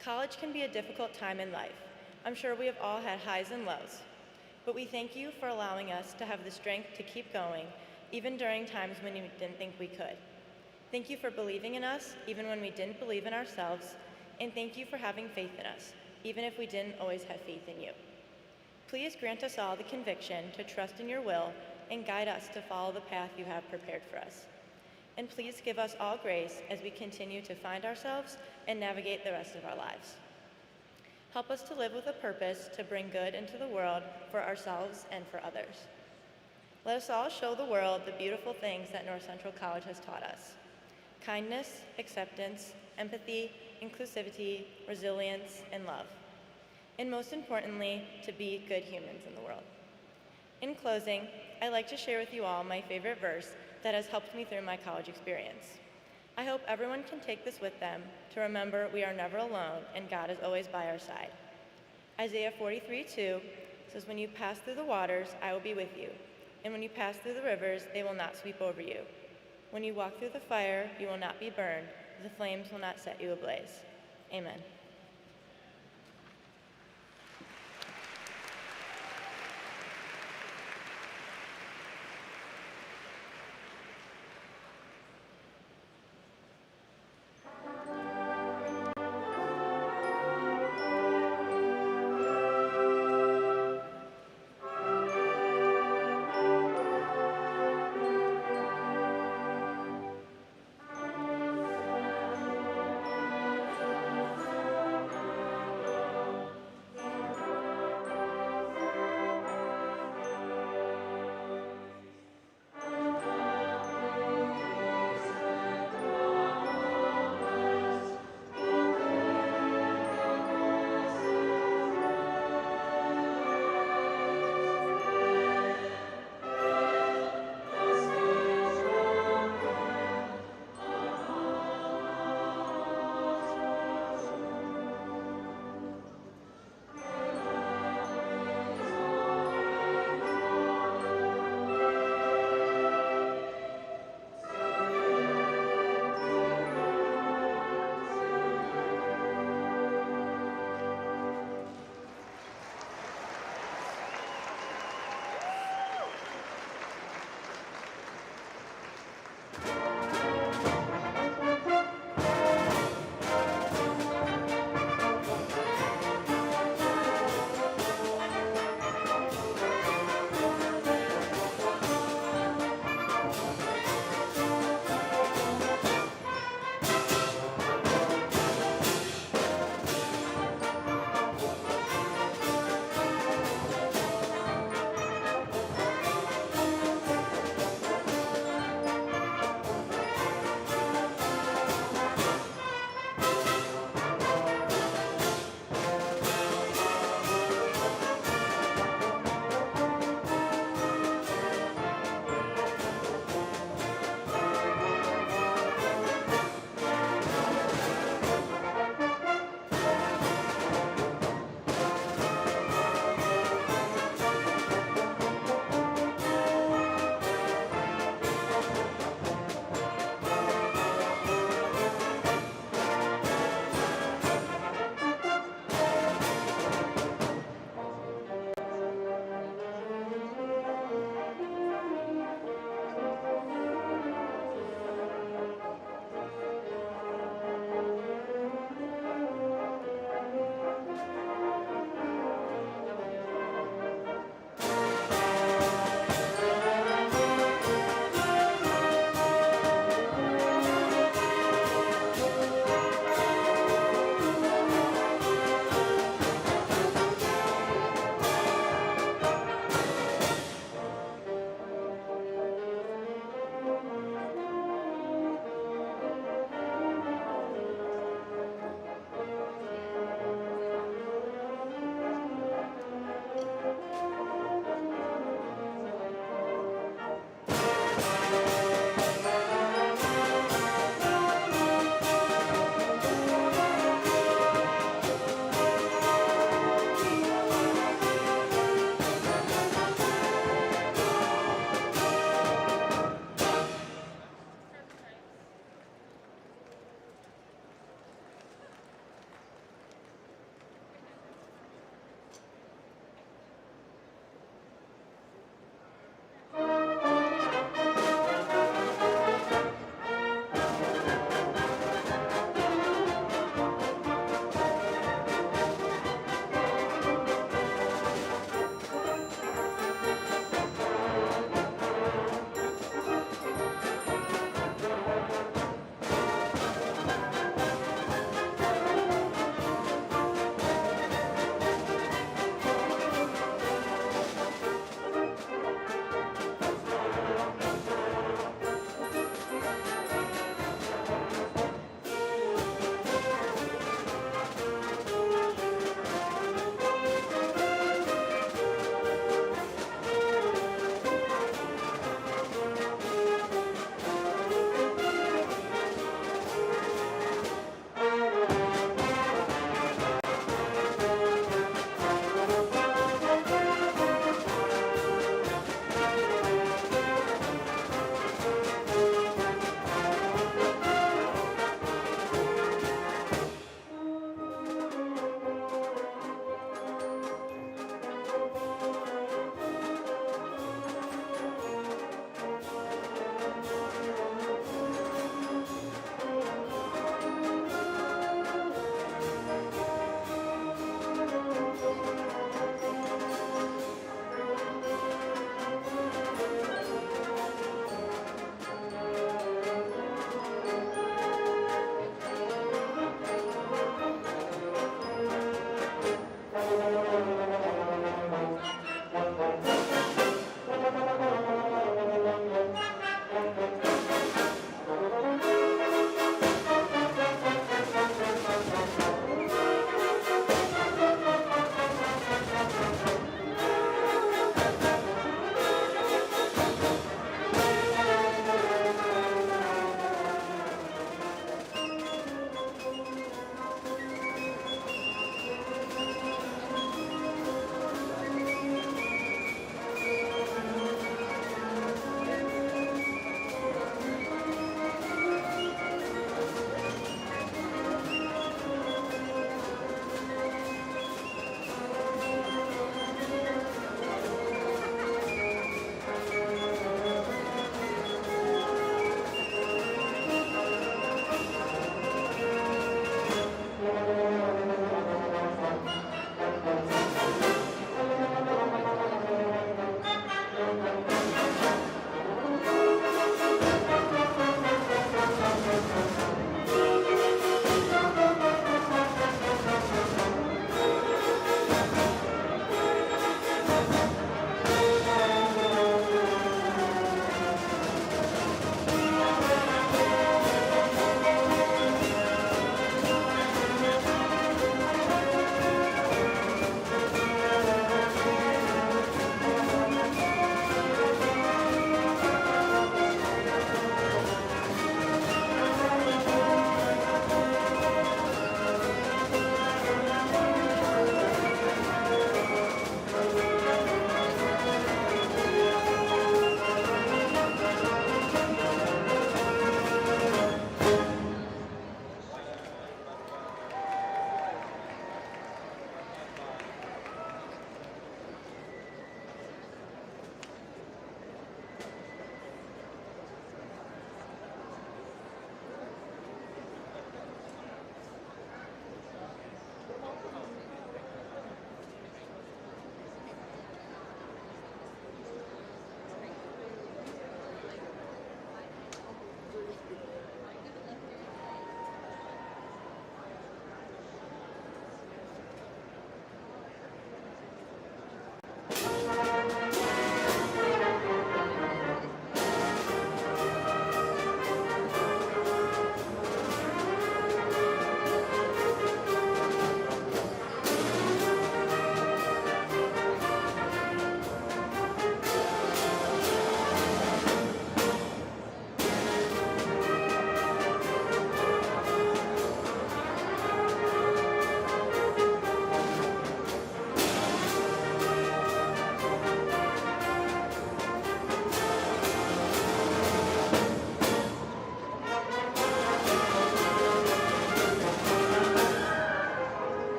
S17: College can be a difficult time in life. I'm sure we have all had highs and lows, but we thank you for allowing us to have the strength to keep going, even during times when we didn't think we could. Thank you for believing in us, even when we didn't believe in ourselves, and thank you for having faith in us, even if we didn't always have faith in you. Please grant us all the conviction to trust in your will and guide us to follow the path you have prepared for us. And please give us all grace as we continue to find ourselves and navigate the rest of our lives. Help us to live with a purpose to bring good into the world for ourselves and for others. Let us all show the world the beautiful things that North Central College has taught us: kindness, acceptance, empathy, inclusivity, resilience, and love. And most importantly, to be good humans in the world. In closing, I'd like to share with you all my favorite verse that has helped me through my college experience. I hope everyone can take this with them to remember we are never alone and God is always by our side. Isaiah 43:2 says, "When you pass through the waters, I will be with you. And when you pass through the rivers, they will not sweep over you. When you walk through the fire, you will not be burned. The flames will not set you ablaze." Amen.